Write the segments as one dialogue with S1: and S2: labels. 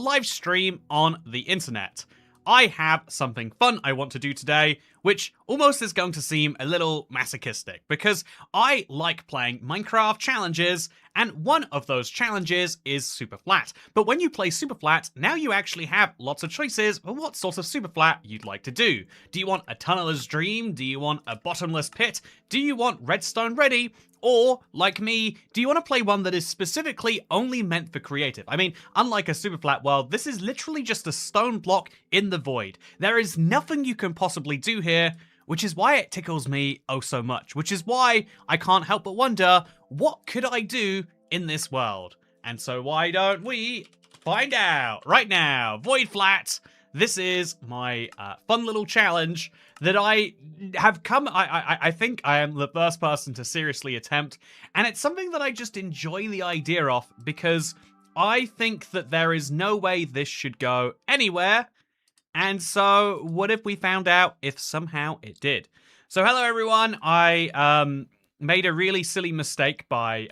S1: live stream on the internet. I have something fun I want to do today, which almost is going to seem a little masochistic, because I like playing Minecraft challenges, and one of those challenges is super flat. But when you play super flat, now you actually have lots of choices for what sort of super flat you'd like to do. Do you want a tunneler's dream? Do you want a bottomless pit? Do you want redstone ready? Or, like me, do you want to play one that is specifically only meant for creative? I mean, unlike a super flat world, this is literally just a stone block in the void. There is nothing you can possibly do here, which is why it tickles me oh so much, which is why I can't help but wonder, what could I do in this world? And so why don't we find out right now? Void Flat. This is my fun little challenge that I have come, I think I am the first person to seriously attempt, and it's something that I just enjoy the idea of, because I think that there is no way this should go anywhere, and so what if we found out if somehow it did? So hello everyone, I made a really silly mistake by,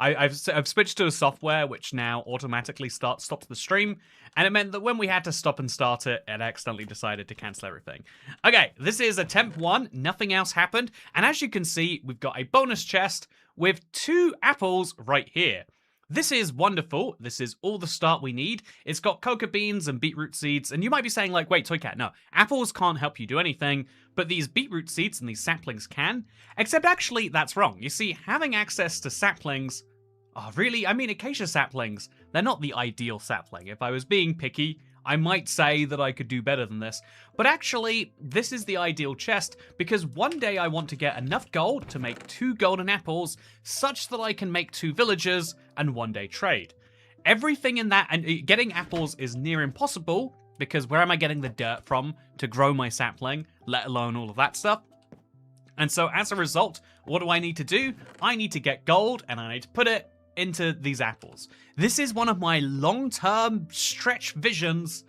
S1: I've switched to a software which now automatically stops the stream, and it meant that when we had to stop and start it, it accidentally decided to cancel everything. Okay, this is attempt 1, nothing else happened, and as you can see, we've got a bonus chest with 2 apples right here. This is wonderful. This is all the start we need. It's got cocoa beans and beetroot seeds, and you might be saying like, wait, Toycat, no, apples can't help you do anything, but these beetroot seeds and these saplings can. Except actually, that's wrong. You see, having access to saplings, oh really? I mean, acacia saplings, they're not the ideal sapling. If I was being picky, I might say that I could do better than this. But actually, this is the ideal chest, because one day I want to get enough gold to make 2 golden apples, such that I can make 2 villagers and one day trade. Everything in that, and getting apples is near impossible, because where am I getting the dirt from to grow my sapling, let alone all of that stuff? And so as a result, what do I need to do? I need to get gold, and I need to put it into these apples. This is one of my long-term stretch visions,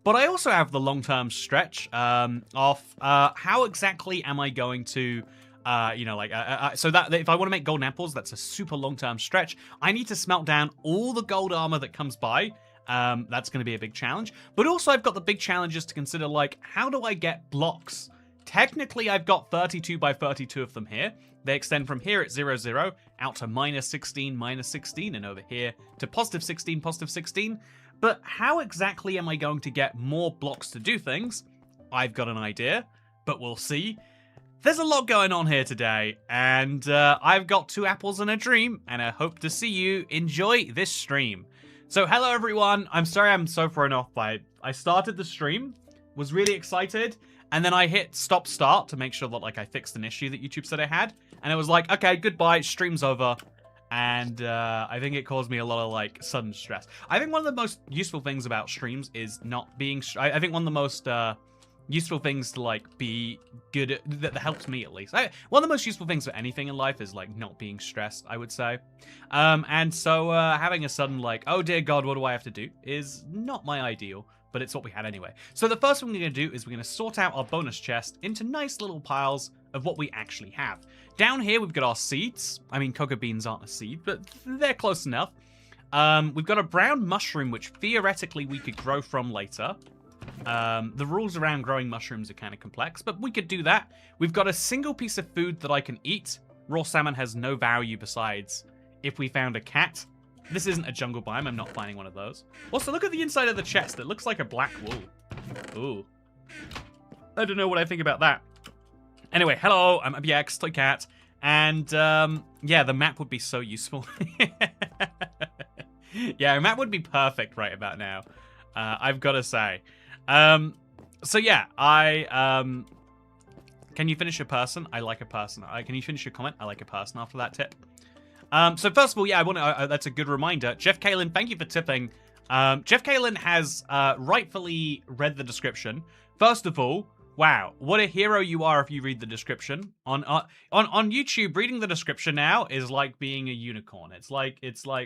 S1: but I also have the long-term stretch of how exactly am I going to, so that if I want to make golden apples, that's a super long-term stretch. I need to smelt down all the gold armor that comes by. That's going to be a big challenge. But also I've got the big challenges to consider, like, how do I get blocks? Technically, I've got 32 by 32 of them here. They extend from here at 0, 0, out to -16, -16, and over here to +16, +16. But how exactly am I going to get more blocks to do things? I've got an idea, but we'll see. There's a lot going on here today, and I've got 2 apples and a dream, and I hope to see you enjoy this stream. So hello everyone, I'm sorry I'm so thrown off by it. I started the stream, was really excited, and then I hit stop start to make sure that like I fixed an issue that YouTube said I had, and it was like, okay, goodbye, stream's over. And I think it caused me a lot of like sudden stress. I think one of the most useful things about streams is not being, I think one of the most useful things to like be good at, that helps me at least. One of the most useful things for anything in life is like not being stressed, I would say. And so having a sudden like, oh dear God, what do I have to do, is not my ideal, but it's what we had anyway. So the first thing we're going to do is we're going to sort out our bonus chest into nice little piles of what we actually have. Down here we've got our seeds. I mean, cocoa beans aren't a seed, but they're close enough. We've got a brown mushroom, which theoretically we could grow from later. The rules around growing mushrooms are kind of complex, but we could do that. We've got a single piece of food that I can eat. Raw salmon has no value besides if we found a cat. This isn't a jungle biome, I'm not finding one of those. Also, look at the inside of the chest. It looks like a black wool. Ooh. I don't know what I think about that. Anyway, hello, I'm ABX, Toycat, and yeah, the map would be so useful. Yeah, a map would be perfect right about now, I've got to say. So yeah, can you finish a person? I like a person. Can you finish your comment? I like a person after that tip. So first of all, yeah, I want to, that's a good reminder. Jeff Kalin, thank you for tipping. Jeff Kalin has rightfully read the description. First of all, wow, what a hero you are if you read the description. On YouTube, reading the description now is like being a unicorn. It's like,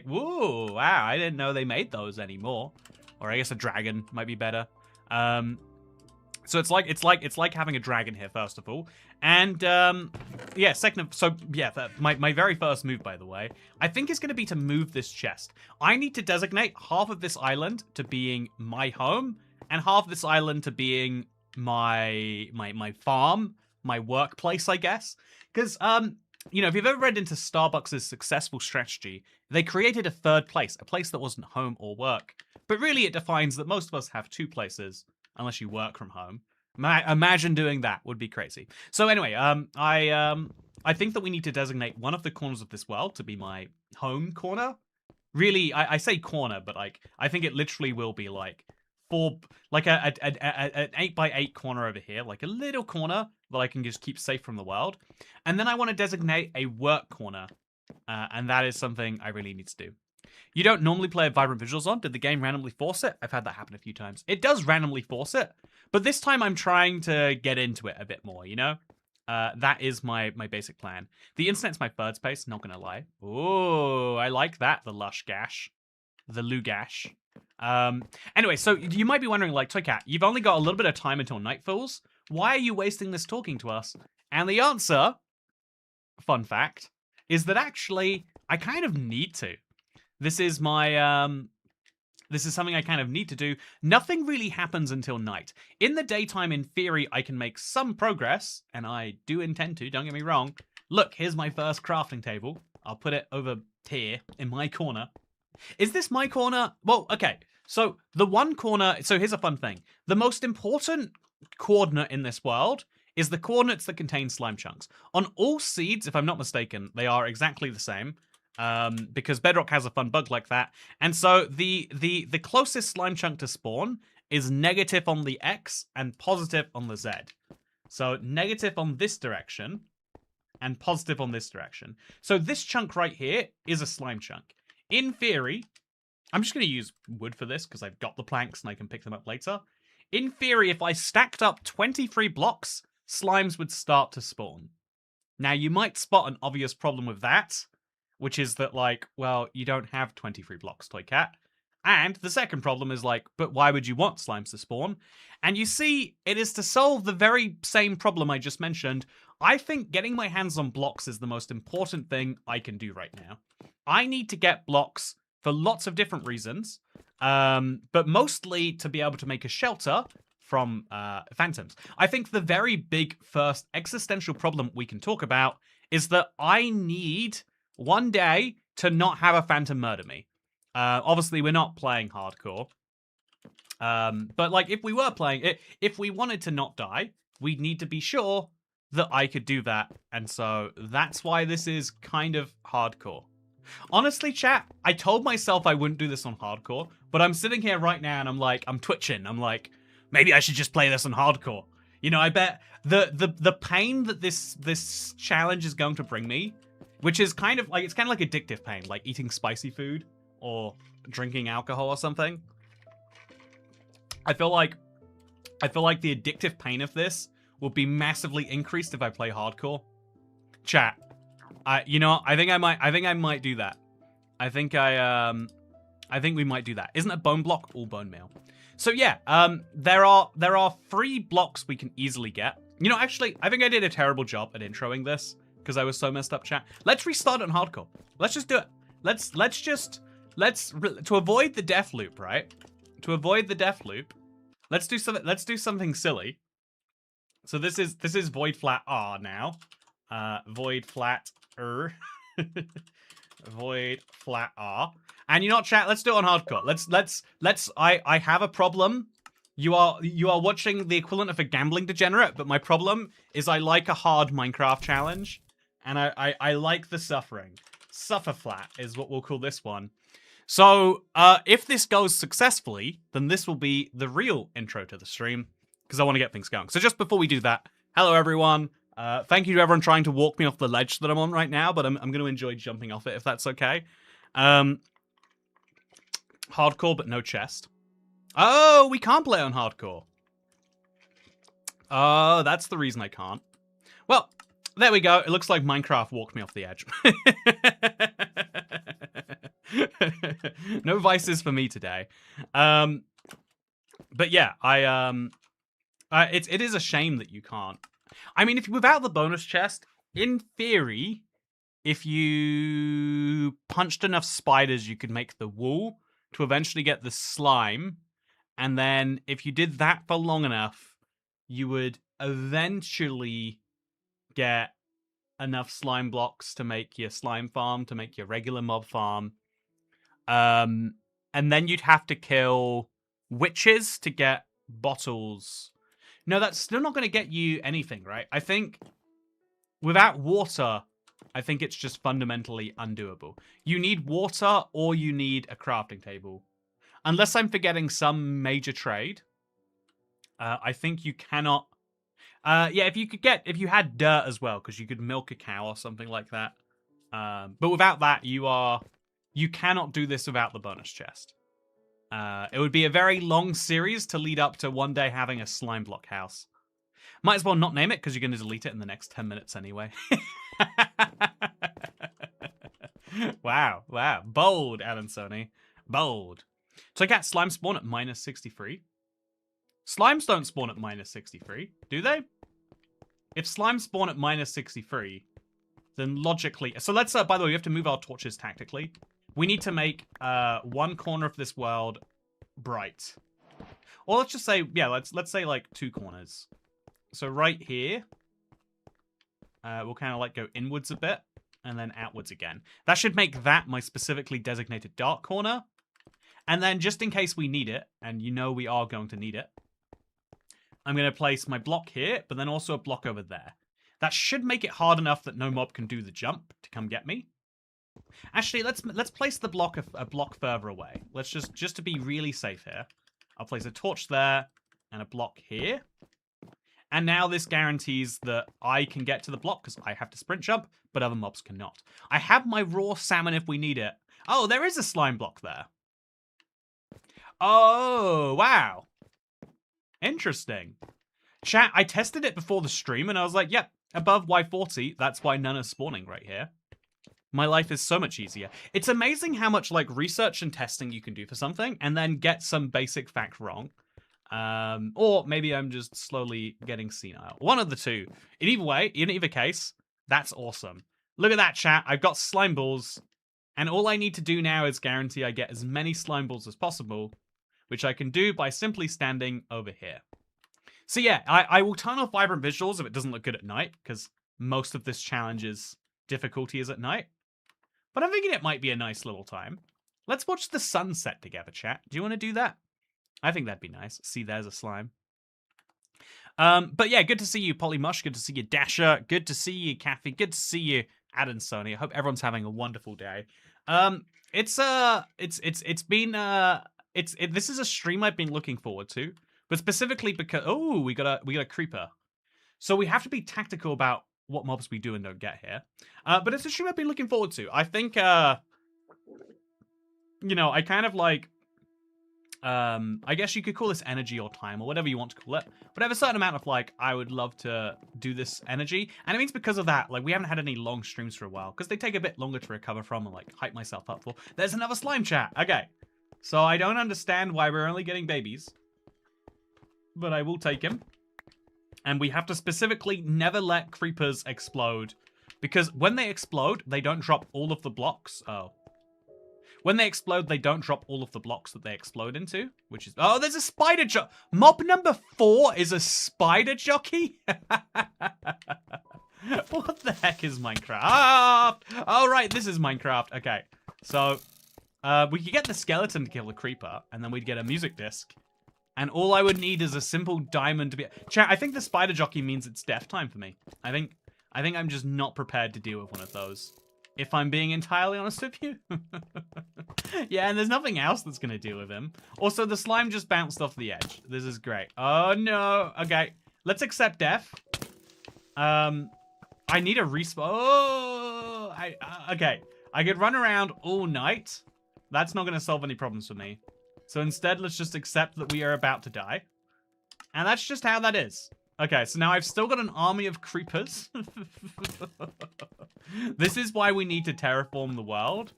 S1: whoa, wow, I didn't know they made those anymore. Or I guess a dragon might be better. So it's like having a dragon here, first of all, and yeah. Second of so yeah, my very first move, by the way, I think is going to be to move this chest. I need to designate half of this island to being my home, and half of this island to being my farm, my workplace, I guess. Because you know, if you've ever read into Starbucks' successful strategy, they created a third place, a place that wasn't home or work. But really, it defines that most of us have two places unless you work from home. Imagine doing that, would be crazy. So anyway, I think that we need to designate one of the corners of this world to be my home corner. Really, I say corner, but like I think it literally will be like like an 8x8 corner over here, like a little corner that I can just keep safe from the world. And then I want to designate a work corner, and that is something I really need to do. You don't normally play Vibrant Visuals on. Did the game randomly force it? I've had that happen a few times. It does randomly force it, but this time I'm trying to get into it a bit more, you know? That is my basic plan. The internet's my third space, not gonna lie. Oh, I like that, the lush gash. The lugash. Anyway, so you might be wondering, like, Toycat, you've only got a little bit of time until night falls. Why are you wasting this talking to us? And the answer, fun fact, is that actually, I kind of need to. This is my, this is something I kind of need to do. Nothing really happens until night. In the daytime, in theory, I can make some progress, and I do intend to, don't get me wrong. Look, here's my first crafting table. I'll put it over here in my corner. Is this my corner? Well, okay. So the one corner, so here's a fun thing. The most important coordinate in this world is the coordinates that contain slime chunks. On all seeds, if I'm not mistaken, they are exactly the same. Because Bedrock has a fun bug like that. And so the closest slime chunk to spawn is negative on the X and positive on the Z. So negative on this direction and positive on this direction. So this chunk right here is a slime chunk. In theory, I'm just going to use wood for this because I've got the planks and I can pick them up later. In theory, if I stacked up 23 blocks, slimes would start to spawn. Now, you might spot an obvious problem with that, which is that, like, well, you don't have 23 blocks, Toycat. And the second problem is, like, but why would you want slimes to spawn? And you see, it is to solve the very same problem I just mentioned. I think getting my hands on blocks is the most important thing I can do right now. I need to get blocks for lots of different reasons, but mostly to be able to make a shelter from phantoms. I think the very big first existential problem we can talk about is that I need one day to not have a phantom murder me. Obviously, we're not playing hardcore. But like, if we were playing it, if we wanted to not die, we'd need to be sure that I could do that. And so that's why this is kind of hardcore. Honestly, chat, I told myself I wouldn't do this on hardcore, but I'm sitting here right now and I'm like, I'm twitching. I'm like, maybe I should just play this on hardcore. You know, I bet the pain that this challenge is going to bring me, which is kind of like, it's kind of like addictive pain, like eating spicy food or drinking alcohol or something. I feel like the addictive pain of this will be massively increased if I play hardcore. Chat, you know, I think I might do that. I think we might do that. Isn't a bone block all bone meal? So yeah, there are 3 blocks we can easily get. You know, actually, I think I did a terrible job at introing this because I was so messed up, chat. Let's restart it on hardcore. Let's just do it. Let's to avoid the death loop, right? To avoid the death loop, let's do something silly. So this is void flat R now. Void flat void flat R. And you know what, chat? Let's do it on hardcore. I have a problem. You are watching the equivalent of a gambling degenerate, but my problem is I like a hard Minecraft challenge, and I like the suffering. Suffer flat is what we'll call this one. So if this goes successfully, then this will be the real intro to the stream, because I want to get things going. So just before we do that, hello everyone. Thank you to everyone trying to walk me off the ledge that I'm on right now, but I'm going to enjoy jumping off it if that's okay. Hardcore, but no chest. Oh, we can't play on hardcore. Oh, that's the reason I can't. Well, there we go. It looks like Minecraft walked me off the edge. No vices for me today. But yeah, It is a shame that you can't. I mean, if without the bonus chest, in theory, if you punched enough spiders, you could make the wool to eventually get the slime. And then if you did that for long enough, you would eventually get enough slime blocks to make your slime farm, to make your regular mob farm. And then you'd have to kill witches to get bottles. No, that's still not going to get you anything, right? I think without water, I think it's just fundamentally undoable. You need water or you need a crafting table. Unless I'm forgetting some major trade, I think you cannot. Yeah, if you had dirt as well, because you could milk a cow or something like that. But without that, you cannot do this without the bonus chest. It would be a very long series to lead up to one day having a slime block house. Might as well not name it, because you're going to delete it in the next 10 minutes anyway. Wow. Bold, Alan Sony. Bold. So I got slime spawn at minus 63. Slimes don't spawn at minus 63, do they? If slimes spawn at minus 63, then logically... So let's, by the way, we have to move our torches tactically. We need to make one corner of this world bright. Or let's just say, yeah, let's say like 2 corners. So right here, we'll kind of like go inwards a bit and then outwards again. That should make that my specifically designated dark corner. And then just in case we need it, and you know we are going to need it, I'm going to place my block here, but then also a block over there. That should make it hard enough that no mob can do the jump to come get me. Actually, let's place the block a block further away. Let's just to be really safe here. I'll place a torch there and a block here. And now this guarantees that I can get to the block because I have to sprint jump, but other mobs cannot. I have my raw salmon if we need it. Oh, there is a slime block there. Oh, wow. Interesting. Chat, I tested it before the stream and I was like, yep, above Y40, that's why none are spawning right here. My life is so much easier. It's amazing how much like research and testing you can do for something and then get some basic fact wrong. Or maybe I'm just slowly getting senile. One of the two. In either case, that's awesome. Look at that, chat. I've got slime balls. And all I need to do now is guarantee I get as many slime balls as possible, which I can do by simply standing over here. So yeah, I will turn off vibrant visuals if it doesn't look good at night, because most of this challenge's difficulty is at night. But I'm thinking it might be a nice little time. Let's watch the sunset together, chat. Do you want to do that? I think that'd be nice. See, there's a slime. But yeah, good to see you, Polymush. Good to see you, Dasher. Good to see you, Kathy. Good to see you, Ad and Sony. I hope everyone's having a wonderful day. This is a stream I've been looking forward to, but specifically because we got a creeper, so we have to be tactical about what mobs we do and don't get here. But it's a stream I've been looking forward to. I think I kind of like. I guess you could call this energy or time or whatever you want to call it. But I have a certain amount of like, I would love to do this energy. And it means because of that, like we haven't had any long streams for a while because they take a bit longer to recover from and like hype myself up for. There's another slime, chat. Okay. So I don't understand why we're only getting babies. But I will take him. And we have to specifically never let creepers explode. Because when they explode, they don't drop all of the blocks. Oh. When they explode, they don't drop all of the blocks that they explode into, which is... Oh, there's a spider jockey. Mob number 4 is a spider jockey? What the heck is Minecraft? Oh, right, this is Minecraft. Okay, so we could get the skeleton to kill the creeper, and then we'd get a music disc. And all I would need is a simple diamond to be... Chat, I think the spider jockey means it's death time for me. I think I'm just not prepared to deal with one of those. If I'm being entirely honest with you. Yeah, and there's nothing else that's going to deal with him. Also, the slime just bounced off the edge. This is great. Oh, no. Okay, let's accept death. I need a respawn. Oh, okay. I could run around all night. That's not going to solve any problems for me. So instead, let's just accept that we are about to die. And that's just how that is. Okay, so now I've still got an army of creepers. This is why we need to terraform the world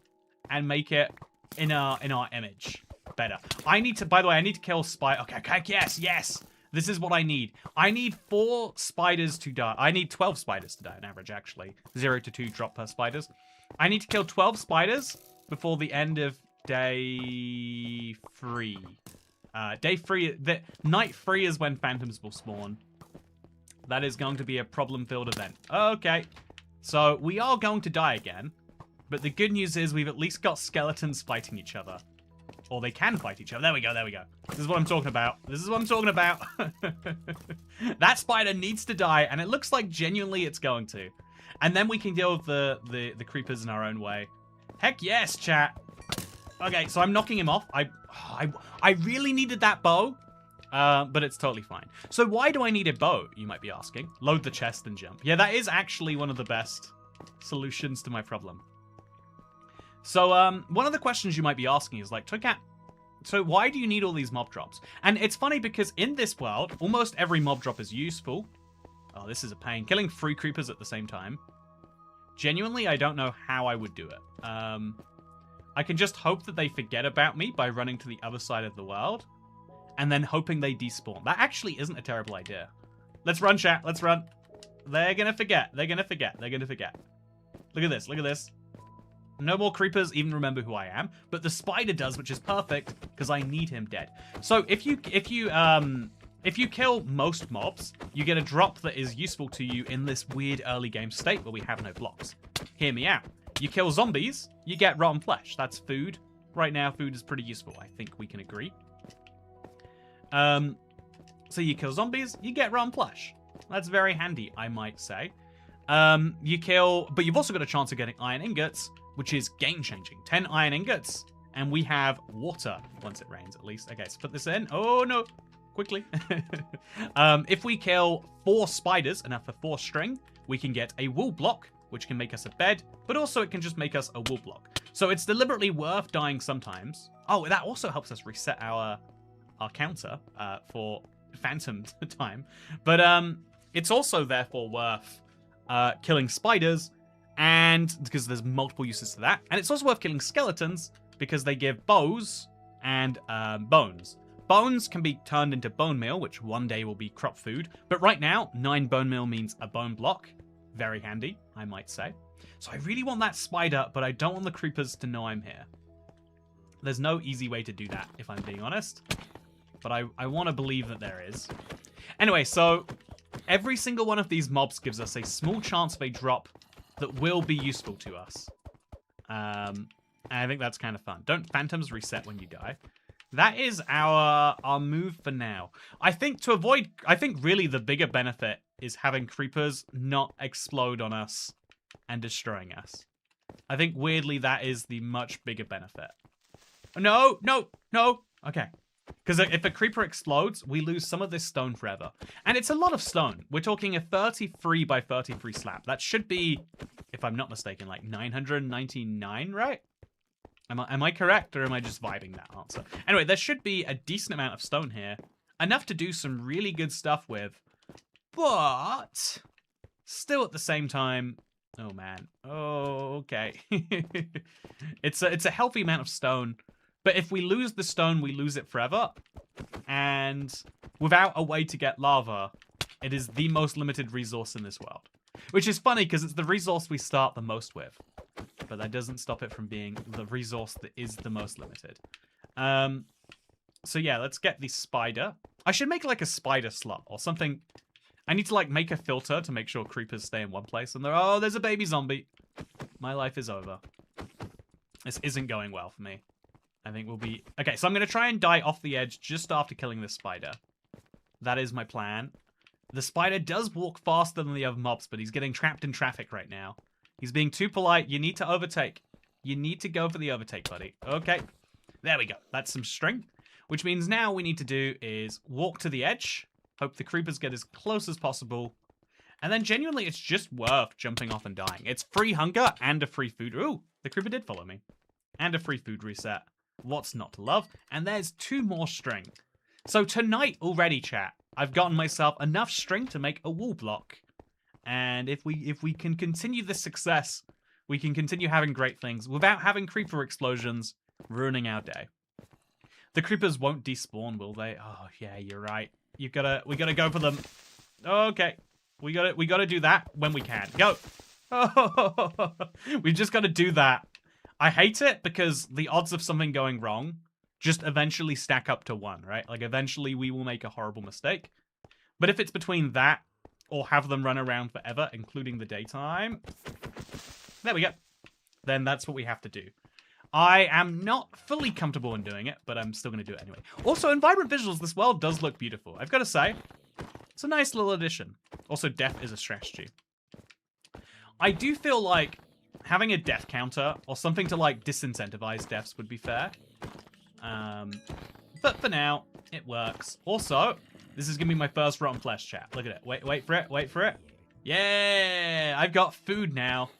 S1: and make it in our image better. I need to, by the way, I need to kill spider. Okay, yes. This is what I need. I need 4 spiders to die. I need 12 spiders to die on average, actually. 0 to 2 drop per spiders. I need to kill 12 spiders before the end of day 3. Day 3, night 3 is when phantoms will spawn. That is going to be a problem-filled event. Okay. So, we are going to die again. But the good news is we've at least got skeletons fighting each other. Or they can fight each other. There we go, there we go. This is what I'm talking about. This is what I'm talking about. That spider needs to die, and it looks like genuinely it's going to. And then we can deal with the creepers in our own way. Heck yes, chat. Okay, so I'm knocking him off. I really needed that bow, but it's totally fine. So why do I need a bow, you might be asking? Load the chest and jump. Yeah, that is actually one of the best solutions to my problem. So, one of the questions you might be asking is like, Toycat, so why do you need all these mob drops? And it's funny because in this world, almost every mob drop is useful. Oh, this is a pain. Killing 3 creepers at the same time. Genuinely, I don't know how I would do it. I can just hope that they forget about me by running to the other side of the world. And then hoping they despawn. That actually isn't a terrible idea. Let's run, chat. Let's run. They're gonna forget. They're gonna forget. They're gonna forget. Look at this. Look at this. No more creepers even remember who I am, but the spider does, which is perfect because I need him dead. So if you kill most mobs, you get a drop that is useful to you in this weird early game state where we have no blocks. Hear me out. You kill zombies, you get rotten flesh. That's food. Right now, food is pretty useful. I think we can agree. So you kill zombies, you get rotten flesh. That's very handy, I might say. You kill, but you've also got a chance of getting iron ingots, which is game-changing. 10 iron ingots, and we have water once it rains, at least. Okay, let's put this in. Oh, no. Quickly. If we kill 4 spiders, enough for 4 string, we can get a wool block, which can make us a bed, but also it can just make us a wool block. So it's deliberately worth dying sometimes. Oh, that also helps us reset our counter for phantom time. But it's also, therefore, worth killing spiders, and because there's multiple uses to that. And it's also worth killing skeletons because they give bows and bones. Bones can be turned into bone meal, which one day will be crop food. But right now, 9 bone meal means a bone block. Very handy, I might say. So I really want that spider, but I don't want the creepers to know I'm here. There's no easy way to do that, if I'm being honest. But I want to believe that there is. Anyway, so every single one of these mobs gives us a small chance of a drop that will be useful to us. And I think that's kind of fun. Don't phantoms reset when you die. That is our move for now. I think really the bigger benefit is having creepers not explode on us and destroying us. I think weirdly that is the much bigger benefit. No, no, no. Okay. Because if a creeper explodes, we lose some of this stone forever. And it's a lot of stone. We're talking a 33 by 33 slab. That should be, if I'm not mistaken, like 999, right? Am I correct, or am I just vibing that answer? Anyway, there should be a decent amount of stone here. Enough to do some really good stuff with. But still at the same time... Oh, man. Oh, okay. It's a healthy amount of stone. But if we lose the stone, we lose it forever. And without a way to get lava, it is the most limited resource in this world. Which is funny, because it's the resource we start the most with. But that doesn't stop it from being the resource that is the most limited. So yeah, let's get the spider. I should make like a spider slot or something. I need to like make a filter to make sure creepers stay in one place. And oh, there's a baby zombie. My life is over. This isn't going well for me. I think we'll be... Okay, so I'm going to try and die off the edge just after killing this spider. That is my plan. The spider does walk faster than the other mobs, but he's getting trapped in traffic right now. He's being too polite. You need to overtake. You need to go for the overtake, buddy. Okay. There we go. That's some string. Which means now we need to do is walk to the edge. Hope the creepers get as close as possible. And then genuinely, it's just worth jumping off and dying. It's free hunger and a free food. Ooh, the creeper did follow me. And a free food reset. What's not to love? And there's 2 more string. So tonight already, chat, I've gotten myself enough string to make a wool block. And if we can continue this success, we can continue having great things without having creeper explosions ruining our day. The creepers won't despawn, will they? Oh, yeah, you're right. We gotta go for them. Okay. We gotta do that when we can. Go. Oh, we've just gotta do that. I hate it because the odds of something going wrong just eventually stack up to 1, right? Like, eventually we will make a horrible mistake. But if it's between that or have them run around forever, including the daytime, there we go. Then that's what we have to do. I am not fully comfortable in doing it, but I'm still going to do it anyway. Also, in Vibrant Visuals, this world does look beautiful. I've got to say, it's a nice little addition. Also, death is a strategy. I do feel like having a death counter or something to, like, disincentivize deaths would be fair. But for now, it works. Also, this is going to be my first rotten flesh chat. Look at it. Wait for it. Wait for it. Yeah, I've got food now.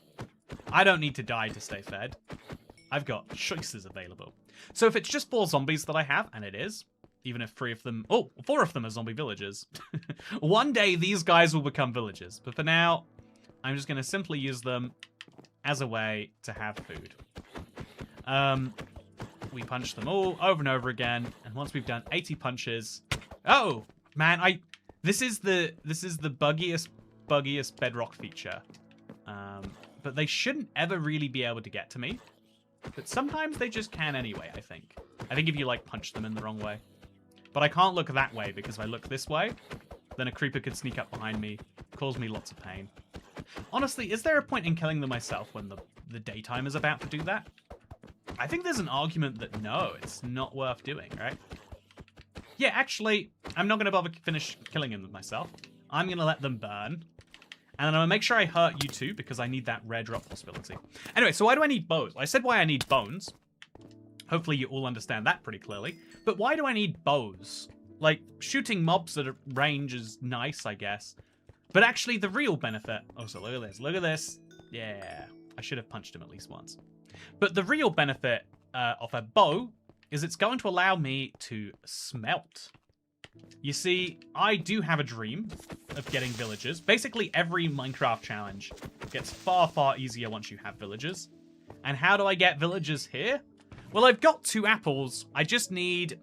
S1: I don't need to die to stay fed. I've got choices available. So if it's just 4 zombies that I have, and it is, even if 4 of them are zombie villagers, one day these guys will become villagers. But for now, I'm just going to simply use them as a way to have food. We punch them all over and over again, and once we've done 80 punches, oh man, this is the buggiest Bedrock feature. But they shouldn't ever really be able to get to me. But sometimes they just can anyway, I think. I think if you, like, punch them in the wrong way. But I can't look that way, because if I look this way, then a creeper could sneak up behind me, cause me lots of pain. Honestly, is there a point in killing them myself when the daytime is about to do that? I think there's an argument that no, it's not worth doing, right? Yeah, actually, I'm not going to bother finish killing them myself. I'm going to let them burn. And then I'm going to make sure I hurt you too, because I need that rare drop possibility. Anyway, so why do I need bows? I said why I need bones. Hopefully you all understand that pretty clearly. But why do I need bows? Like, shooting mobs at a range is nice, I guess. But actually, the real benefit... Oh, so look at this. Look at this. Yeah. I should have punched him at least once. But the real benefit of a bow is it's going to allow me to smelt. You see, I do have a dream of getting villagers. Basically, every Minecraft challenge gets far, far easier once you have villagers. And how do I get villagers here? Well, I've got 2 apples. I just need...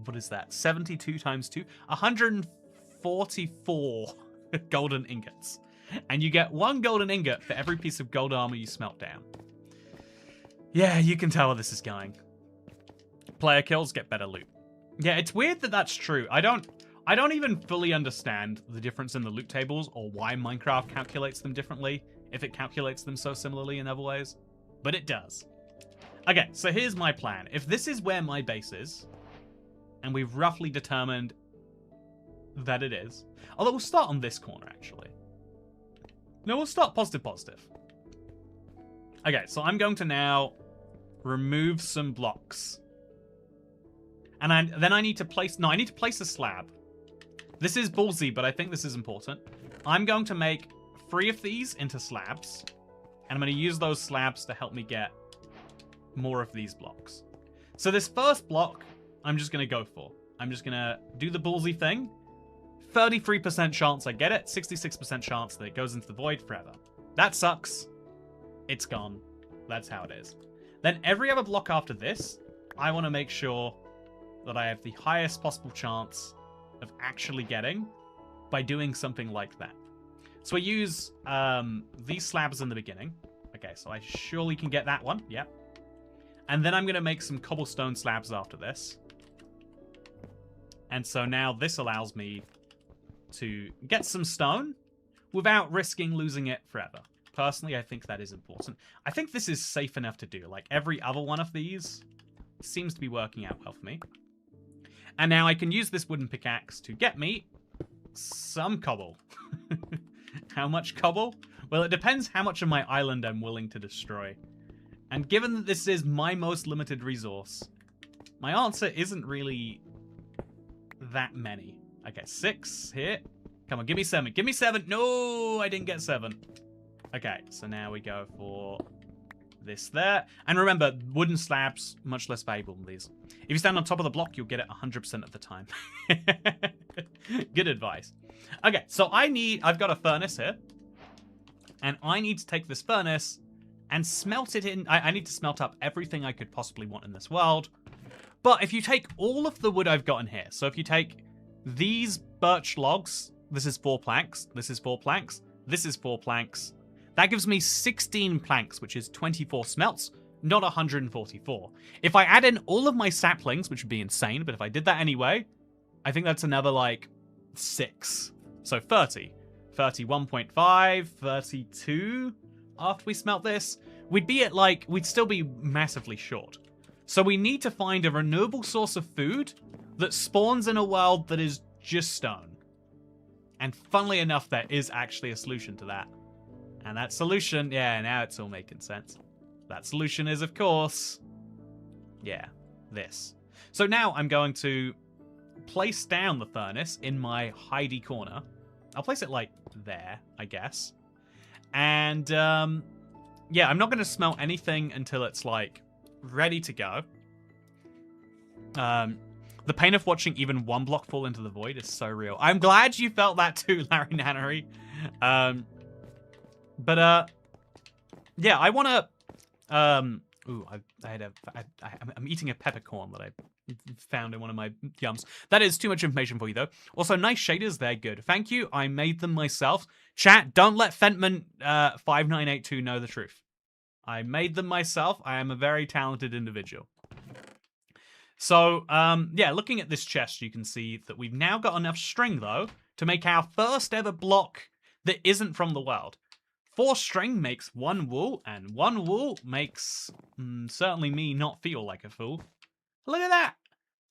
S1: What is that? 72 times 2? 144 golden ingots. And you get 1 golden ingot for every piece of gold armor you smelt down. Yeah, you can tell where this is going. Player kills get better loot. Yeah, it's weird that that's true. I don't even fully understand the difference in the loot tables or why Minecraft calculates them differently, if it calculates them so similarly in other ways. But it does. Okay, so here's my plan. If this is where my base is, and we've roughly determined that it is, although we'll start on this corner, actually. No, we'll start positive. Okay, so I'm going to now remove some blocks. And then I need to place... No, I need to place a slab. This is ballsy, but I think this is important. I'm going to make 3 of these into slabs. And I'm going to use those slabs to help me get more of these blocks. So this first block, I'm just going to go for. I'm just going to do the ballsy thing. 33% chance I get it. 66% chance that it goes into the void forever. That sucks. It's gone. That's how it is. Then every other block after this, I want to make sure that I have the highest possible chance of actually getting by doing something like that. So I use these slabs in the beginning. Okay, so I surely can get that one. Yep. And then I'm going to make some cobblestone slabs after this. And so now this allows me to get some stone without risking losing it forever. Personally, I think that is important. I think this is safe enough to do. Like, every other one of these seems to be working out well for me. And now I can use this wooden pickaxe to get me some cobble. How much cobble? Well, it depends how much of my island I'm willing to destroy. And given that this is my most limited resource, my answer isn't really that many. Okay, 6 here. Come on, give me 7. Give me 7. No, I didn't get 7. Okay, so now we go for this there. And remember, wooden slabs, much less valuable than these. If you stand on top of the block, you'll get it 100% of the time. Good advice. Okay, so I've got a furnace here. And I need to take this furnace and smelt it in. I need to smelt up everything I could possibly want in this world. But if you take all of the wood I've got in here, so if you take these birch logs, this is 4 planks, this is 4 planks, this is 4 planks. That gives me 16 planks, which is 24 smelts, not 144. If I add in all of my saplings, which would be insane, but if I did that anyway, I think that's another, like, 6. So 30. 31.5, 32 after we smelt this. We'd be at, like, we'd still be massively short. So we need to find a renewable source of food that spawns in a world that is just stone. And funnily enough, there is actually a solution to that. And that solution, yeah, now it's all making sense. That solution is, of course, yeah, this. So now I'm going to place down the furnace in my hidey corner. I'll place it, like, there, I guess. And, yeah, I'm not going to smelt anything until it's, like, ready to go. The pain of watching even one block fall into the void is so real. I'm glad you felt that too, Larry Nannery. Yeah, I want to... ooh, I'm eating a peppercorn that I found in one of my yums. That is too much information for you, though. Also, nice shaders. They're good. Thank you. I made them myself. Chat, don't let Fentman 5982 know the truth. I made them myself. I am a very talented individual. So, yeah, looking at this chest, you can see that we've now got enough string, though, to make our first ever block that isn't from the world. 4 string makes 1 wool, and 1 wool makes certainly me not feel like a fool. Look at that!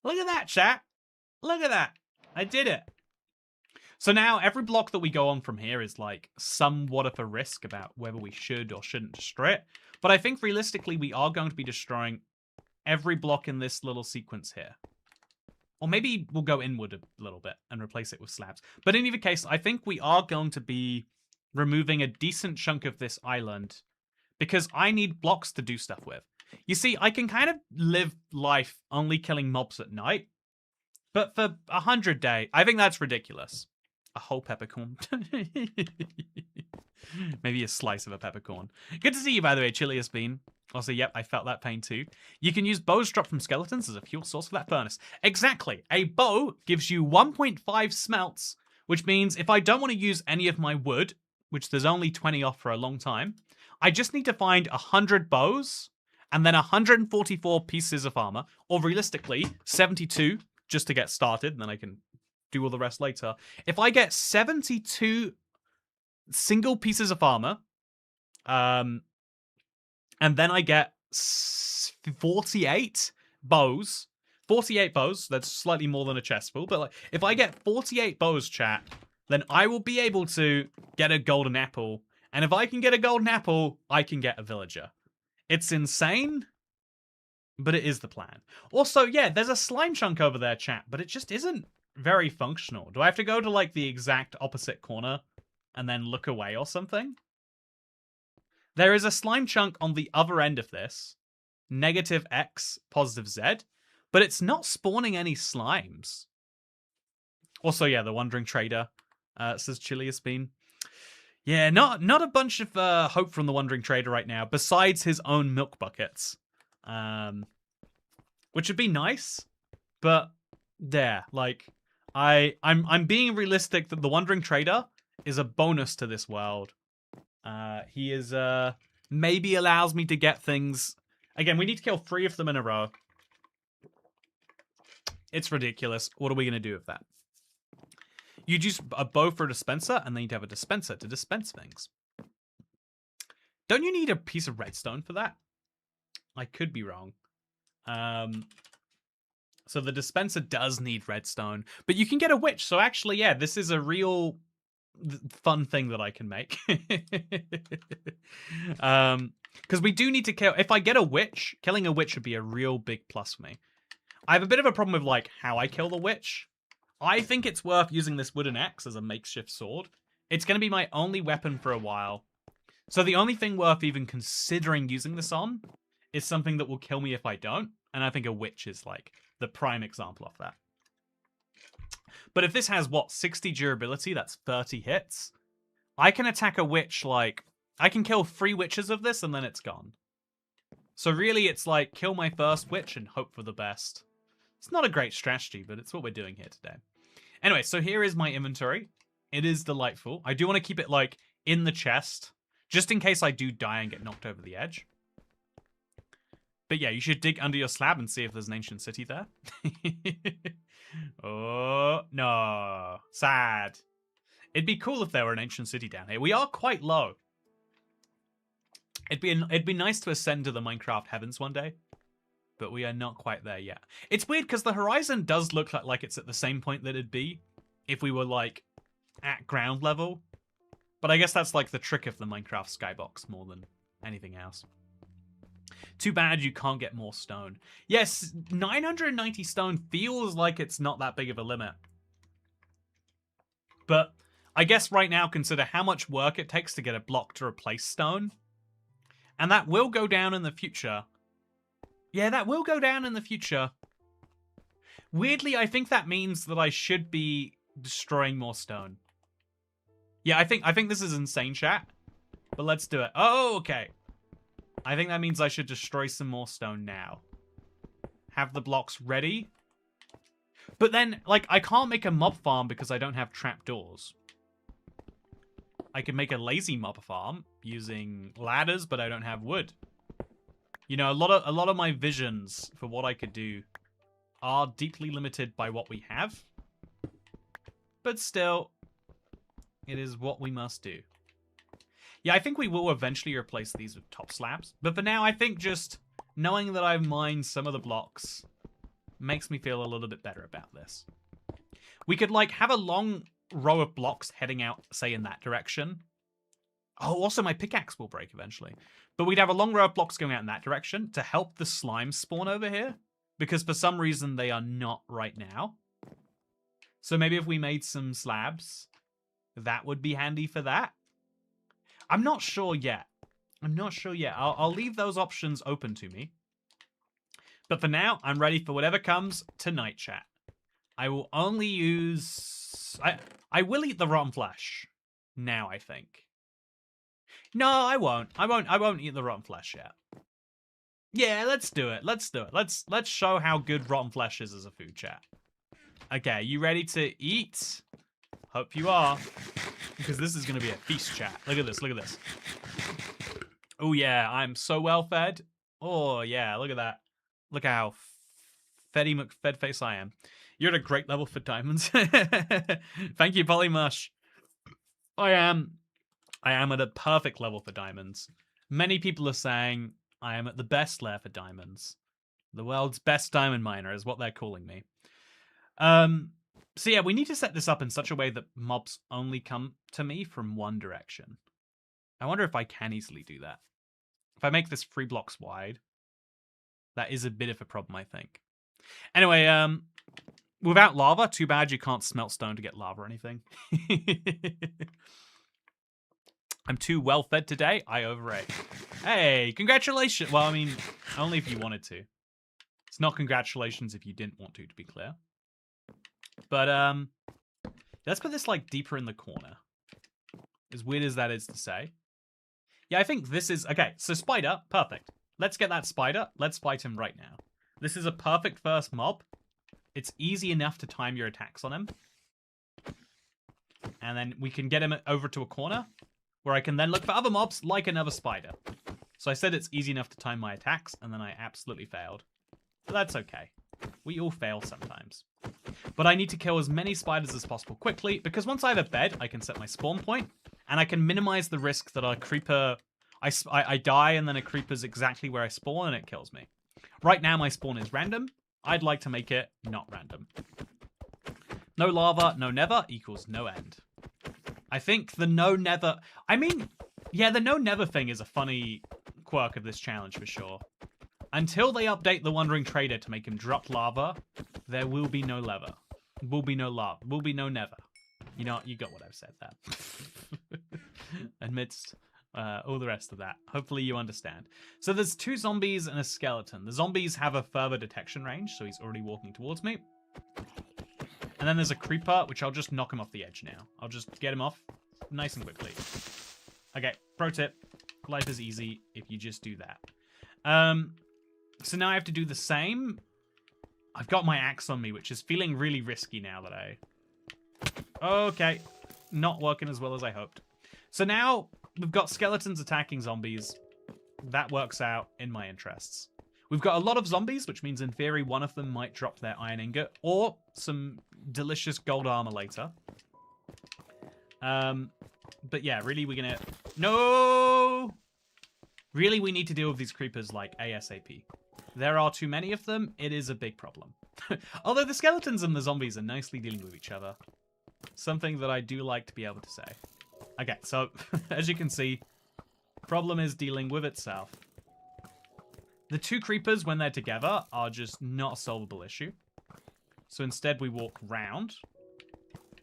S1: Look at that, chat! Look at that! I did it! So now, every block that we go on from here is, like, somewhat of a risk about whether we should or shouldn't destroy it. But I think, realistically, we are going to be destroying every block in this little sequence here. Or maybe we'll go inward a little bit and replace it with slabs. But in either case, I think we are going to be removing a decent chunk of this island because I need blocks to do stuff with. You see, I can kind of live life only killing mobs at night, but for 100 days, I think that's ridiculous. A whole peppercorn. Maybe a slice of a peppercorn. Good to see you, by the way, Chilius Bean. Also, yep, I felt that pain too. You can use bows dropped from skeletons as a fuel source for that furnace. Exactly. A bow gives you 1.5 smelts, which means if I don't want to use any of my wood, which there's only 20 off for a long time, I just need to find 100 bows and then 144 pieces of armor, or realistically, 72 just to get started, and then I can do all the rest later. If I get 72 single pieces of armor, and then I get 48 bows. 48 bows, that's slightly more than a chest full, but like, if I get 48 bows, chat, then I will be able to get a golden apple. And if I can get a golden apple, I can get a villager. It's insane, but it is the plan. Also, yeah, there's a slime chunk over there, chat, but it just isn't very functional. Do I have to go to, like, the exact opposite corner and then look away or something? There is a slime chunk on the other end of this, -X, +Z, but it's not spawning any slimes. Also, yeah, the Wandering Trader, says Chilius Bean. Yeah, not a bunch of hope from the Wandering Trader right now, besides his own milk buckets. Which would be nice, but yeah, like, I'm being realistic that the Wandering Trader is a bonus to this world. He is, maybe allows me to get things. Again, we need to kill 3 of them in a row. It's ridiculous. What are we going to do with that? You'd use a bow for a dispenser, and then you'd have a dispenser to dispense things. Don't you need a piece of redstone for that? I could be wrong. So the dispenser does need redstone, but you can get a witch. So actually, yeah, this is a real fun thing that I can make. Because we do need to kill. If I get a witch, killing a witch would be a real big plus for me. I have a bit of a problem with, like, how I kill the witch. I think it's worth using this wooden axe as a makeshift sword. It's going to be my only weapon for a while. So the only thing worth even considering using this on is something that will kill me if I don't. And I think a witch is, like, the prime example of that. But if this has, what, 60 durability, that's 30 hits, I can attack a witch, like, I can kill 3 witches of this and then it's gone. So really, it's like, kill my first witch and hope for the best. It's not a great strategy, but it's what we're doing here today. Anyway, so here is my inventory. It is delightful. I do want to keep it, like, in the chest, just in case I do die and get knocked over the edge. But yeah, you should dig under your slab and see if there's an ancient city there. Oh, no. Sad. It'd be cool if there were an ancient city down here. We are quite low. It'd be nice to ascend to the Minecraft heavens one day, but we are not quite there yet. It's weird because the horizon does look like it's at the same point that it'd be if we were, like, at ground level. But I guess that's, like, the trick of the Minecraft skybox more than anything else. Too bad you can't get more stone. Yes, 990 stone feels like it's not that big of a limit. But I guess right now consider how much work it takes to get a block to replace stone. And that will go down in the future. Yeah, that will go down in the future. Weirdly, I think that means that I should be destroying more stone. Yeah, I think this is insane, chat. But let's do it. Oh, okay. I think that means I should destroy some more stone now. Have the blocks ready. But then, like, I can't make a mob farm because I don't have trapdoors. I could make a lazy mob farm using ladders, but I don't have wood. You know, a lot of my visions for what I could do are deeply limited by what we have. But still, it is what we must do. Yeah, I think we will eventually replace these with top slabs. But for now, I think just knowing that I've mined some of the blocks makes me feel a little bit better about this. We could, like, have a long row of blocks heading out, say, in that direction. Oh, also my pickaxe will break eventually. But we'd have a long row of blocks going out in that direction to help the slime spawn over here. Because for some reason, they are not right now. So maybe if we made some slabs, that would be handy for that. I'm not sure yet. I'm not sure yet. I'll leave those options open to me. But for now, I'm ready for whatever comes tonight, chat. I will only use... I will eat the rotten flesh. Now, I think. No, I won't. I won't eat the rotten flesh yet. Yeah, let's do it. Let's do it. Let's show how good rotten flesh is as a food, chat. Okay, you ready to eat? Hope you are. Because this is going to be a feast, chat. Look at this. Look at this. Oh, yeah. I'm so well fed. Oh, yeah. Look at that. Look how feddy McFed face I am. You're at a great level for diamonds. Thank you, Polymush. I am at a perfect level for diamonds. Many people are saying I am at the best layer for diamonds. The world's best diamond miner is what they're calling me. So yeah, we need to set this up in such a way that mobs only come to me from one direction. I wonder if I can easily do that. If I make this 3 blocks wide, that is a bit of a problem, I think. Anyway, without lava, too bad you can't smelt stone to get lava or anything. I'm too well fed today. I overate. Hey, congratulations. Well, I mean, only if you wanted to. It's not congratulations if you didn't want to be clear. But, let's put this, like, deeper in the corner. As weird as that is to say. Yeah, I think this is... Okay, so spider, perfect. Let's get that spider. Let's fight him right now. This is a perfect first mob. It's easy enough to time your attacks on him. And then we can get him over to a corner, where I can then look for other mobs like another spider. So I said it's easy enough to time my attacks, and then I absolutely failed. But that's okay. We all fail sometimes. But I need to kill as many spiders as possible quickly, because once I have a bed, I can set my spawn point, and I can minimize the risk that a creeper... I die, and then a creeper's exactly where I spawn, and it kills me. Right now, my spawn is random. I'd like to make it not random. No lava, no never equals no end. I think the no never... I mean, yeah, the no never thing is a funny quirk of this challenge for sure. Until they update the Wandering Trader to make him drop lava, there will be no lever. Will be no lava. Will be no never. You know, you got what I've said there. Amidst all the rest of that. Hopefully you understand. So there's 2 zombies and a skeleton. The zombies have a further detection range, so he's already walking towards me. And then there's a creeper, which I'll just knock him off the edge now. I'll just get him off nice and quickly. Okay, pro tip. Life is easy if you just do that. So now I have to do the same. I've got my axe on me, which is feeling really risky now that Okay. Not working as well as I hoped. So now we've got skeletons attacking zombies. That works out in my interests. We've got a lot of zombies, which means in theory one of them might drop their iron ingot or some delicious gold armor later. But yeah, really we're gonna... No! Really we need to deal with these creepers like ASAP. There are too many of them. It is a big problem. Although the skeletons and the zombies are nicely dealing with each other. Something that I do like to be able to say. Okay, so as you can see, problem is dealing with itself. The two creepers, when they're together, are just not a solvable issue. So instead we walk round.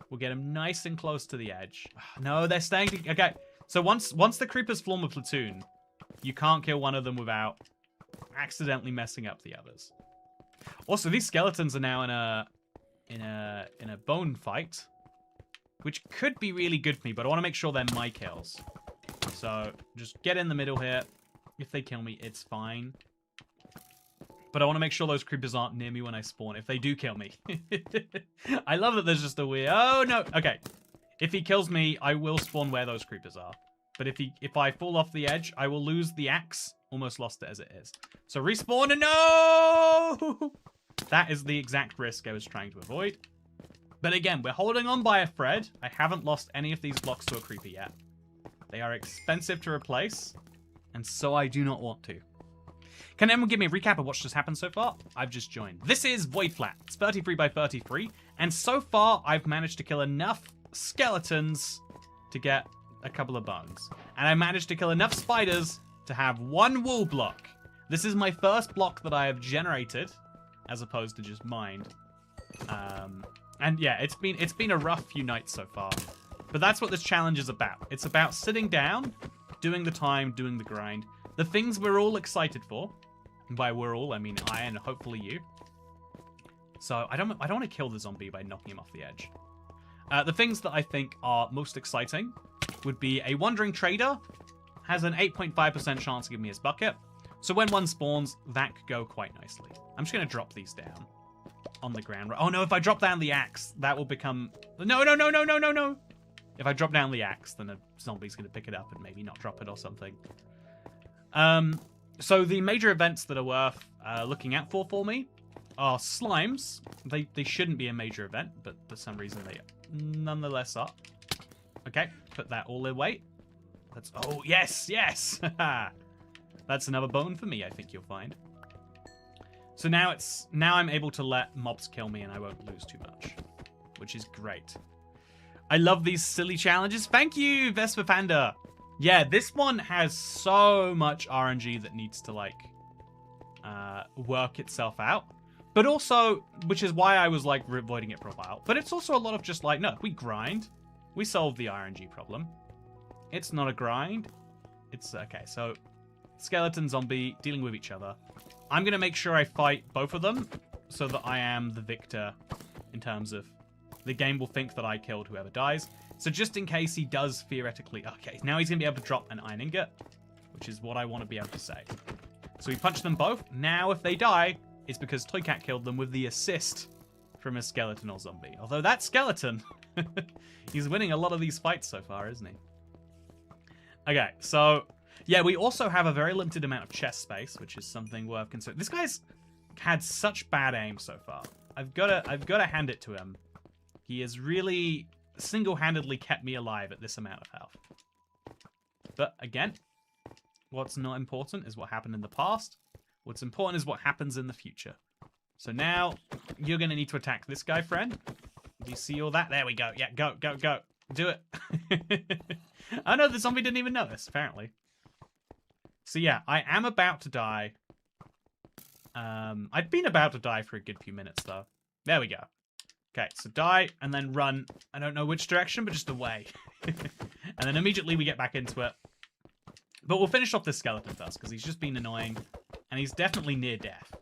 S1: We'll get them nice and close to the edge. No, they're staying together. Okay, so once the creepers form a platoon, you can't kill one of them without accidentally messing up the others. Also, these skeletons are now in a bone fight, which could be really good for me, but I want to make sure they're my kills. So just get in the middle here. If they kill me, it's fine. But I want to make sure those creepers aren't near me when I spawn, if they do kill me. I love that there's just a weird... Oh, no. Okay. If he kills me, I will spawn where those creepers are. But if I fall off the edge, I will lose the axe. Almost lost it as it is. So respawn and no! That is the exact risk I was trying to avoid. But again, we're holding on by a thread. I haven't lost any of these blocks to a creeper yet. They are expensive to replace, and so I do not want to. Can anyone give me a recap of what's just happened so far? I've just joined. This is Void Flat. It's 33 by 33, and so far I've managed to kill enough skeletons to get a couple of bones. And I managed to kill enough spiders to have one wool block. This is my first block that I have generated, as opposed to just mined. And yeah, it's been a rough few nights so far. But that's what this challenge is about. It's about sitting down, doing the time, doing the grind. The things we're all excited for. And by we're all, I mean I and hopefully you. So I don't want to kill the zombie by knocking him off the edge. The things that I think are most exciting would be a wandering trader has an 8.5% chance to give me his bucket. So when one spawns, that could go quite nicely. I'm just going to drop these down on the ground. Oh no, if I drop down the axe, that will become... No. If I drop down the axe, then a zombie's going to pick it up and maybe not drop it or something. So the major events that are worth looking out for me are slimes. They shouldn't be a major event, but for some reason they nonetheless are. Okay, put that all away. That's... Oh, yes! That's another bone for me, I think you'll find. So now I'm able to let mobs kill me and I won't lose too much, which is great. I love these silly challenges. Thank you, Vespa Panda. Yeah, this one has so much RNG that needs to, like, work itself out. But also, which is why I was, like, avoiding it for a while. But it's also a lot of just, like, no, we grind. We solve the RNG problem. It's not a grind. It's, okay, so skeleton, zombie, dealing with each other. I'm going to make sure I fight both of them so that I am the victor in terms of the game will think that I killed whoever dies. So just in case he does theoretically... Okay, now he's going to be able to drop an iron ingot, which is what I want to be able to say. So we punch them both. Now if they die, it's because Toycat killed them with the assist from a skeleton or zombie. Although that skeleton, he's winning a lot of these fights so far, isn't he? Okay, so... Yeah, we also have a very limited amount of chest space, which is something worth considering. This guy's had such bad aim so far. I've got to hand it to him. He has really single-handedly kept me alive at this amount of health. But again, what's not important is what happened in the past. What's important is what happens in the future. So now you're going to need to attack this guy, friend. Do you see all that? There we go. Yeah, go. Do it. Oh no, the zombie didn't even notice, apparently. So yeah, I am about to die. I've been about to die for a good few minutes, though. There we go. Okay, so die, and then run. I don't know which direction, but just away. And then immediately we get back into it. But we'll finish off this skeleton first, because he's just been annoying. And he's definitely near death.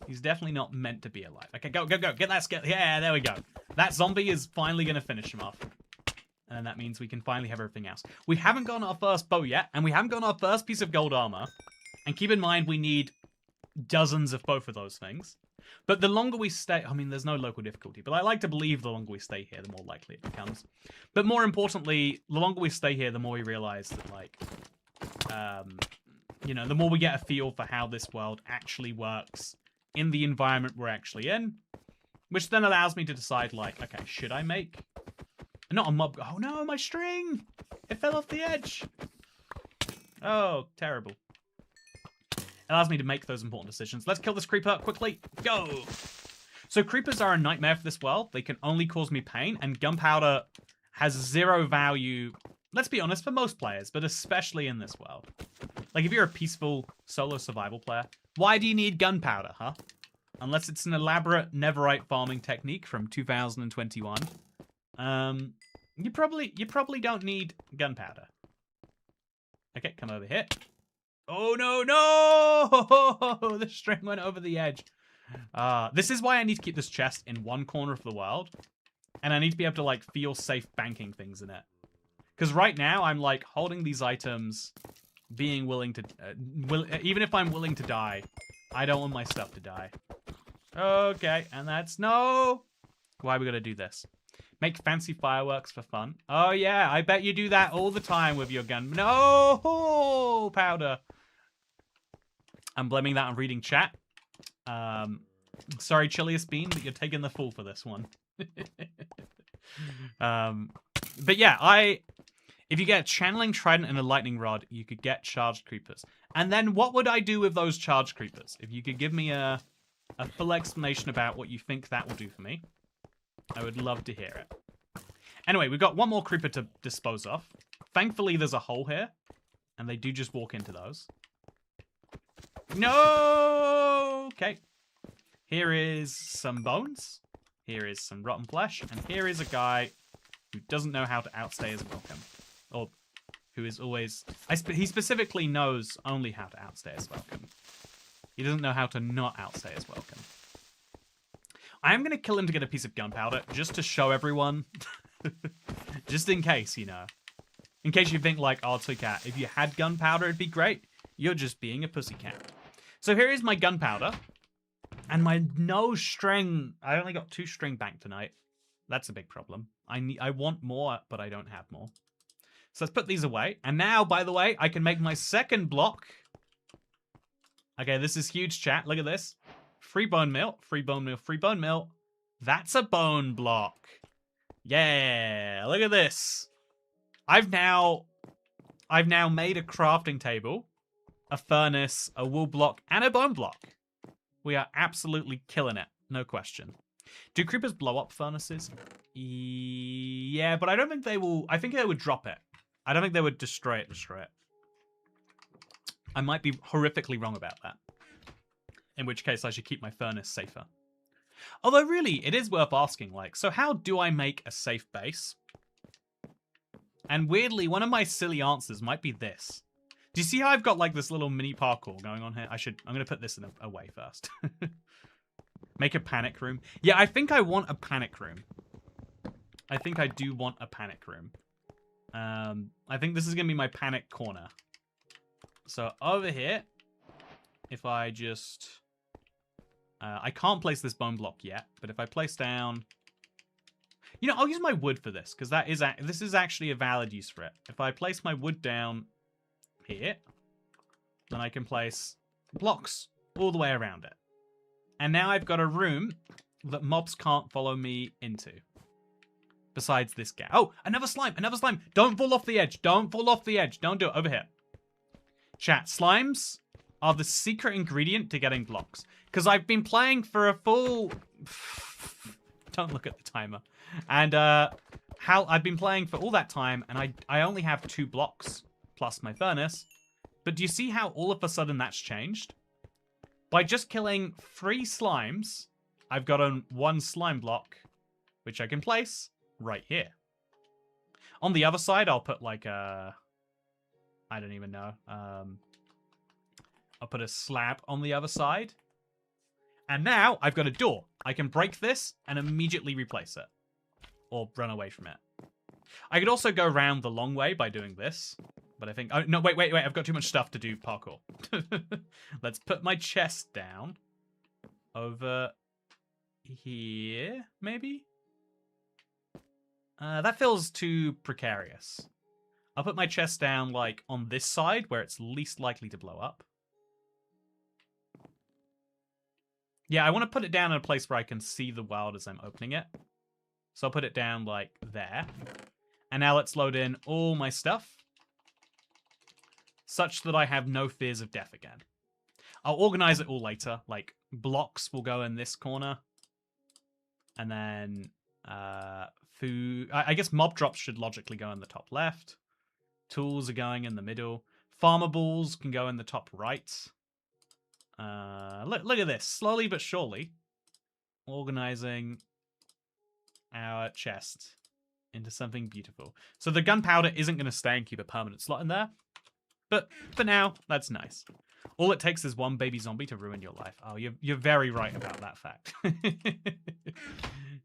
S1: He's definitely not meant to be alive. Okay, go. Get that skeleton. Yeah, there we go. That zombie is finally going to finish him off. And that means we can finally have everything else. We haven't gotten our first bow yet, and we haven't gotten our first piece of gold armor. And keep in mind, we need dozens of both of those things. But the longer we stay, I mean, there's no local difficulty, but I like to believe the longer we stay here, the more likely it becomes. But more importantly, the longer we stay here, the more we realize that, like, you know, the more we get a feel for how this world actually works in the environment we're actually in, which then allows me to decide, like, okay, should I make... Not a mob... Oh, no, my string! It fell off the edge! Oh, terrible. It allows me to make those important decisions. Let's kill this creeper quickly. Go! So creepers are a nightmare for this world. They can only cause me pain, and gunpowder has zero value, let's be honest, for most players, but especially in this world. Like, if you're a peaceful solo survival player, why do you need gunpowder, huh? Unless it's an elaborate Neverite farming technique from 2021. You probably don't need gunpowder. Okay, come over here. Oh, no, no! The string went over the edge. This is why I need to keep this chest in one corner of the world. And I need to be able to, like, feel safe banking things in it. Because right now, I'm, like, holding these items, being willing to... even if I'm willing to die, I don't want my stuff to die. Okay, and that's... No! Why are we gonna do this? Make fancy fireworks for fun. Oh, yeah, I bet you do that all the time with your gun. No! Powder. I'm blaming that on reading chat. Sorry, Chiliest Bean, but you're taking the fall for this one. But yeah, if you get a channeling trident and a lightning rod, you could get charged creepers. And then what would I do with those charged creepers? If you could give me a full explanation about what you think that will do for me, I would love to hear it. Anyway, we've got one more creeper to dispose of. Thankfully, there's a hole here, and they do just walk into those. No! Okay. Here is some bones. Here is some rotten flesh. And here is a guy who doesn't know how to outstay his welcome. Or who is always... he specifically knows only how to outstay his welcome. He doesn't know how to not outstay his welcome. I am going to kill him to get a piece of gunpowder, just to show everyone. Just in case, you know. In case you think, like, oh, Toycat, if you had gunpowder, it'd be great. You're just being a pussycat. So here is my gunpowder. And my no string... I only got 2 string back tonight. That's a big problem. I want more, but I don't have more. So let's put these away. And now, by the way, I can make my second block. Okay, this is huge, chat. Look at this. Free bone meal, free bone meal, free bone meal. That's a bone block. Yeah, look at this. I've now made a crafting table, a furnace, a wool block, and a bone block. We are absolutely killing it. No question. Do creepers blow up furnaces? Yeah, but I don't think they will... I think they would drop it. I don't think they would destroy it. I might be horrifically wrong about that. In which case, I should keep my furnace safer. Although, really, it is worth asking, like, so how do I make a safe base? And weirdly, one of my silly answers might be this. Do you see how I've got, like, this little mini parkour going on here? I'm going to put this in away first. Make a panic room. Yeah, I think I want a panic room. I think I do want a panic room. I think this is going to be my panic corner. So over here, if I just... I can't place this bone block yet, but if I place down... You know, I'll use my wood for this, because this is actually a valid use for it. If I place my wood down here, then I can place blocks all the way around it. And now I've got a room that mobs can't follow me into. Besides this gap. Oh, another slime, another slime. Don't fall off the edge. Don't fall off the edge. Don't do it. Over here. Chat, slimes are the secret ingredient to getting blocks. Because I've been playing for a full... Don't look at the timer. And I've been playing for all that time, and I only have 2 blocks plus my furnace. But do you see how all of a sudden that's changed? By just killing 3 slimes, I've got 1 slime block, which I can place right here. On the other side, I'll put like a... I don't even know. I'll put a slab on the other side. And now I've got a door. I can break this and immediately replace it. Or run away from it. I could also go around the long way by doing this. But I think... Oh, no, wait. I've got too much stuff to do parkour. Let's put my chest down. over here, maybe? That feels too precarious. I'll put my chest down, like, on this side, where it's least likely to blow up. Yeah, I want to put it down in a place where I can see the world as I'm opening it. So I'll put it down, like, there. And now let's load in all my stuff, such that I have no fears of death again. I'll organize it all later. Like, blocks will go in this corner. And then, food... I guess mob drops should logically go in the top left. Tools are going in the middle. Farmables can go in the top right. Look at this. Slowly but surely, organizing our chest into something beautiful. So the gunpowder isn't going to stay and keep a permanent slot in there. But for now, that's nice. All it takes is one baby zombie to ruin your life. Oh, you're very right about that fact.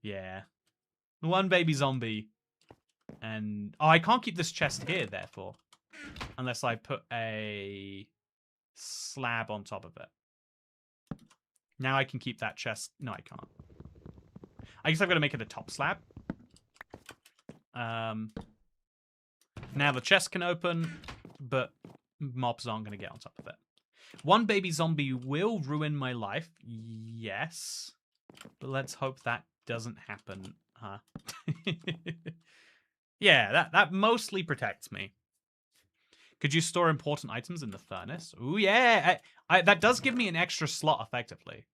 S1: Yeah. One baby zombie. And... oh, I can't keep this chest here, therefore. Unless I put a slab on top of it. Now I can keep that chest. No, I can't. I guess I've got to make it a top slab. Now the chest can open, but mobs aren't going to get on top of it. One baby zombie will ruin my life. Yes. But let's hope that doesn't happen, huh? Yeah, that mostly protects me. Could you store important items in the furnace? Ooh, yeah. That does give me an extra slot, effectively.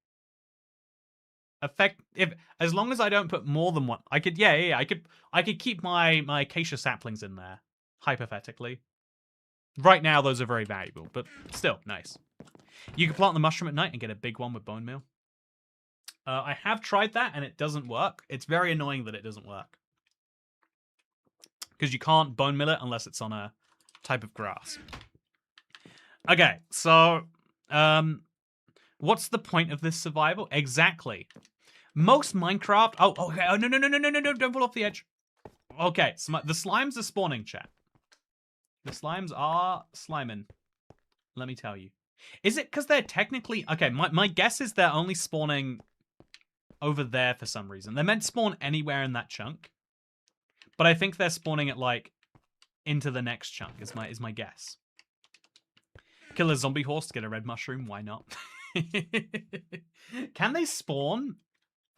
S1: As long as I don't put more than one, I could. Yeah. I could keep my acacia saplings in there, hypothetically. Right now, those are very valuable, but still nice. You can plant the mushroom at night and get a big one with bone meal. I have tried that and it doesn't work. It's very annoying that it doesn't work. Because you can't bone mill it unless it's on a type of grass. Okay, so what's the point of this survival? Exactly. Most Minecraft... oh, okay. Oh, no, don't fall off the edge. Okay, so the slimes are spawning, chat. The slimes are sliming. Let me tell you. Is it because they're technically... okay, my guess is they're only spawning over there for some reason. They're meant to spawn anywhere in that chunk. But I think they're spawning it, like, into the next chunk, is my guess. Kill a zombie horse to get a red mushroom. Why not? Can they spawn?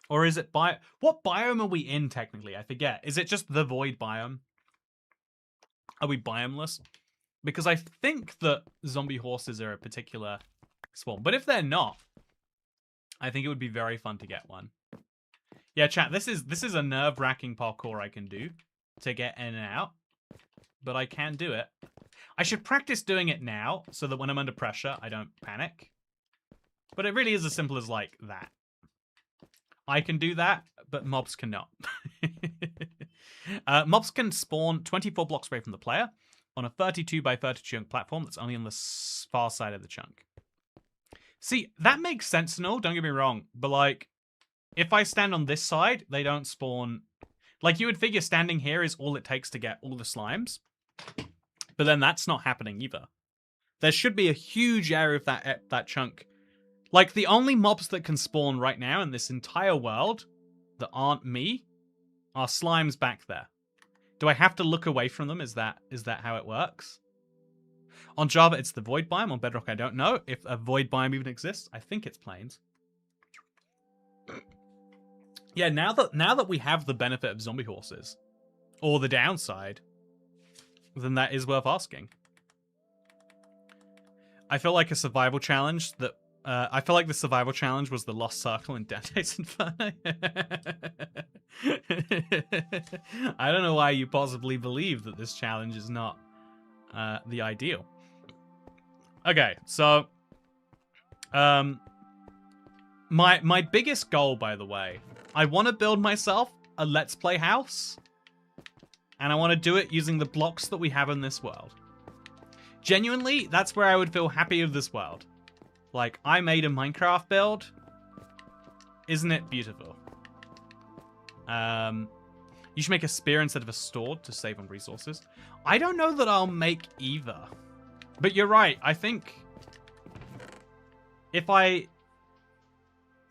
S1: Or is it what biome are we in, technically? I forget. Is it just the void biome? Are we biomeless? Because I think that zombie horses are a particular spawn. But if they're not, I think it would be very fun to get one. Yeah, chat, this is a nerve-wracking parkour I can do to get in and out. But I can do it. I should practice doing it now so that when I'm under pressure, I don't panic. But it really is as simple as, like, that. I can do that, but mobs cannot. Mobs can spawn 24 blocks away from the player on a 32 by 32 chunk platform that's only on the far side of the chunk. See, that makes sense and all, don't get me wrong. But, like, if I stand on this side, they don't spawn... like, you would figure standing here is all it takes to get all the slimes. But then that's not happening either. There should be a huge area of that chunk. Like, the only mobs that can spawn right now in this entire world that aren't me are slimes back there. Do I have to look away from them? Is that how it works? On Java, it's the void biome. On Bedrock, I don't know if a void biome even exists. I think it's plains. Yeah, now that we have the benefit of zombie horses, or the downside, then that is worth asking. I feel like a survival challenge that... I feel like the survival challenge was the Lost Circle in Dante's Inferno. I don't know why you possibly believe that this challenge is not the ideal. Okay, so... my biggest goal, by the way, I want to build myself a Let's Play house. And I want to do it using the blocks that we have in this world. Genuinely, that's where I would feel happy with this world. Like, I made a Minecraft build. Isn't it beautiful? You should make a spear instead of a sword to save on resources. I don't know that I'll make either. But you're right. I think if I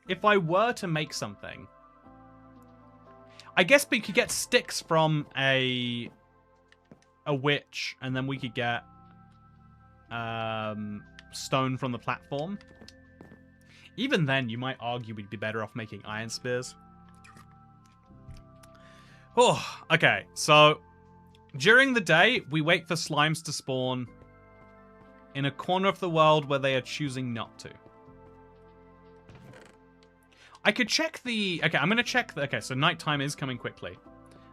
S1: if I were to make something, I guess we could get sticks from a witch, and then we could get stone from the platform. Even then, you might argue we'd be better off making iron spears. Oh, okay. So, during the day, we wait for slimes to spawn in a corner of the world where they are choosing not to. I could check the... Okay, I'm going to check the... Okay, so nighttime is coming quickly.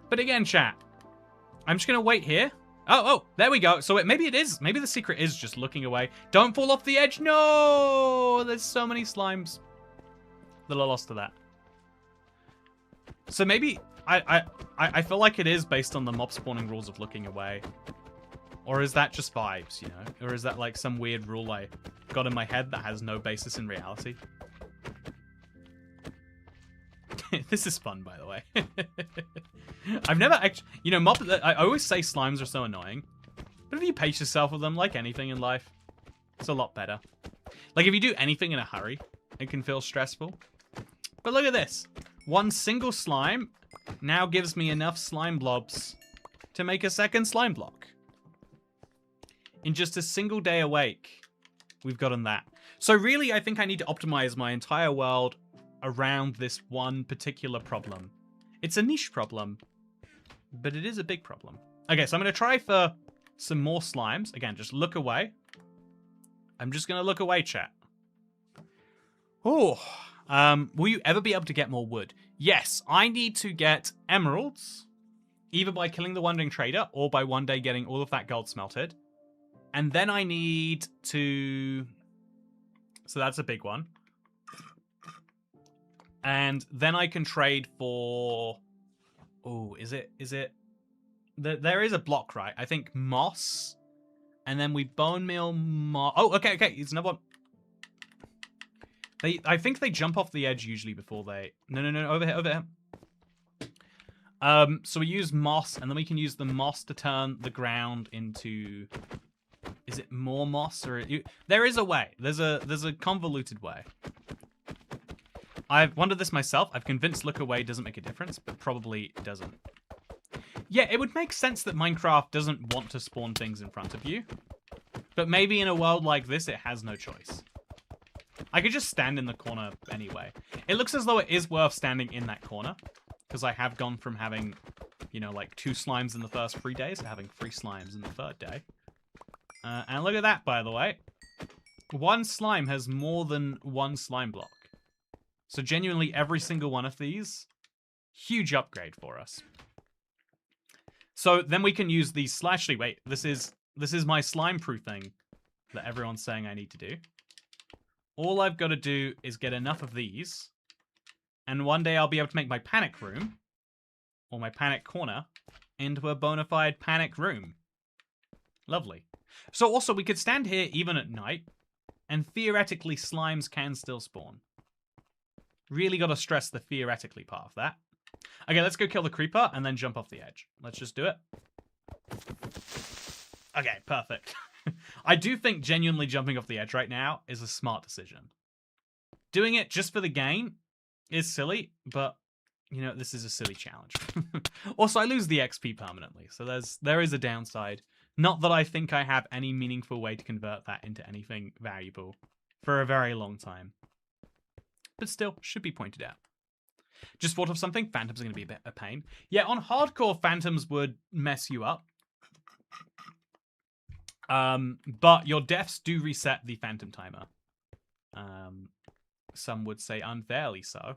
S1: But again, chat, I'm just going to wait here. Oh, there we go. So maybe it is. Maybe the secret is just looking away. Don't fall off the edge. No! There's so many slimes that are lost to that. So maybe... I feel like it is based on the mob spawning rules of looking away. Or is that just vibes, you know? Or is that like some weird rule I got in my head that has no basis in reality? This is fun, by the way. I've never actually... You know, I always say slimes are so annoying. But if you pace yourself with them, like anything in life, it's a lot better. Like, if you do anything in a hurry, it can feel stressful. But look at this. One single slime now gives me enough slime blobs to make a second slime block. In just a single day awake, we've gotten that. So really, I think I need to optimize my entire world around this one particular problem. It's a niche problem, but it is a big problem. Okay, so I'm going to try for some more slimes. Again, just look away. I'm just going to look away, chat. Oh, will you ever be able to get more wood? Yes, I need to get emeralds, either by killing the Wandering Trader or by one day getting all of that gold smelted. And then I need to... So that's a big one. And then I can trade for... Oh, is it... There is a block, right? I think moss. And then we bone meal moss. Oh, okay. It's another one. I think they jump off the edge usually before they... No. Over here. So we use moss, and then we can use the moss to turn the ground into... Is it more moss? Or... There is a way. There's a convoluted way. I've wondered this myself. I've convinced look away doesn't make a difference, but probably doesn't. Yeah, it would make sense that Minecraft doesn't want to spawn things in front of you. But maybe in a world like this, it has no choice. I could just stand in the corner anyway. It looks as though it is worth standing in that corner. Because I have gone from having, you know, like 2 slimes in the first 3 days to having 3 slimes in the 3rd day. And look at that, by the way. 1 slime has more than 1 slime block. So genuinely every single one of these, huge upgrade for us. So then we can use these slashly. Wait, this is my slime proof thing that everyone's saying I need to do. All I've got to do is get enough of these, and one day I'll be able to make my panic room, or my panic corner, into a bona fide panic room. Lovely. So also we could stand here even at night, and theoretically slimes can still spawn. Really got to stress the theoretically part of that. Okay, let's go kill the creeper and then jump off the edge. Let's just do it. Okay, perfect. I do think genuinely jumping off the edge right now is a smart decision. Doing it just for the game is silly, but, you know, this is a silly challenge. Also, I lose the XP permanently, so there is a downside. Not that I think I have any meaningful way to convert that into anything valuable for a very long time. But still, should be pointed out. Just thought of something. Phantoms are going to be a bit of a pain. Yeah, on hardcore, phantoms would mess you up. But your deaths do reset the phantom timer. Some would say unfairly so.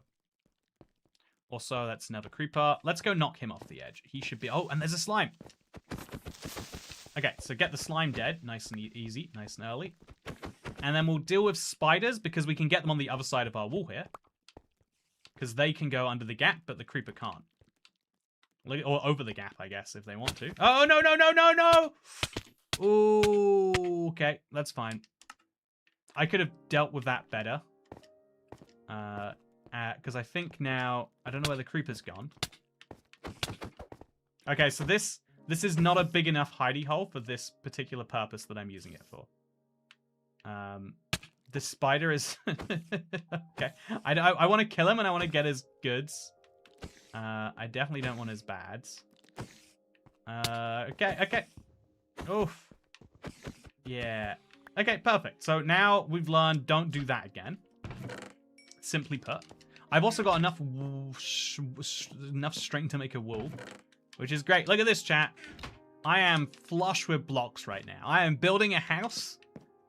S1: Also, that's another creeper. Let's go knock him off the edge. He should be... Oh, and there's a slime. Okay, so get the slime dead. Nice and easy. Nice and early. And then we'll deal with spiders, because we can get them on the other side of our wall here. Because they can go under the gap, but the creeper can't. Or over the gap, I guess, if they want to. Oh, no! Ooh, okay, that's fine. I could have dealt with that better. Because I think now... I don't know where the creeper's gone. Okay, so this is not a big enough hidey hole for this particular purpose that I'm using it for. The spider is... okay. I want to kill him and I want to get his goods. I definitely don't want his bads. Okay. Oof. Yeah. Okay, perfect. So now we've learned don't do that again. Simply put. I've also got enough string to make a wool, which is great. Look at this, chat. I am flush with blocks right now. I am building a house,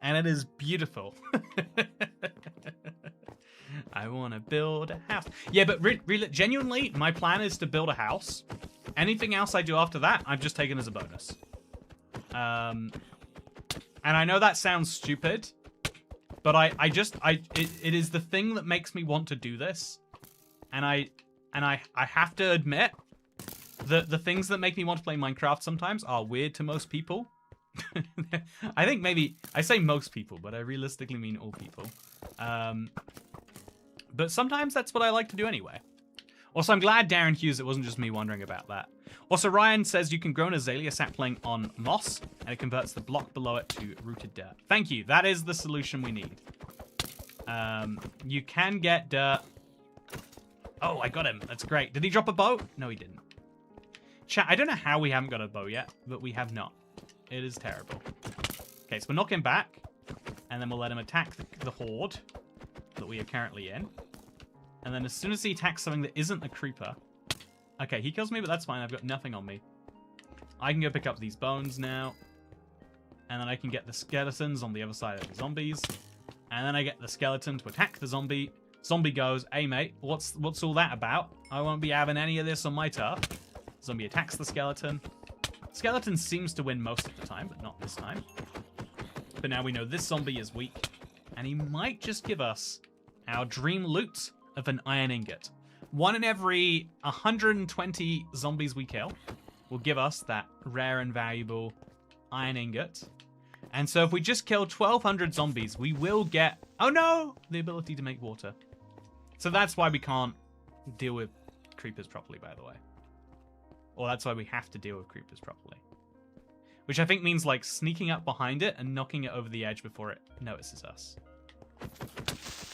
S1: and it is beautiful. I want to build a house. Yeah, but genuinely, my plan is to build a house. Anything else I do after that, I've just taken as a bonus. And I know that sounds stupid, but it is the thing that makes me want to do this. And I have to admit that the things that make me want to play Minecraft sometimes are weird to most people. I think maybe I say most people, but I realistically mean all people. But sometimes that's what I like to do anyway. Also, I'm glad, Darren Hughes, it wasn't just me wondering about that. Also, Ryan says you can grow an azalea sapling on moss, and it converts the block below it to rooted dirt. Thank you. That is the solution we need. You can get dirt. Oh, I got him. That's great. Did he drop a bow? No, he didn't. Chat, I don't know how we haven't got a bow yet, but we have not. It is terrible. Okay, so we'll knock him back, and then we'll let him attack the horde that we are currently in. And then as soon as he attacks something that isn't a creeper... Okay, he kills me, but that's fine. I've got nothing on me. I can go pick up these bones now. And then I can get the skeletons on the other side of the zombies. And then I get the skeleton to attack the zombie. Zombie goes, hey mate, what's all that about? I won't be having any of this on my turf. Zombie attacks the skeleton. Skeleton seems to win most of the time, but not this time. But now we know this zombie is weak. And he might just give us our dream loot of an iron ingot. 1 in every 120 zombies we kill will give us that rare and valuable iron ingot. And so if we just kill 1,200 zombies, we will get, oh no, the ability to make water. So that's why we can't deal with creepers properly, by the way. Or that's why we have to deal with creepers properly. Which I think means like sneaking up behind it and knocking it over the edge before it notices us.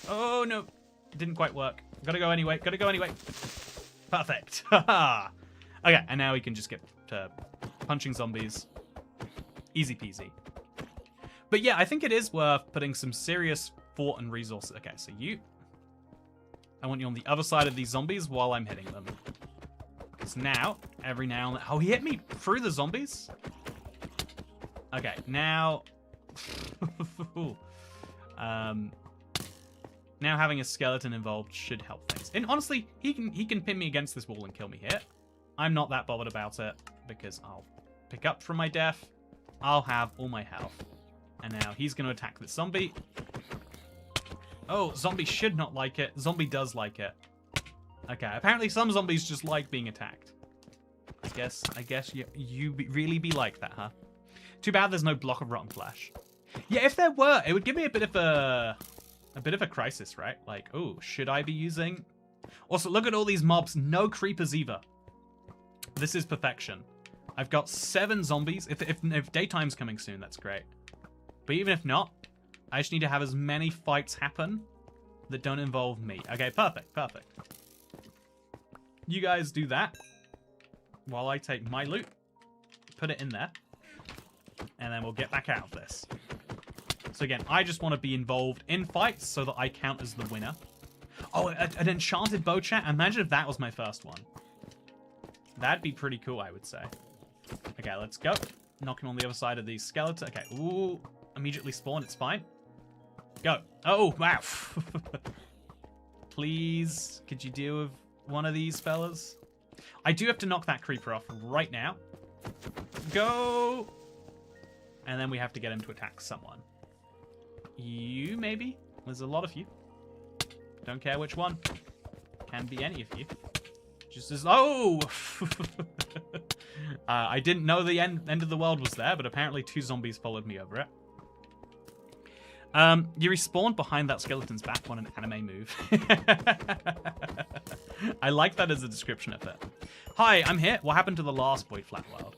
S1: Oh no, it didn't quite work. Gotta go anyway, Perfect. Okay, and now we can just get to punching zombies. Easy peasy. But yeah, I think it is worth putting some serious thought and resources. Okay, so I want you on the other side of these zombies while I'm hitting them. Because now, every now and then... Oh, he hit me through the zombies? Okay, now... now having a skeleton involved should help things. And honestly, he can pin me against this wall and kill me here. I'm not that bothered about it, because I'll pick up from my death. I'll have all my health. And now he's going to attack this zombie. Oh, zombie should not like it. Zombie does like it. Okay, apparently some zombies just like being attacked. I guess you really be like that, huh? Too bad there's no block of rotten flesh. Yeah, if there were, it would give me a bit of a crisis, right? Like, oh, should I be using... Also, look at all these mobs. No creepers either. This is perfection. I've got 7 zombies. If daytime's coming soon, that's great. But even if not, I just need to have as many fights happen that don't involve me. Okay, perfect. You guys do that while I take my loot, put it in there, and then we'll get back out of this. So again, I just want to be involved in fights so that I count as the winner. Oh, an enchanted bow, chat. Imagine if that was my first one. That'd be pretty cool, I would say. Okay, let's go. Knocking on the other side of these skeletons. Okay, ooh, immediately spawn. It's fine. Go. Oh, wow. Please, could you deal with one of these fellas? I do have to knock that creeper off right now. Go. And then we have to get him to attack someone. You, maybe? There's a lot of you. Don't care which one. Can be any of you. Just as... Oh! I didn't know the end of the world was there, but apparently 2 zombies followed me over it. You respawned behind that skeleton's back on an anime move. I like that as a description of it. Hi, I'm here. What happened to the last Void Flat World?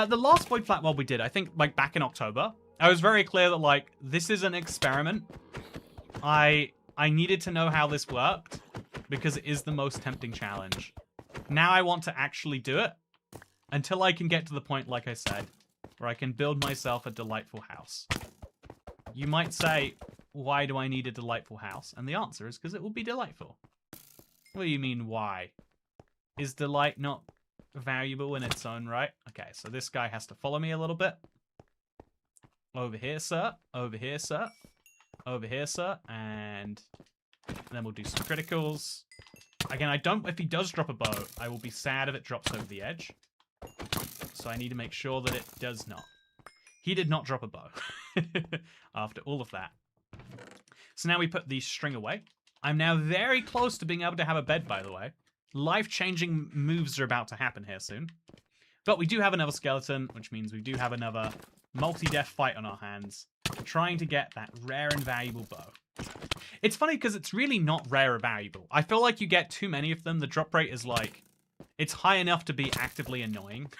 S1: The last Void Flat World we did, I think, like, back in October. I was very clear that, like, this is an experiment. I needed to know how this worked because it is the most tempting challenge. Now I want to actually do it until I can get to the point, like I said, where I can build myself a delightful house. You might say, why do I need a delightful house? And the answer is because it will be delightful. What do you mean, why? Is delight not valuable in its own right? Okay, so this guy has to follow me a little bit. Over here, sir. Over here, sir. Over here, sir. And then we'll do some criticals. Again, if he does drop a bow, I will be sad if it drops over the edge. So I need to make sure that it does not. He did not drop a bow after all of that. So now we put the string away. I'm now very close to being able to have a bed, by the way. Life-changing moves are about to happen here soon. But we do have another skeleton, which means we do have another multi-death fight on our hands, trying to get that rare and valuable bow. It's funny because it's really not rare or valuable. I feel like you get too many of them, the drop rate is like, it's high enough to be actively annoying.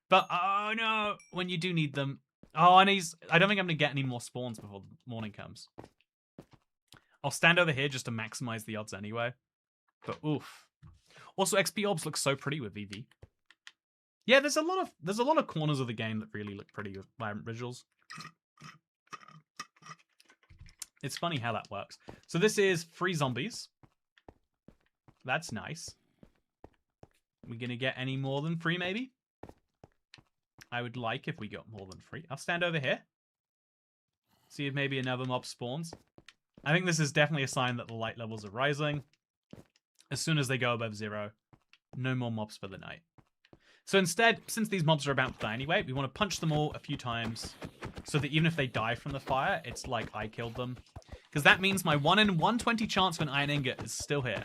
S1: But, oh no, when you do need them. Oh, and I don't think I'm going to get any more spawns before the morning comes. I'll stand over here just to maximize the odds anyway. But oof. Also, XP orbs look so pretty with VV. Yeah, there's a lot of corners of the game that really look pretty with vibrant visuals. It's funny how that works. So this is free zombies. That's nice. We gonna get any more than free, maybe? I would like if we got more than free. I'll stand over here. See if maybe another mob spawns. I think this is definitely a sign that the light levels are rising. As soon as they go above 0, no more mobs for the night. So instead, since these mobs are about to die anyway, we want to punch them all a few times so that even if they die from the fire, it's like I killed them. Because that means my 1 in 120 chance for an iron ingot is still here.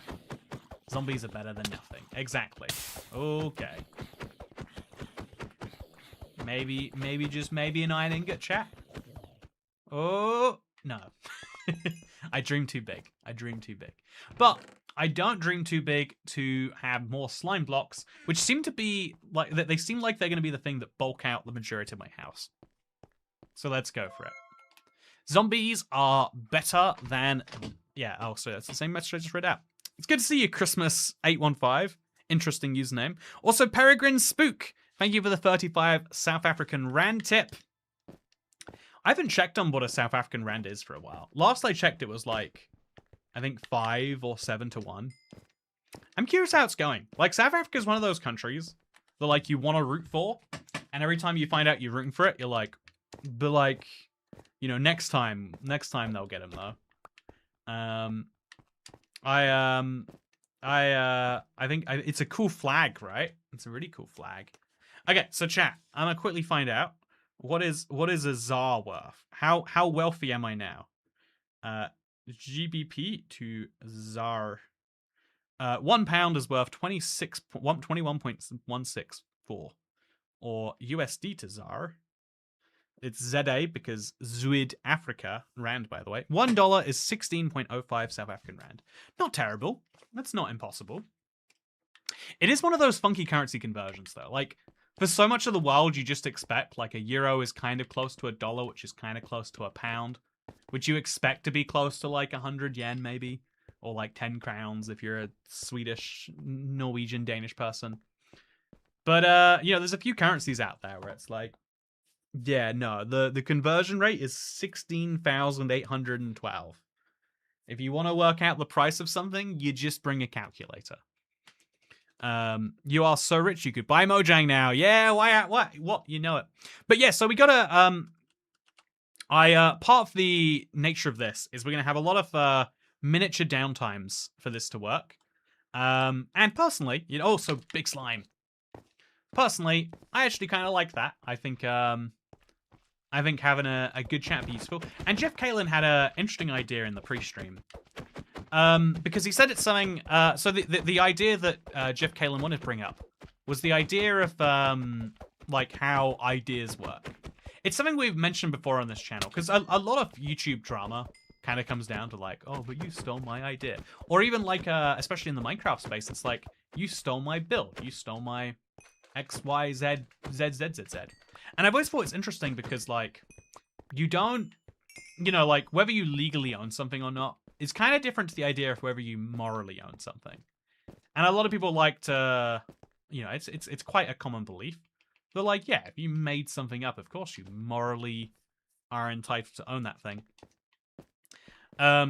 S1: Zombies are better than nothing. Exactly. Okay. Maybe just maybe an iron ingot, chat. Oh, no. I dream too big. I dream too big. But I don't dream too big to have more slime blocks, which seem to be like they seem like they're going to be the thing that bulk out the majority of my house. So let's go for it. Zombies are better than oh, so that's the same message I just read out. It's good to see you, Christmas815. Interesting username. Also, Peregrine Spook. Thank you for the 35 South African Rand tip. I haven't checked on what a South African Rand is for a while. Last I checked, it was like, I think 5 or 7 to 1. I'm curious how it's going. Like, South Africa is one of those countries that, like, you want to root for, and every time you find out you're rooting for it, you're like, but, like, you know, next time they'll get him, though. I think it's a cool flag, right? It's a really cool flag. Okay, so chat, I'm gonna quickly find out what is a ZAR worth. How wealthy am I now? GBP to ZAR. £1 is worth 21.164, or USD to ZAR. It's ZA because Zuid Africa Rand, by the way. $1 is 16.05 South African Rand. Not terrible. That's not impossible. It is one of those funky currency conversions, though. Like, for so much of the world, you just expect, like, a euro is kind of close to $1, which is kind of close to £1. Which you expect to be close to, like, 100 yen, maybe. Or, like, 10 crowns if you're a Swedish, Norwegian, Danish person. But, you know, there's a few currencies out there where it's like, yeah, no, the conversion rate is 16,812. If you want to work out the price of something, you just bring a calculator. You are so rich you could buy Mojang now. Yeah, why? What? You know it. But yeah, so we gotta part of the nature of this is we're gonna have a lot of miniature downtimes for this to work. And personally, you know, also big slime. Personally, I actually kind of like that. I think having a good chat be useful. And Jeff Kalin had an interesting idea in the pre-stream. Because he said it's something... so the idea that Jeff Kalin wanted to bring up was the idea of, like, how ideas work. It's something we've mentioned before on this channel, because a lot of YouTube drama kind of comes down to, like, oh, but you stole my idea. Or even, like, especially in the Minecraft space, it's like, you stole my build. You stole my X, Y, Z, Z, Z, Z, Z. And I've always thought it's interesting because, like, you don't you know, like whether you legally own something or not is kind of different to the idea of whether you morally own something. And a lot of people like to, you know, it's quite a common belief. They're like, yeah, if you made something up, of course you morally are entitled to own that thing. Yeah,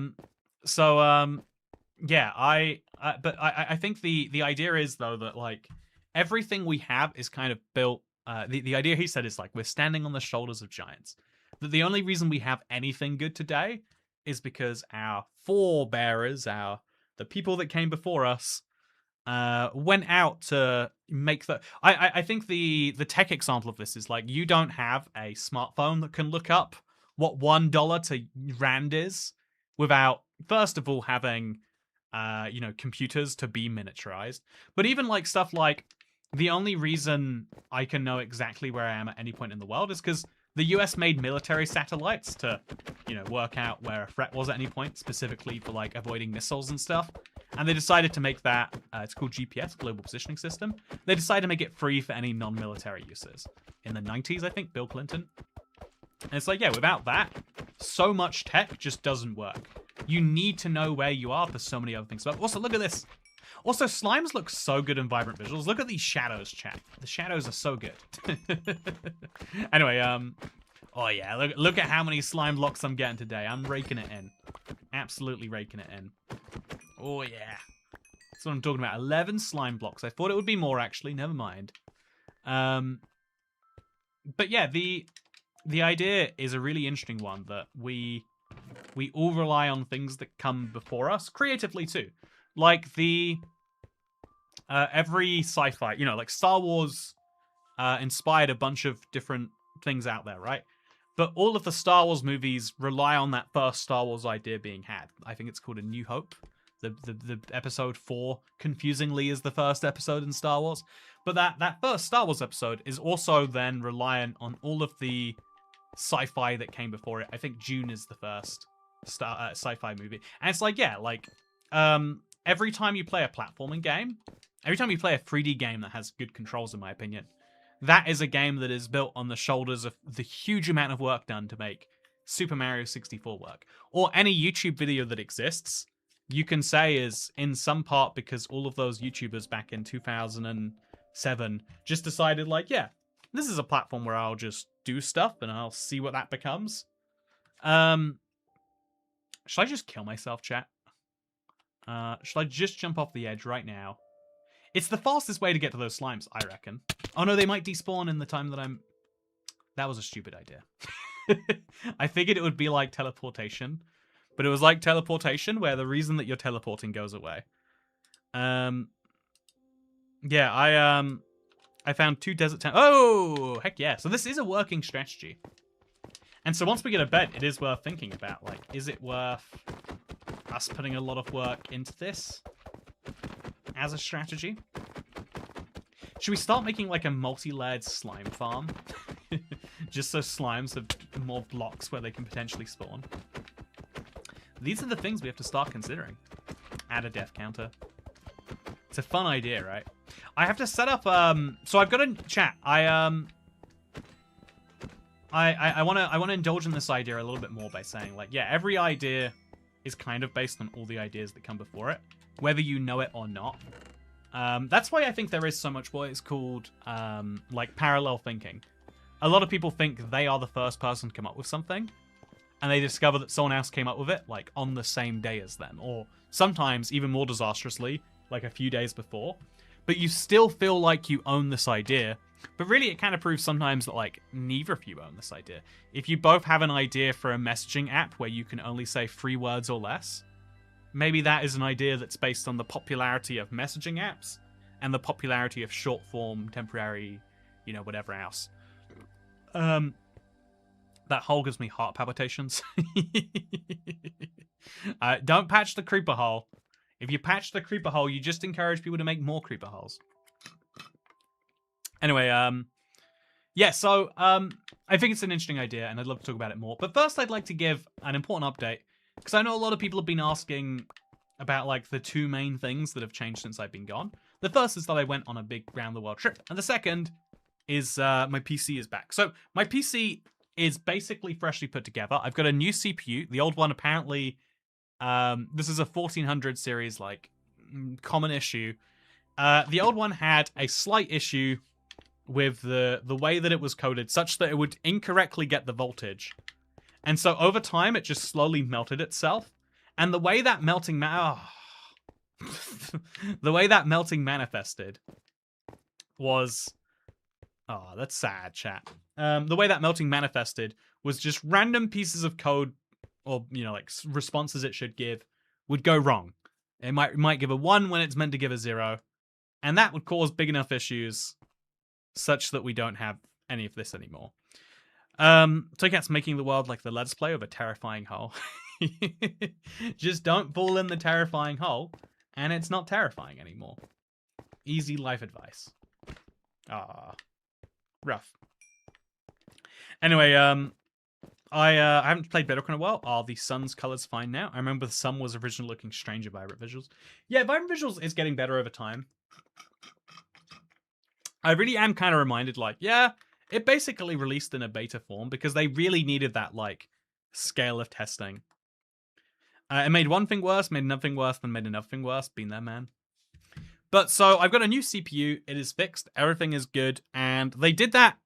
S1: but I think the idea is though that like everything we have is kind of built. The idea he said is like we're standing on the shoulders of giants. That the only reason we have anything good today is because our forebearers, the people that came before us, went out to make the. I think the tech example of this is like you don't have a smartphone that can look up what $1 to rand is without first of all having you know, computers to be miniaturized. But even like stuff like the only reason I can know exactly where I am at any point in the world is because the US made military satellites to, you know, work out where a threat was at any point, specifically for like avoiding missiles and stuff. And they decided to make that, it's called GPS, Global Positioning System. They decided to make it free for any non-military uses. In the 90s, I think, Bill Clinton. And it's like, yeah, without that, so much tech just doesn't work. You need to know where you are for so many other things. But also, look at this. Also, slimes look so good in vibrant visuals. Look at these shadows, chat. The shadows are so good. Anyway, oh yeah, look at how many slime blocks I'm getting today. I'm raking it in. Absolutely raking it in. Oh yeah. That's what I'm talking about. 11 slime blocks. I thought it would be more, actually. Never mind. But yeah, the idea is a really interesting one that we all rely on things that come before us creatively too. Like the every sci-fi, you know, like Star Wars inspired a bunch of different things out there, right? But all of the Star Wars movies rely on that first Star Wars idea being had. I think it's called A New Hope. The episode 4, confusingly, is the first episode in Star Wars. But that first Star Wars episode is also then reliant on all of the sci-fi that came before it. I think Dune is the first sci-fi movie. And it's like, yeah, like every time you play a platforming game, every time you play a 3D game that has good controls, in my opinion, that is a game that is built on the shoulders of the huge amount of work done to make Super Mario 64 work. Or any YouTube video that exists, you can say is in some part because all of those YouTubers back in 2007 just decided like, yeah, this is a platform where I'll just do stuff and I'll see what that becomes. Should I just kill myself, chat? Should I just jump off the edge right now? It's the fastest way to get to those slimes, I reckon. Oh no, they might despawn in the time that I'm... That was a stupid idea. I figured it would be like teleportation, but it was like teleportation where the reason that you're teleporting goes away. Yeah, I found 2 desert towns. Oh, heck yeah. So this is a working strategy. And so once we get a bed, it is worth thinking about. Like, is it worth us putting a lot of work into this as a strategy? Should we start making like a multi-layered slime farm? Just so slimes have more blocks where they can potentially spawn. These are the things we have to start considering. Add a death counter. It's a fun idea, right? I have to set up, so I've got a chat. I want to indulge in this idea a little bit more by saying, like, yeah, every idea is kind of based on all the ideas that come before it, whether you know it or not. That's why I think there is so much what is called, like, parallel thinking. A lot of people think they are the first person to come up with something, and they discover that someone else came up with it, like, on the same day as them, or sometimes, even more disastrously, like a few days before. But you still feel like you own this idea. But really, it kind of proves sometimes that, like, neither of you own this idea. If you both have an idea for a messaging app where you can only say 3 words or less, maybe that is an idea that's based on the popularity of messaging apps and the popularity of short-form, temporary, you know, whatever else. That hole gives me heart palpitations. Don't patch the creeper hole. If you patch the creeper hole, you just encourage people to make more creeper holes. Anyway, yeah, so I think it's an interesting idea, and I'd love to talk about it more. But first, I'd like to give an important update, because I know a lot of people have been asking about, like, the 2 main things that have changed since I've been gone. The first is that I went on a big round-the-world trip, and the second is my PC is back. So my PC is basically freshly put together. I've got a new CPU. The old one apparently, this is a 1400 series, like, common issue. The old one had a slight issue with the way that it was coded, such that it would incorrectly get the voltage. And so over time, it just slowly melted itself. And the way that melting the way that melting manifested was... Oh, that's sad, chat. The way that melting manifested was just random pieces of code, or, you know, like responses it should give, would go wrong. It might give a 1 when it's meant to give a 0. And that would cause big enough issues such that we don't have any of this anymore. Toycat's making the world like the Let's Play of a terrifying hole. Just don't fall in the terrifying hole, and it's not terrifying anymore. Easy life advice. Ah, rough. Anyway, I haven't played Bedrock in a while. Are the sun's colors fine now? I remember the sun was originally looking stranger by Vibrant Visuals. Yeah, Vibrant Visuals is getting better over time. I really am kind of reminded, like, yeah, it basically released in a beta form because they really needed that, like, scale of testing. It made one thing worse, made another thing worse, then made another thing worse. Been there, man. But so I've got a new CPU. It is fixed. Everything is good. And they did that.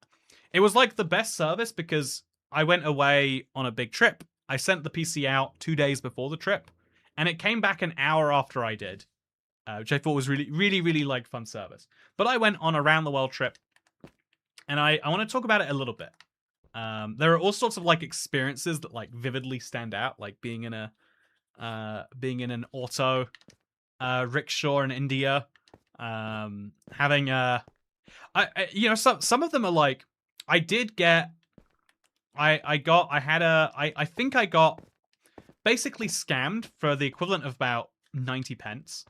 S1: It was like the best service because I went away on a big trip. I sent the PC out 2 days before the trip. And it came back an hour after I did. Which I thought was really, really, really like fun service. But I went on a round the world trip. And I want to talk about it a little bit. There are all sorts of like experiences that like vividly stand out. Like being in an auto rickshaw in India. Having you know, some of them are like, I did get, I think I got basically scammed for the equivalent of about 90 pence.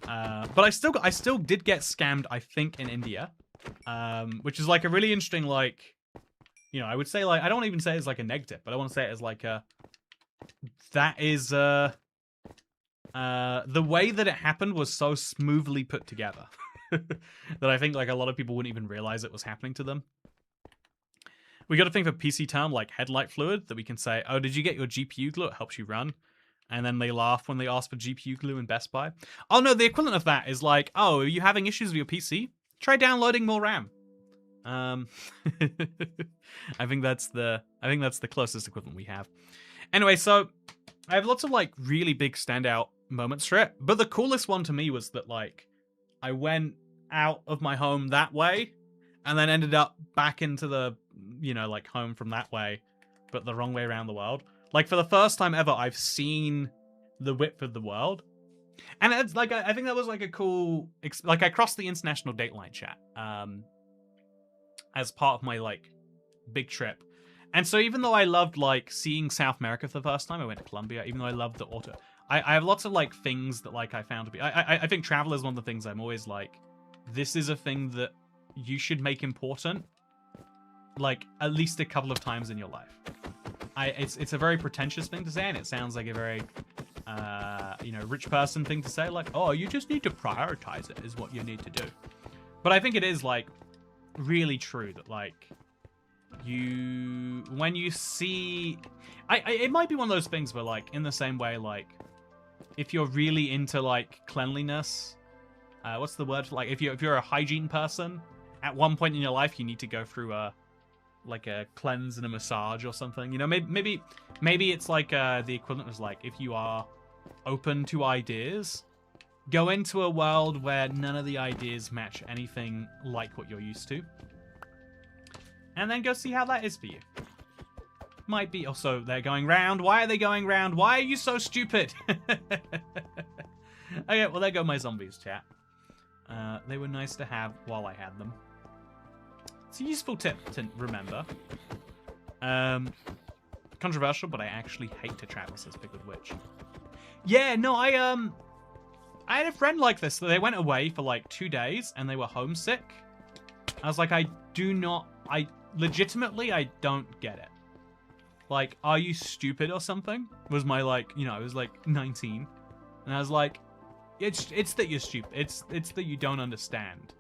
S1: But I still did get scammed, I think, in India. Which is like a really interesting, like, you know, I would say, like, I don't even say it's like a negative, but I want to say it as like a, that is, the way that it happened was so smoothly put together that I think like a lot of people wouldn't even realize it was happening to them. We got a thing for PC term like headlight fluid that we can say, oh, did you get your GPU glue? It helps you run. And then they laugh when they ask for GPU glue in Best Buy. Oh no, the equivalent of that is like, oh, are you having issues with your PC? Try downloading more RAM. I think that's the closest equivalent we have. Anyway, so I have lots of like really big standout moments for it, but the coolest one to me was that like I went out of my home that way and then ended up back into the, you know, like home from that way, but the wrong way around the world. Like for the first time ever, I've seen the width of the world. And it's like, I think that was like a cool, like I crossed the international date line chat as part of my like big trip. And so even though I loved like seeing South America for the first time, I went to Colombia, even though I loved the auto, I have lots of like things that like I found to be, I think travel is one of the things I'm always like, this is a thing that you should make important, like at least a couple of times in your life. It's a very pretentious thing to say, and it sounds like a very, you know, rich person thing to say, like, oh, you just need to prioritize it is what you need to do. But I think it is like really true that like when you see, it might be one of those things where like in the same way, like if you're really into like cleanliness, what's the word for, like if you're a hygiene person, at one point in your life you need to go through a cleanse and a massage or something. You know, maybe it's like the equivalent was like if you are open to ideas, go into a world where none of the ideas match anything like what you're used to, and then go see how that is for you. Might be also they're going round. Why are they going round? Why are you so stupid? Okay, well there go my zombies, chat. They were nice to have while I had them. It's a useful tip to remember. Controversial, but I actually hate to travel, says Pigwood Witch. Yeah, no, I had a friend like this. They went away for like 2 days and they were homesick. I was like, I legitimately, I don't get it. Like, are you stupid or something? Was my like, you know, I was like 19. And I was like, it's that you're stupid. It's that you don't understand.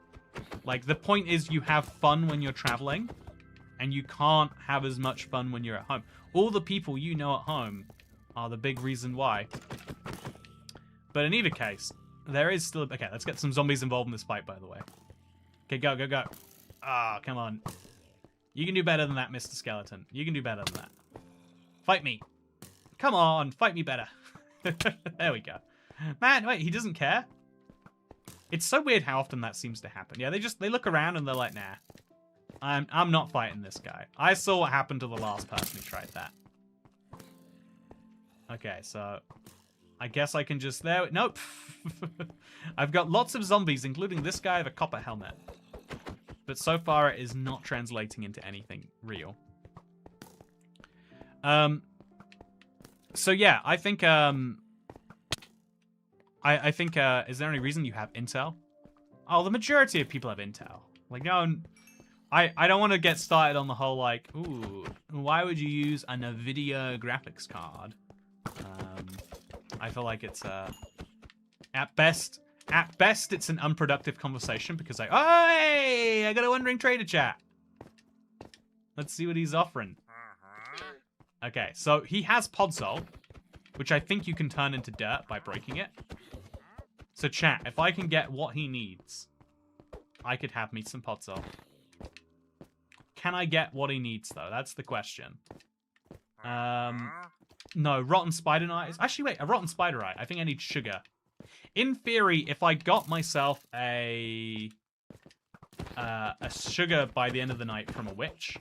S1: Like, the point is you have fun when you're traveling, And you can't have as much fun when you're at home. All the people you know at home are the big reason why. But in either case, there is still... Okay, let's get some zombies involved in this fight, by the way. Okay, go, go, go. Ah, come on. You can do better than that, Mr. Skeleton. You can do better than that. Fight me. Come on, fight me better. There we go. Man, wait, he doesn't care? It's so weird how often that seems to happen. Yeah, they look around and they're like, nah. I'm not fighting this guy. I saw what happened to the last person who tried that. Okay, so I guess I can just... There... Nope. I've got lots of zombies, including this guy with a copper helmet. But so far, it is not translating into anything real. So yeah, I think... I think, is there any reason you have intel? Oh, the majority of people have intel. Like, no... I don't want to get started on the whole, like, ooh, why would you use a NVIDIA graphics card? I feel like it's, at best, it's an unproductive conversation because oh, hey, I got a wandering trader chat. Let's see what he's offering. Okay, so he has podzol, which I think you can turn into dirt by breaking it. So chat, if I can get what he needs, I could have me some podzol. Can I get what he needs, though? That's the question. No, rotten spider night. Actually, wait, a rotten spider eye. I think I need sugar. In theory, if I got myself a sugar by the end of the night from a witch,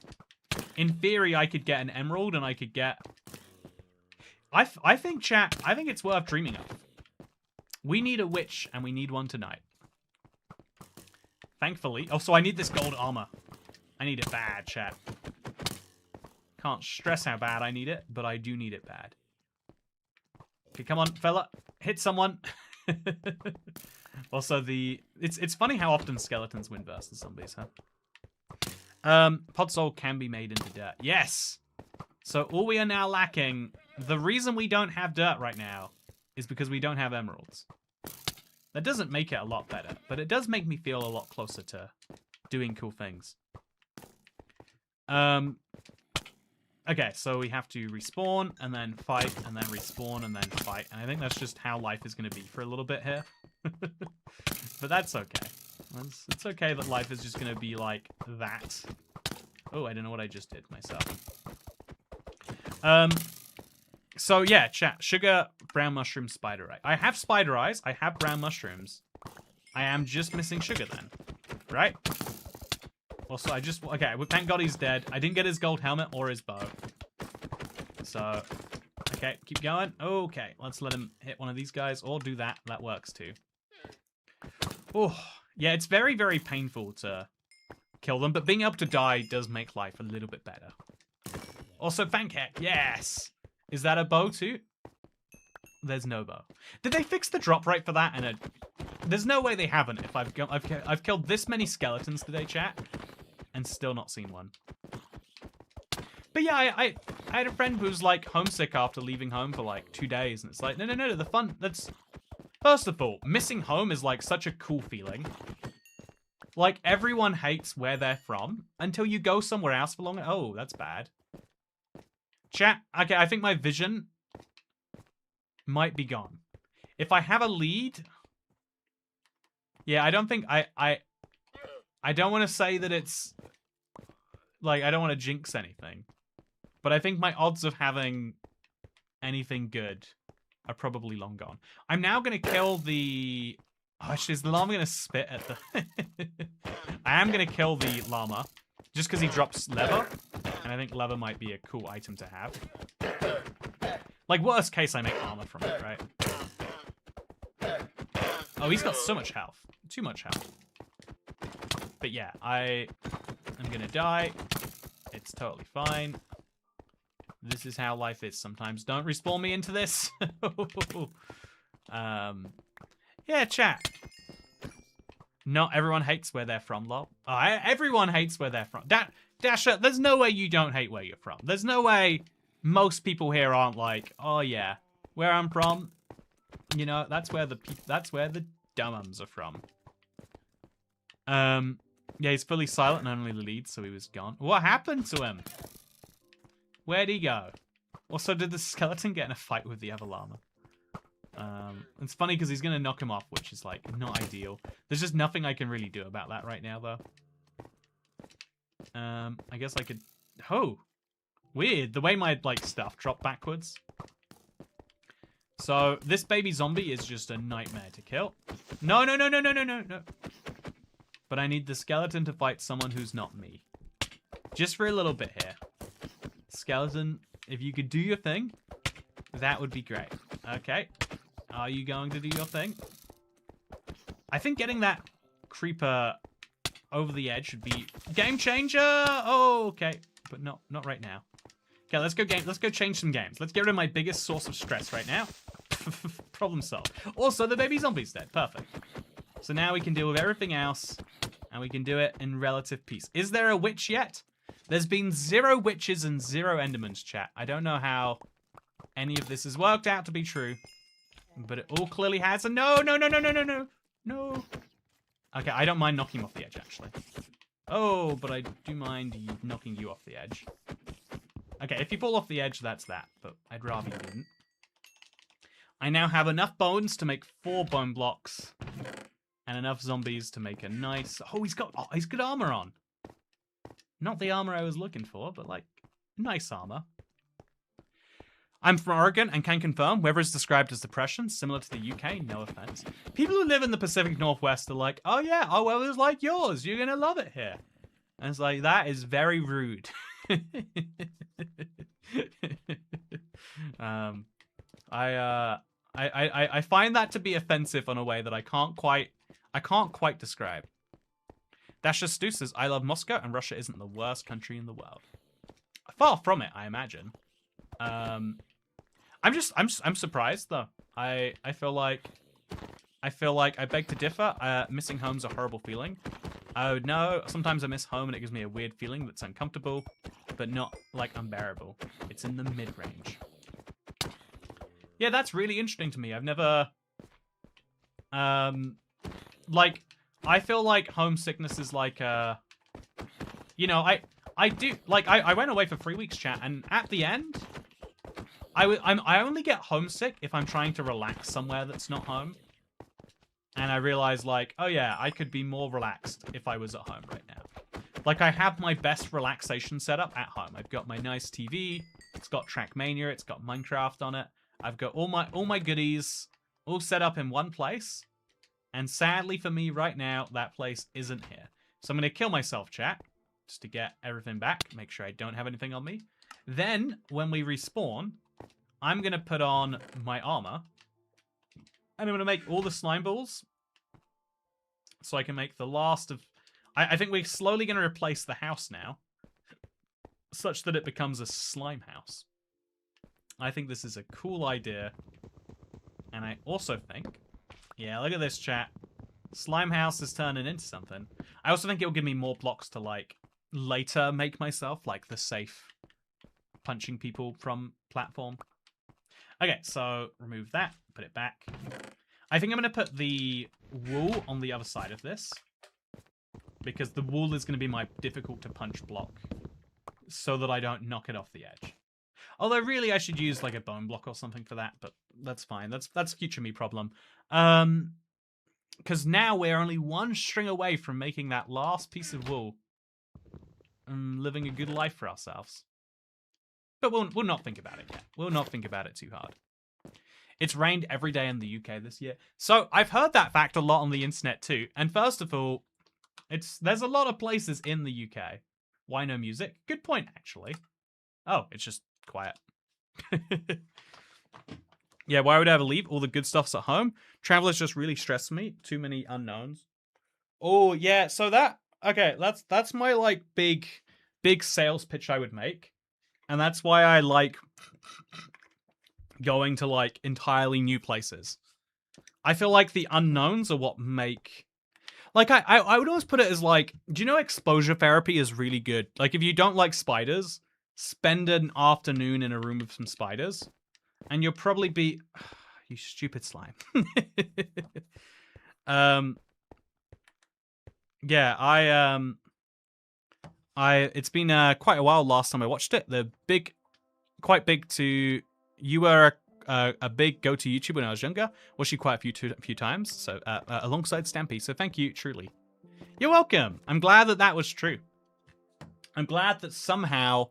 S1: in theory, I could get an emerald and I could get... I think, chat, I think it's worth dreaming of. We need a witch and we need one tonight. Thankfully. Oh, so I need this gold armor. I need it bad, chat. Can't stress how bad I need it, but I do need it bad. Okay, come on, fella. Hit someone. Also, it's funny how often skeletons win versus zombies, huh? Podzol can be made into dirt. Yes! So all we are now lacking... The reason we don't have dirt right now is because we don't have emeralds. That doesn't make it a lot better, but it does make me feel a lot closer to doing cool things. Okay, so we have to respawn, and then fight, and then respawn, and then fight. And I think that's just how life is going to be for a little bit here. But that's okay. It's okay that life is just going to be like that. Oh, I don't know what I just did myself. So yeah, chat. Sugar, brown mushroom, spider eye. I have spider eyes. I have brown mushrooms. I am just missing sugar then. Right? Also, okay, well, thank God he's dead. I didn't get his gold helmet or his bow. So, okay, keep going. Okay, let's let him hit one of these guys or do that. That works too. Oh, yeah, it's very, very painful to kill them, but being able to die does make life a little bit better. Also, thank heck, yes! Is that a bow too? There's no bow. Did they fix the drop rate for that? And there's no way they haven't. If I've killed this many skeletons today, chat, and still not seen one. But yeah, I had a friend who was like homesick after leaving home for like 2 days, and it's like, no, the fun, first of all, missing home is like such a cool feeling. Like, everyone hates where they're from until you go somewhere else for longer. Oh, that's bad. Chat, okay, I think my vision might be gone. If I have a lead, yeah, I don't think, I don't want to say that it's, like, I don't want to jinx anything. But I think my odds of having anything good are probably long gone. I'm now going to kill the... Oh, actually, is the llama going to spit at the... I am going to kill the llama, just because he drops leather. And I think leather might be a cool item to have. Like, worst case, I make armor from it, right? Oh, he's got so much health. Too much health. But yeah, I'm going to die. It's totally fine. This is how life is sometimes. Don't respawn me into this. Yeah, chat. Not everyone hates where they're from, lol. Oh, everyone hates where they're from. Dasher, there's no way you don't hate where you're from. There's no way most people here aren't like, oh yeah, where I'm from, you know, that's where the dumb-ums are from. Yeah, he's fully silent and only leads, so he was gone. What happened to him? Where'd he go? Also, did the skeleton get in a fight with the other llama? It's funny because he's going to knock him off, which is, like, not ideal. There's just nothing I can really do about that right now, though. I guess I could... Oh! Weird. The way my, like, stuff dropped backwards. So, this baby zombie is just a nightmare to kill. No, no, no, no, no, no, no, no. But I need the skeleton to fight someone who's not me. Just for a little bit here. Skeleton, if you could do your thing, that would be great. Okay. Are you going to do your thing? I think getting that creeper over the edge should be game changer. Oh, okay. But not right now. Okay, let's go change some games. Let's get rid of my biggest source of stress right now. Problem solved. Also, the baby zombie's dead. Perfect. So now we can deal with everything else, and we can do it in relative peace. Is there a witch yet? There's been 0 witches and 0 endermans, chat. I don't know how any of this has worked out to be true, but it all clearly has. And no, no, no, no, no, no, no, no. Okay, I don't mind knocking him off the edge, actually. Oh, but I do mind knocking you off the edge. Okay, if you fall off the edge, that's that, but I'd rather you didn't. I now have enough bones to make 4 bone blocks, and enough zombies to make a nice... Oh, he's got good armor on. Not the armor I was looking for, but, like, nice armor. I'm from Oregon and can confirm weather is described as depression, similar to the UK, no offense. People who live in the Pacific Northwest are like, oh yeah, our weather's like yours, you're gonna love it here. And it's like, that is very rude. I find that to be offensive in a way that I can't quite describe. That's just Stu says, I love Moscow and Russia isn't the worst country in the world. Far from it, I imagine. I'm surprised though. I feel like I beg to differ. Missing home's a horrible feeling. Oh no, sometimes I miss home and it gives me a weird feeling that's uncomfortable, but not like unbearable. It's in the mid-range. Yeah, that's really interesting to me. I've never like I feel like homesickness is like you know, I do like I went away for 3 weeks, chat, and at the end I only get homesick if I'm trying to relax somewhere that's not home. And I realize, like, oh yeah, I could be more relaxed if I was at home right now. Like, I have my best relaxation setup at home. I've got my nice TV. It's got Trackmania. It's got Minecraft on it. I've got all my goodies all set up in one place. And sadly for me right now, that place isn't here. So I'm going to kill myself, chat, just to get everything back. Make sure I don't have anything on me. Then, when we respawn, I'm going to put on my armor. And I'm going to make all the slime balls. So I can make the last of... I think we're slowly going to replace the house now. Such that it becomes a slime house. I think this is a cool idea. And I also think... Yeah, look at this, chat. Slime house is turning into something. I also think it'll give me more blocks to, like, later make myself. Like the safe punching people from platform. Okay, so remove that. Put it back. I think I'm going to put the wool on the other side of this. Because the wool is going to be my difficult to punch block. So that I don't knock it off the edge. Although really I should use like a bone block or something for that. But that's fine. That's future me problem. Because now we're only 1 string away from making that last piece of wool. And living a good life for ourselves. But we'll not think about it yet. We'll not think about it too hard. It's rained every day in the UK this year. So I've heard that fact a lot on the internet too. And first of all, there's a lot of places in the UK. Why no music? Good point, actually. Oh, it's just quiet. Yeah, why would I ever leave? All the good stuff's at home. Travelers just really stress me. Too many unknowns. Oh, yeah. So okay, that's my like big sales pitch I would make. And that's why I like going to like entirely new places. I feel like the unknowns are what make... Like, I would always put it as like, do you know exposure therapy is really good? Like, if you don't like spiders, spend an afternoon in a room with some spiders, and you'll probably be... You stupid slime. Yeah, it's been quite a while last time I watched it. Quite big to, you were a big go-to YouTuber when I was younger. Watched you quite a few times, so alongside Stampy. So thank you, truly. You're welcome. I'm glad that that was true. I'm glad that somehow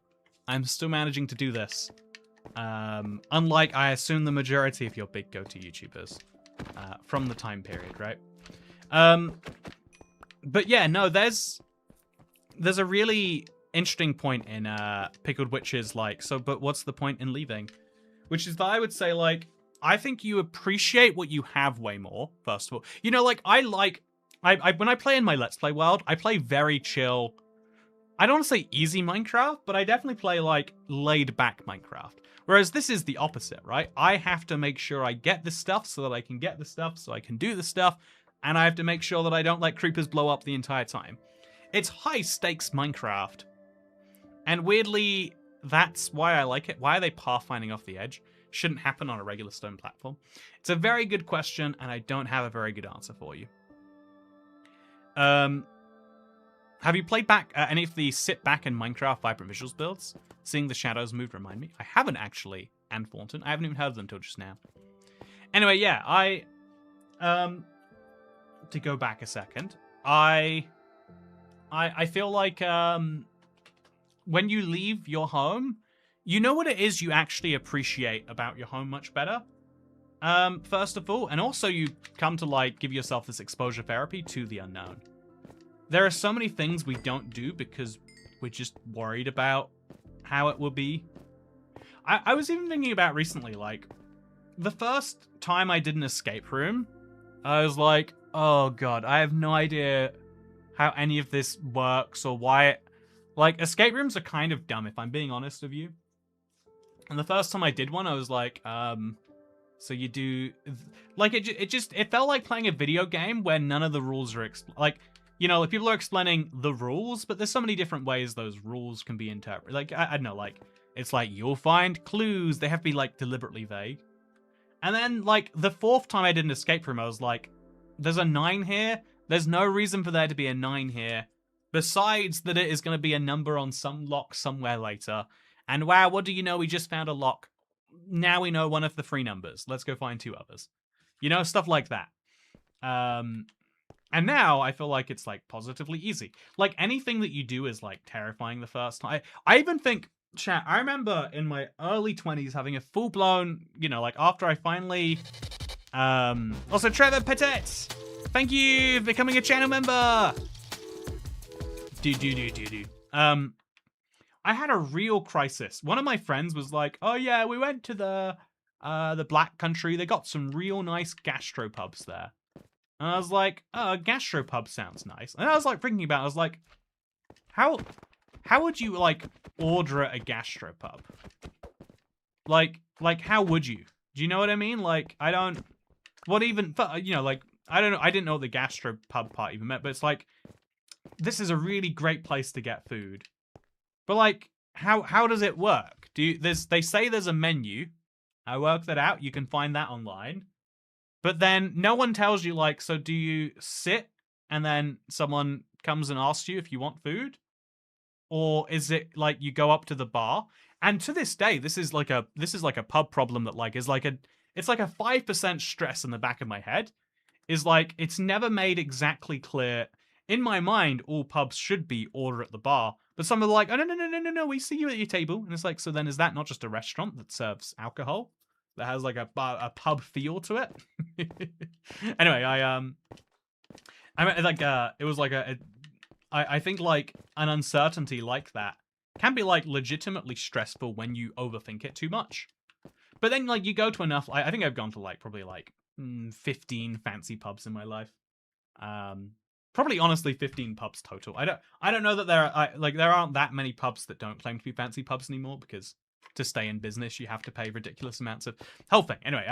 S1: I'm still managing to do this. Unlike, I assume, the majority of your big go-to YouTubers from the time period, right? But yeah, no, there's a really interesting point in Pickled Witches, like, so, but what's the point in leaving? Which is that I would say, like, I think you appreciate what you have way more, first of all. You know, like, when I play in my Let's Play world, I play very chill. I don't want to say easy Minecraft, but I definitely play, like, laid-back Minecraft. Whereas this is the opposite, right? I have to make sure I get the stuff so that I can get the stuff so I can do the stuff, and I have to make sure that I don't let creepers blow up the entire time. It's high-stakes Minecraft. And weirdly, that's why I like it. Why are they pathfinding off the edge? Shouldn't happen on a regular stone platform. It's a very good question, and I don't have a very good answer for you. Have you played back any of the sit back and Minecraft vibrant visuals builds? Seeing the shadows move remind me. I haven't actually, and Thornton. I haven't even heard of them until just now. Anyway, yeah, to go back a second, I feel like when you leave your home, you know what it is you actually appreciate about your home much better. First of all, and also you come to, like, give yourself this exposure therapy to the unknown. There are so many things we don't do because we're just worried about how it will be. I was even thinking about recently, like, the first time I did an escape room, I was like, oh god, I have no idea how any of this works or why it... Like, escape rooms are kind of dumb, if I'm being honest with you. And the first time I did one, I was like, so you do... Like, it felt like playing a video game where none of the rules are... Like, you know, like, people are explaining the rules, but there's so many different ways those rules can be interpreted. Like, I don't know, like, it's like, you'll find clues. They have to be, like, deliberately vague. And then, like, the fourth time I did an escape room, I was like, there's a 9 here. There's no reason for there to be a 9 here. Besides that it is going to be a number on some lock somewhere later. And wow, what do you know? We just found a lock. Now we know one of the 3 numbers. Let's go find 2 others. You know, stuff like that. And now I feel like it's, like, positively easy. Like, anything that you do is, like, terrifying the first time. I even think, chat, I remember in my early 20s having a full-blown, you know, like, after I finally... Also, Trevor Petit! Thank you for becoming a channel member! I had a real crisis. One of my friends was like, oh yeah, we went to the Black Country. They got some real nice gastropubs there. And I was like, oh, a gastropub sounds nice. And I was, like, thinking about it. I was like, how would you, like, order at a gastropub? Like, how would you? Do you know what I mean? Like, I don't... What even... You know, like, I don't know. I didn't know what the gastropub part even meant, but it's like, this is a really great place to get food. But, like, how does it work? They say there's a menu. I worked that out. You can find that online. But then no one tells you, like, so do you sit and then someone comes and asks you if you want food? Or is it, like, you go up to the bar? And to this day, this is like a pub problem that, like, is like it's like a 5% stress in the back of my head. Is like, it's never made exactly clear. In my mind, all pubs should be order at the bar. But some are like, oh, no, we see you at your table. And it's like, so then is that not just a restaurant that serves alcohol? That has, like, a pub feel to it? Anyway, I mean, like, it was like I think, like, an uncertainty like that can be, like, legitimately stressful when you overthink it too much. But then, like, you go to enough, I think I've gone to, like, probably, like, 15 fancy pubs in my life. Probably, honestly, 15 pubs total. I don't know that there aren't that many pubs that don't claim to be fancy pubs anymore, because to stay in business, you have to pay ridiculous amounts of whole thing. Anyway,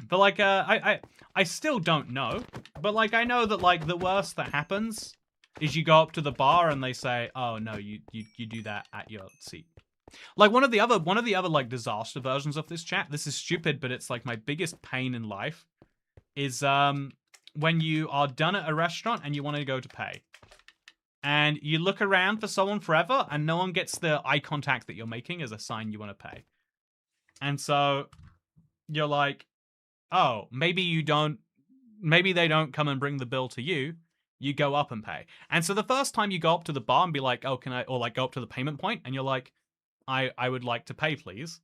S1: but, like, I still don't know. But, like, I know that, like, the worst that happens is you go up to the bar and they say, oh no, you do that at your seat. Like, one of the other like disaster versions of this chat, this is stupid, but it's like my biggest pain in life, is when you are done at a restaurant and you want to go to pay. And you look around for someone forever and no one gets the eye contact that you're making as a sign you want to pay. And so you're like, oh, maybe they don't come and bring the bill to you. You go up and pay. And so the first time you go up to the bar and be like, oh, can I, or like go up to the payment point and you're like, I would like to pay, please.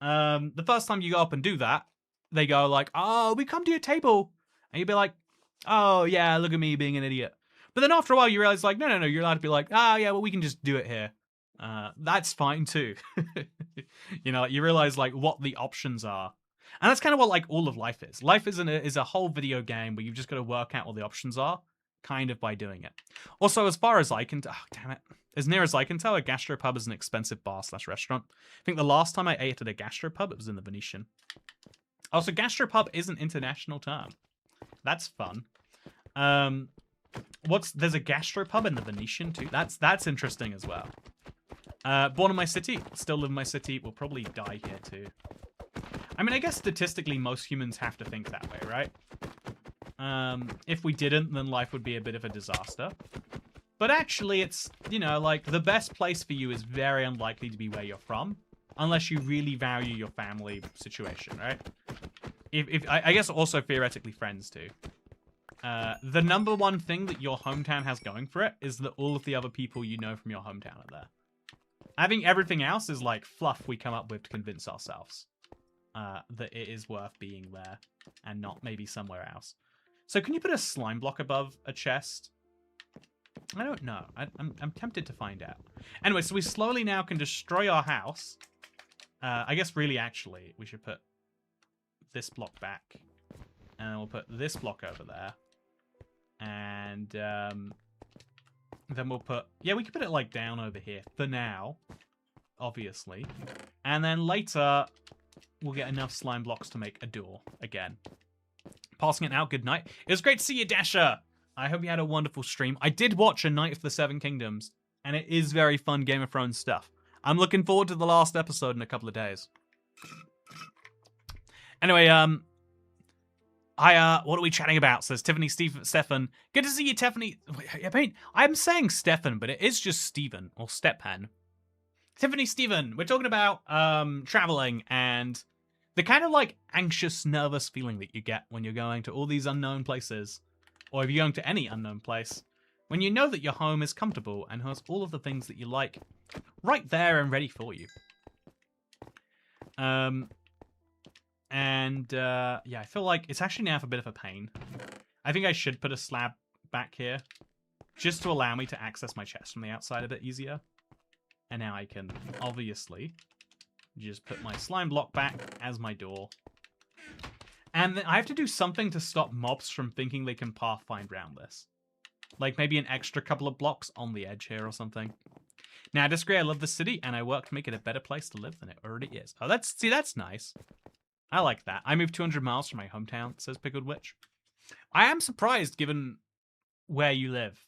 S1: The first time you go up and do that, they go like, oh, we come to your table. And you'd be like, oh, yeah, look at me being an idiot. But then after a while, you realize like, no, you're allowed to be like, oh, yeah, well, we can just do it here. That's fine too. You know, you realize like what the options are. And that's kind of what like all of life is. Life is a whole video game where you've just got to work out what the options are, kind of by doing it. Also, as far as I can, damn it. As near as I can tell, a gastropub is an expensive bar/restaurant. I think the last time I ate at a gastropub, it was in the Venetian. Also, gastropub is an international term. That's fun. There's a gastropub in the Venetian too. That's interesting as well. Born in my city, still live in my city. Will probably die here too. I mean, I guess statistically, most humans have to think that way, right? If we didn't, then life would be a bit of a disaster. But actually, it's, you know, like, the best place for you is very unlikely to be where you're from, unless you really value your family situation, right? I guess also theoretically friends too. The number one thing that your hometown has going for it is that all of the other people you know from your hometown are there. I think everything else is like fluff we come up with to convince ourselves that it is worth being there and not maybe somewhere else. So can you put a slime block above a chest? I don't know. I'm tempted to find out. Anyway, so we slowly now can destroy our house. I guess really actually we should put this block back. And then we'll put this block over there. And then we'll put... Yeah, we can put it like down over here for now. Obviously. And then later we'll get enough slime blocks to make a door again. Passing it now, good night. It was great to see you, Dasher! I hope you had a wonderful stream. I did watch A Night of the Seven Kingdoms, and it is very fun Game of Thrones stuff. I'm looking forward to the last episode in a couple of days. Anyway, what are we chatting about? Says Tiffany Stefan. Good to see you, Tiffany. I mean, I'm saying Stefan, but it is just Stephen, or Stepan. Tiffany Stephen, we're talking about traveling and the kind of like anxious, nervous feeling that you get when you're going to all these unknown places. Or if you're going to any unknown place, when you know that your home is comfortable and has all of the things that you like right there and ready for you. Yeah, I feel like it's actually now a bit of a pain. I think I should put a slab back here just to allow me to access my chest from the outside a bit easier. And now I can obviously just put my slime block back as my door. And then I have to do something to stop mobs from thinking they can pathfind around this. Like maybe an extra couple of blocks on the edge here or something. Now, I disagree. I love the city, and I work to make it a better place to live than it already is. Oh, that's nice. I like that. I moved 200 miles from my hometown, says Pickled Witch. I am surprised given where you live.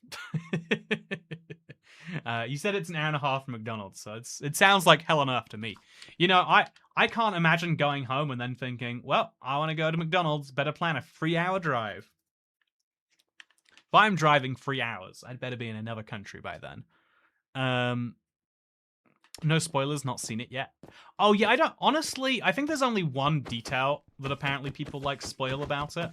S1: You said it's an hour and a half from McDonald's, so it sounds like hell on earth to me. You know, I can't imagine going home and then thinking, well, I want to go to McDonald's, better plan a 3-hour drive. If I'm driving 3 hours, I'd better be in another country by then. No spoilers, not seen it yet. Oh yeah, I think there's only one detail that apparently people like spoil about it.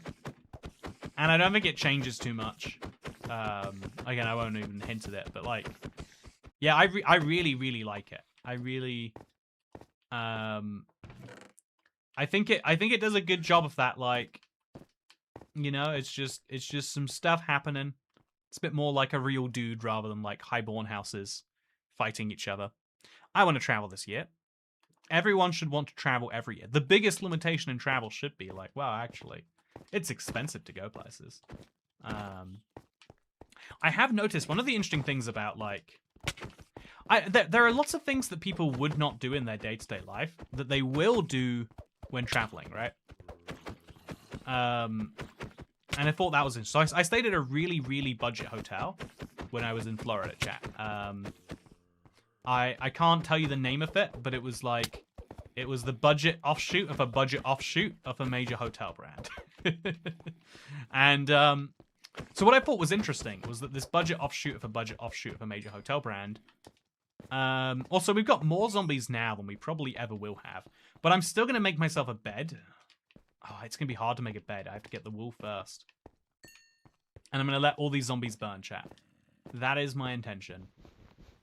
S1: And I don't think it changes too much. Again, I won't even hint at it, but like, yeah, I really, really like it. I really, I think it does a good job of that. Like, you know, it's just some stuff happening. It's a bit more like a real dude rather than like highborn houses fighting each other. I want to travel this year. Everyone should want to travel every year. The biggest limitation in travel should be like, well, actually, it's expensive to go places. I have noticed one of the interesting things about like, there are lots of things that people would not do in their day-to-day life that they will do when traveling, right? And I thought that was interesting. So I stayed at a really, really budget hotel when I was in Florida, chat. I can't tell you the name of it, but it was like, it was the budget offshoot of a major hotel brand. And so what I thought was interesting was that this budget offshoot of a major hotel brand. Also, we've got more zombies now than we probably ever will have. But I'm still going to make myself a bed. Oh, it's going to be hard to make a bed. I have to get the wool first. And I'm going to let all these zombies burn, chat. That is my intention.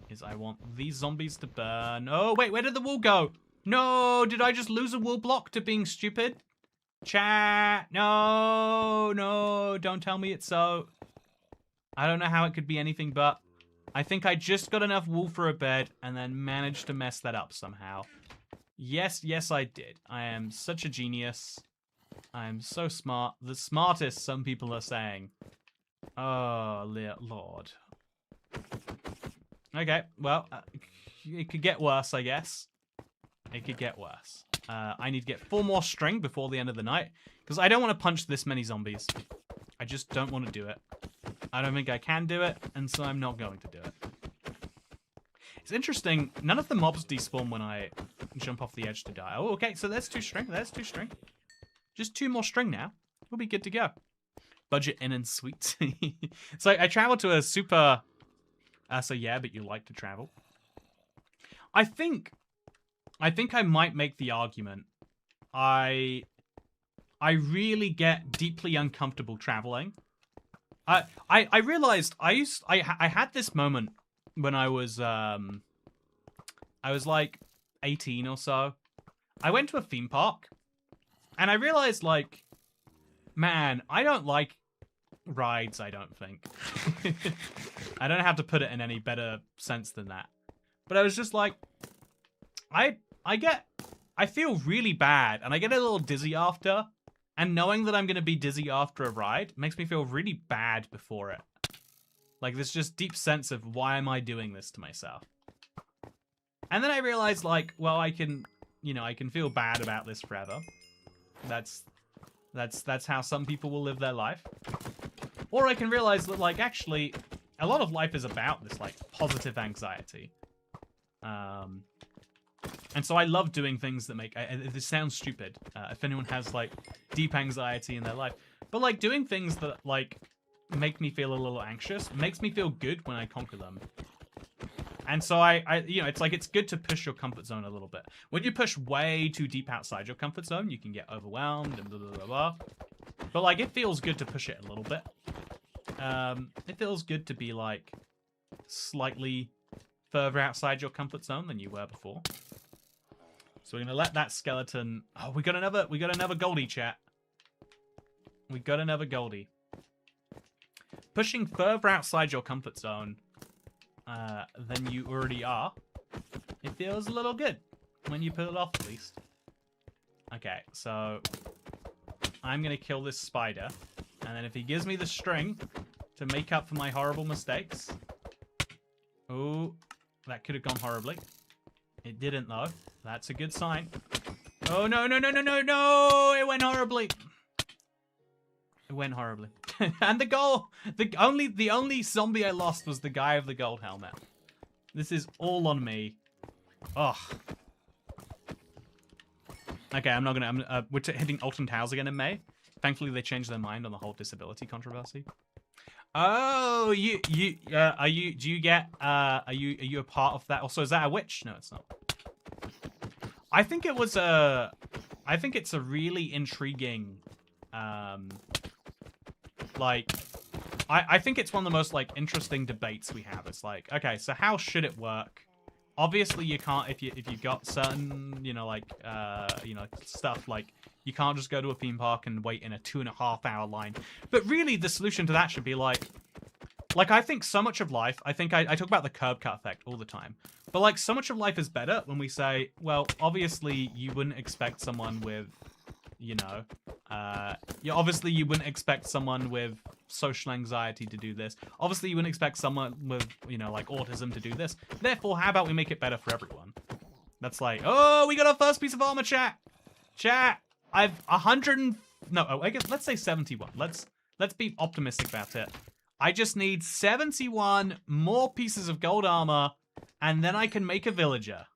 S1: Is I want these zombies to burn. Oh, wait, where did the wool go? No, did I just lose a wool block to being stupid? Chat, no, don't tell me it's so. I don't know how it could be anything but. I think I just got enough wool for a bed and then managed to mess that up somehow. Yes, I did. I am such a genius. I am so smart. The smartest, some people are saying. Oh, Lord. Okay, well, it could get worse, I guess. It could get worse. I need to get 4 more string before the end of the night, because I don't want to punch this many zombies. I just don't want to do it. I don't think I can do it, and so I'm not going to do it. It's interesting, none of the mobs despawn when I jump off the edge to die. Oh, okay, so there's 2 string, Just 2 more string now. We'll be good to go. Budget in and sweet. So I traveled to a super... so yeah, but you like to travel. I think I might make the argument. I really get deeply uncomfortable traveling. I realized I had this moment when I was like 18 or so. I went to a theme park and I realized, like, man, I don't like rides, I don't think. I don't have to put it in any better sense than that. But I was just like, I feel really bad and I get a little dizzy after. And knowing that I'm going to be dizzy after a ride makes me feel really bad before it. Like, there's just deep sense of, why am I doing this to myself? And then I realized, like, well, I can feel bad about this forever. That's how some people will live their life. Or I can realize that, like, actually, a lot of life is about this, like, positive anxiety. And so I love doing things that make... this sounds stupid, if anyone has, like, deep anxiety in their life. But, like, doing things that, like, make me feel a little anxious makes me feel good when I conquer them. And so it's like, it's good to push your comfort zone a little bit. When you push way too deep outside your comfort zone, you can get overwhelmed and blah, blah, blah, blah. But, like, it feels good to push it a little bit. It feels good to be, like, slightly further outside your comfort zone than you were before. So we're gonna let that skeleton... Oh, we got another Goldie, chat. We got another Goldie. Pushing further outside your comfort zone than you already are, it feels a little good when you pull it off, at least. Okay, so I'm gonna kill this spider, and then if he gives me the string to make up for my horrible mistakes... Oh, that could have gone horribly. It didn't, though. That's a good sign. Oh, no, no, no, no, no, no! It went horribly. It went horribly. And the only zombie I lost was the guy of the gold helmet. This is all on me. Ugh. Okay, I'm not gonna... we're hitting Alton Towers again in May. Thankfully, they changed their mind on the whole disability controversy. Oh, are you a part of that? Also, is that a witch? No, it's not. I think it's a really intriguing, like, I think it's one of the most, like, interesting debates we have. It's like, okay, so how should it work? Obviously, you can't, if you've got certain, stuff, like, you can't just go to a theme park and wait in a 2.5-hour line. But really, the solution to that should be, like, I think so much of life, I talk about the curb cut effect all the time. But, like, so much of life is better when we say, well, obviously, you wouldn't expect someone with, obviously, you wouldn't expect someone with social anxiety to do this. Obviously, you wouldn't expect someone with, like, autism to do this. Therefore, how about we make it better for everyone? That's like, oh, we got our first piece of armor, chat. Chat, I've 100 and... No, I guess, let's say 71. Let's be optimistic about it. I just need 71 more pieces of gold armor, and then I can make a villager.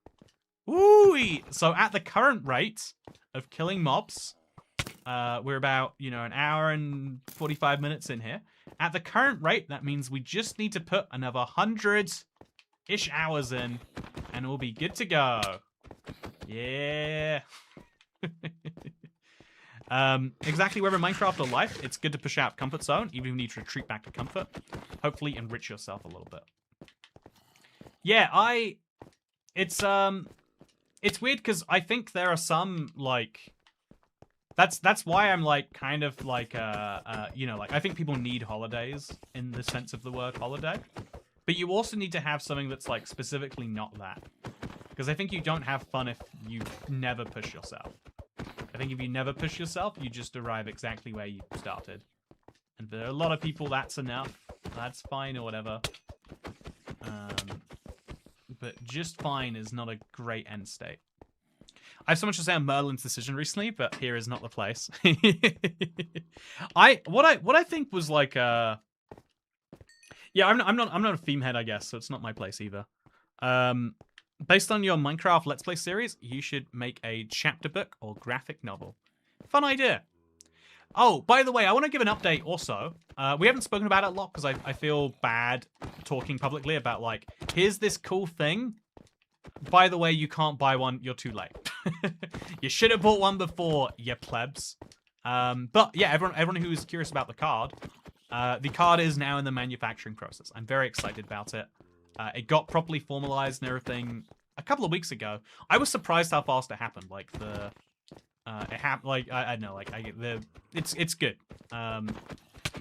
S1: Woo! So at the current rate of killing mobs, We're about, you know, an hour and 45 minutes in here. At the current rate, that means we just need to put another 100-ish hours in, and we'll be good to go. Yeah. Exactly wherever Minecraft or life, it's good to push out comfort zone, even if you need to retreat back to comfort. Hopefully enrich yourself a little bit. Yeah, it's weird because I think there are some, like, that's why I'm like kind of like you know, like I think people need holidays in the sense of the word holiday. But you also need to have something that's like specifically not that. Because I think you don't have fun if you never push yourself. I think if you never push yourself, you just arrive exactly where you started. And for a lot of people, that's enough. That's fine or whatever. But just fine is not a great end state. I have so much to say on Merlin's decision recently, but here is not the place. What I think was like yeah, I'm not a theme head, I guess, so it's not my place either. Based on your Minecraft Let's Play series, you should make a chapter book or graphic novel. Fun idea. Oh, by the way, I want to give an update also. We haven't spoken about it a lot because I feel bad talking publicly about, like, here's this cool thing. By the way, you can't buy one. You're too late. You should have bought one before, you plebs. But yeah, everyone who is curious about the card is now in the manufacturing process. I'm very excited about it. It got properly formalized and everything a couple of weeks ago. I was surprised how fast it happened. Like it happened. Like I don't know. Like it's good. I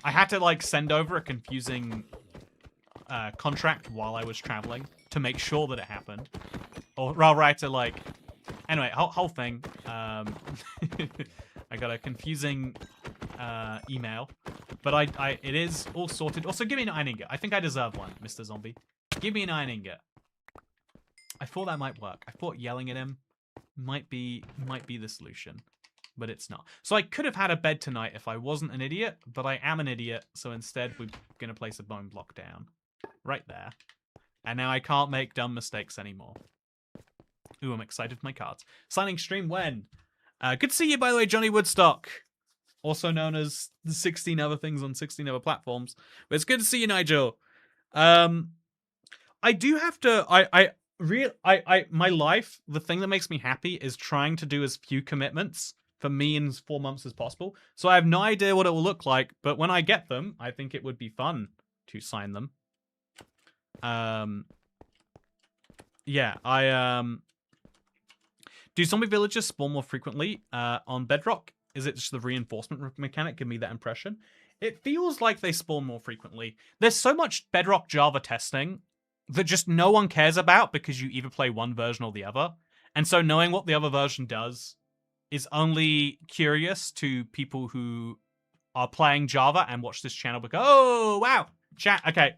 S1: had to like send over a confusing contract while I was traveling to make sure that it happened, or rather, I had to like. Anyway, whole thing. I got a confusing email, but it is all sorted. Also, give me an iron ingot. I think I deserve one, Mr. Zombie. Give me an iron ingot. I thought that might work. I thought yelling at him might be the solution, but it's not. So I could have had a bed tonight if I wasn't an idiot, but I am an idiot. So instead, we're gonna place a bone block down, right there, and now I can't make dumb mistakes anymore. Ooh, I'm excited for my cards. Signing stream when? Good to see you, by the way, Johnny Woodstock. Also known as the 16 other things on 16 other platforms. But it's good to see you, Nigel. I do have to... my life, the thing that makes me happy is trying to do as few commitments for me in 4 months as possible. So I have no idea what it will look like, but when I get them, I think it would be fun to sign them. Yeah, do zombie villagers spawn more frequently on Bedrock? Is it just the reinforcement mechanic? Give me that impression. It feels like they spawn more frequently. There's so much Bedrock Java testing that just no one cares about because you either play one version or the other. And so knowing what the other version does is only curious to people who are playing Java and watch this channel because, oh, wow, chat. Okay,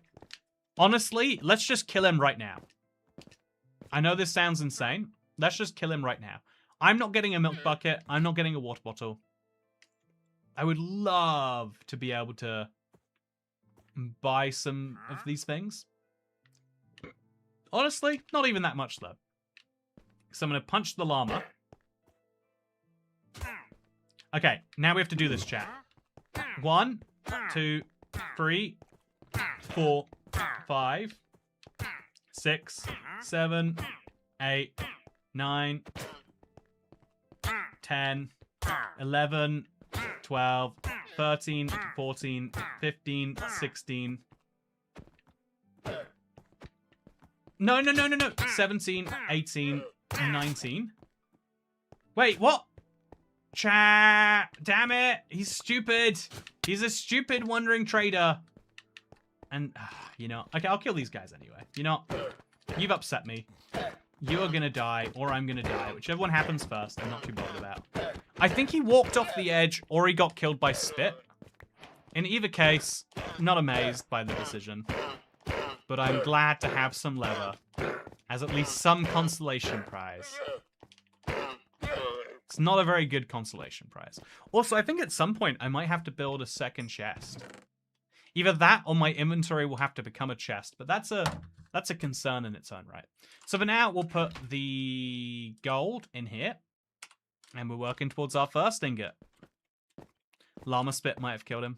S1: honestly, let's just kill him right now. I know this sounds insane. Let's just kill him right now. I'm not getting a milk bucket. I'm not getting a water bottle. I would love to be able to buy some of these things. Honestly, not even that much, though. So I'm going to punch the llama. Okay, now we have to do this, chat. 1, 2, 3, 4, 5, 6, 7, 8, 9, 10, 11, 12, 13, 14, 15, 16. No. 17, 18, 19. Wait, what? Chat. Damn it. He's stupid. He's a stupid wandering trader. And, you know, okay, I'll kill these guys anyway. You know, you've upset me. You are gonna die, or I'm gonna die. Whichever one happens first, I'm not too bothered about. I think he walked off the edge, or he got killed by spit. In either case, not amazed by the decision. But I'm glad to have some leather, as at least some consolation prize. It's not a very good consolation prize. Also, I think at some point, I might have to build a second chest. Either that, or my inventory will have to become a chest, but that's a concern in its own right. So for now, we'll put the gold in here. And we're working towards our first ingot. Llama Spit might have killed him.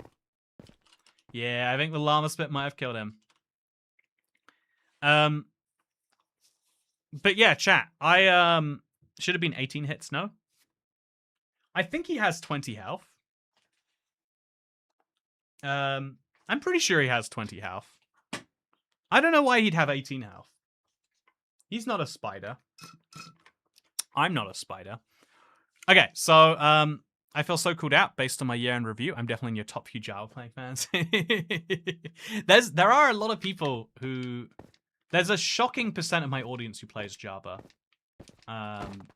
S1: Yeah, I think the Llama Spit might have killed him. But yeah, chat. I should have been 18 hits, no? I think he has 20 health. I'm pretty sure he has 20 health. I don't know why he'd have 18 health. He's not a spider. I'm not a spider. Okay, so I feel so called out based on my year in review. I'm definitely in your top few Java playing fans. There are a lot of people who... There's a shocking percent of my audience who plays Java. And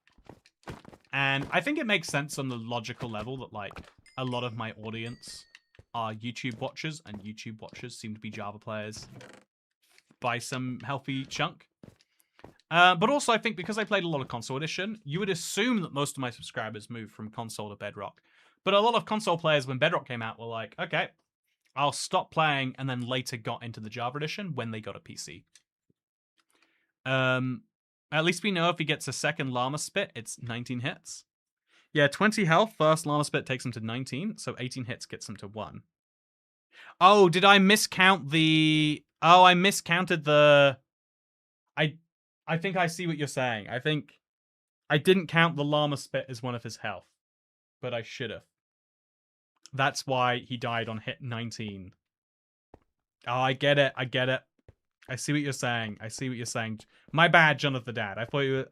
S1: I think it makes sense on the logical level that, like, a lot of my audience are YouTube watchers, and YouTube watchers seem to be Java players by some healthy chunk. But also, I think because I played a lot of console edition, you would assume that most of my subscribers moved from console to Bedrock. But a lot of console players, when Bedrock came out, were like, okay, I'll stop playing, and then later got into the Java edition when they got a PC. At least we know if he gets a second Llama Spit, it's 19 hits. Yeah, 20 health, first Llama Spit takes him to 19, so 18 hits gets him to 1. Oh, did I miscount the... Oh, I miscounted the... I think I see what you're saying. I think I didn't count the Llama Spit as one of his health, but I should have. That's why he died on hit 19. Oh, I get it. I get it. I see what you're saying. I see what you're saying. My bad, Jonathan the Dad. I thought you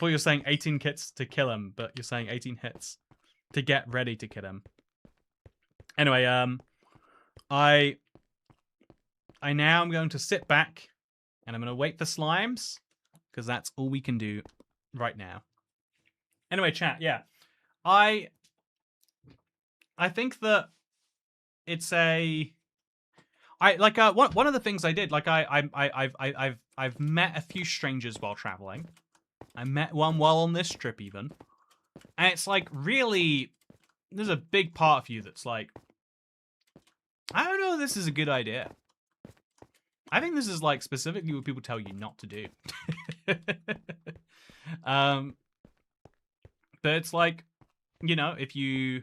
S1: were saying 18 hits to kill him, but you're saying 18 hits to get ready to kill him. Anyway, I now am going to sit back and I'm going to wait for slimes because that's all we can do right now. Anyway, chat, yeah. I think that it's a... one of the things I did, like I've met a few strangers while traveling. I met one while on this trip even. And it's like really there's a big part of you that's like, I don't know if this is a good idea. I think this is like specifically what people tell you not to do. But it's like, you know, if you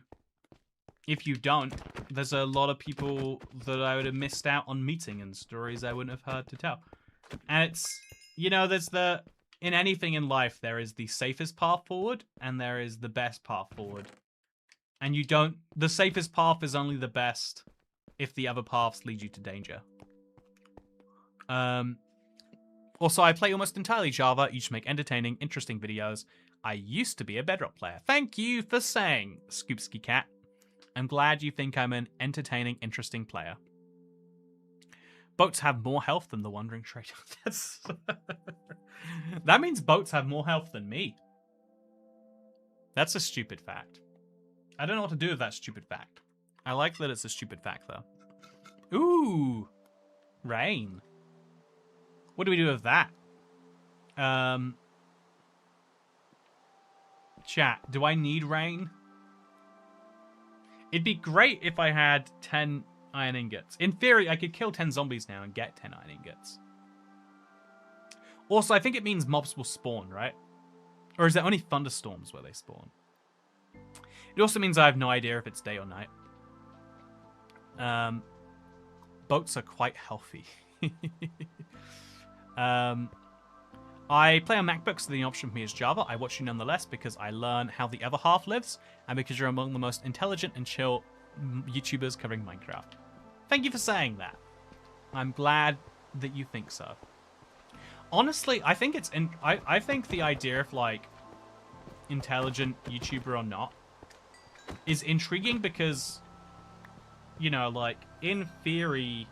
S1: don't, there's a lot of people that I would have missed out on meeting and stories I wouldn't have heard to tell. And it's, you know, there's in anything in life, there is the safest path forward and there is the best path forward. And the safest path is only the best if the other paths lead you to danger. Also, I play almost entirely Java. You should make entertaining, interesting videos. I used to be a Bedrock player. Thank you for saying, Scoopsky Cat. I'm glad you think I'm an entertaining, interesting player. Boats have more health than the Wandering Trader. That means boats have more health than me. That's a stupid fact. I don't know what to do with that stupid fact. I like that it's a stupid fact, though. Ooh. Rain. What do we do with that? Chat, do I need rain? It'd be great if I had 10 iron ingots. In theory, I could kill 10 zombies now and get 10 iron ingots. Also, I think it means mobs will spawn, right? Or is there only thunderstorms where they spawn? It also means I have no idea if it's day or night. Boats are quite healthy. I play on MacBook, so the option for me is Java. I watch you nonetheless because I learn how the other half lives, and because you're among the most intelligent and chill YouTubers covering Minecraft. Thank you for saying that. I'm glad that you think so. Honestly, I think I think the idea of like intelligent YouTuber or not is intriguing because, you know, like in theory,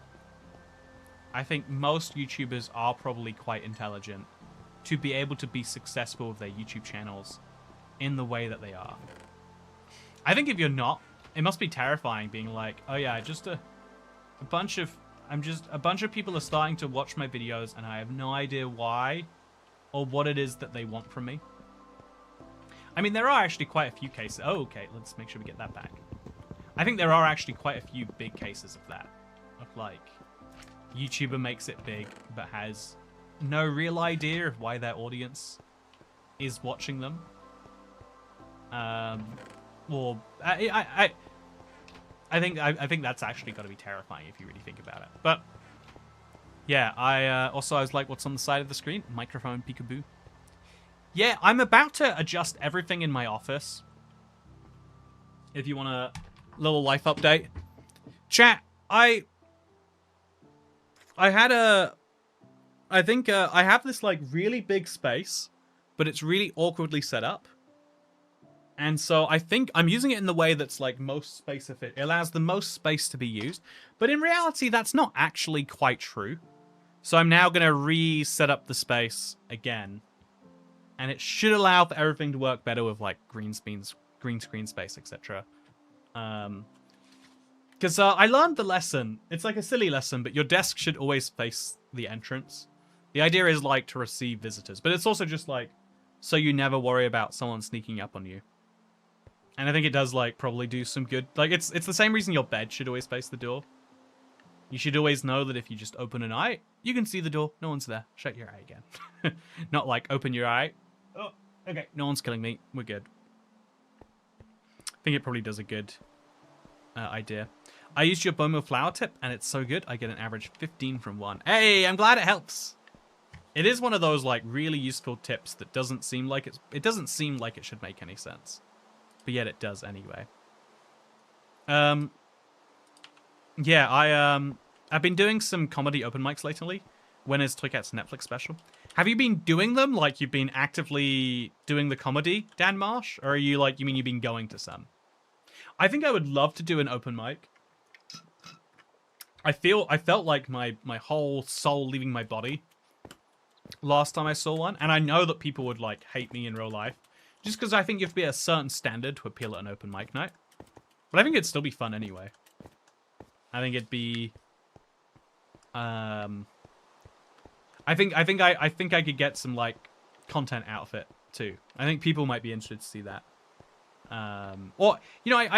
S1: I think most YouTubers are probably quite intelligent to be able to be successful with their YouTube channels in the way that they are. I think if you're not, it must be terrifying being like, oh yeah, just a bunch of people are starting to watch my videos and I have no idea why or what it is that they want from me. I mean, there are actually quite a few cases. Oh, okay, let's make sure we get that back. I think there are actually quite a few big cases of that. Of like, YouTuber makes it big but has no real idea of why their audience is watching them. Or I think that's actually got to be terrifying if you really think about it. But yeah, I was like, what's on the side of the screen? Microphone peekaboo. Yeah, I'm about to adjust everything in my office. If you want a little life update, chat. I think I have this like really big space, but it's really awkwardly set up. And so I think I'm using it in the way that's like most space efficient. It allows the most space to be used. But in reality, that's not actually quite true. So I'm now going to reset up the space again. And it should allow for everything to work better with like green screen space, etc. Because I learned the lesson. It's like a silly lesson, but your desk should always face the entrance. The idea is like to receive visitors. But it's also just like so you never worry about someone sneaking up on you. And I think it does, like, probably do some good... Like, it's the same reason your bed should always face the door. You should always know that if you just open an eye, you can see the door. No one's there. Shut your eye again. Not like, open your eye. Oh, okay. No one's killing me. We're good. I think it probably does a good idea. I used your bone meal flour tip, and it's so good. I get an average 15 from 1. Hey, I'm glad it helps. It is one of those, like, really useful tips that doesn't seem like it doesn't seem like it should make any sense. But yet it does anyway. Yeah, I've been doing some comedy open mics lately. When is Toykat's Netflix special? Have you been doing them? Like you've been actively doing the comedy, Dan Marsh? Or are you like, you mean you've been going to some? I think I would love to do an open mic. I felt like my whole soul leaving my body last time I saw one. And I know that people would like hate me in real life. Just because I think you have to be a certain standard to appeal at an open mic night. But I think it'd still be fun anyway. I think it'd be... I think I could get some, like, content out of it, too. I think people might be interested to see that. Or, you know,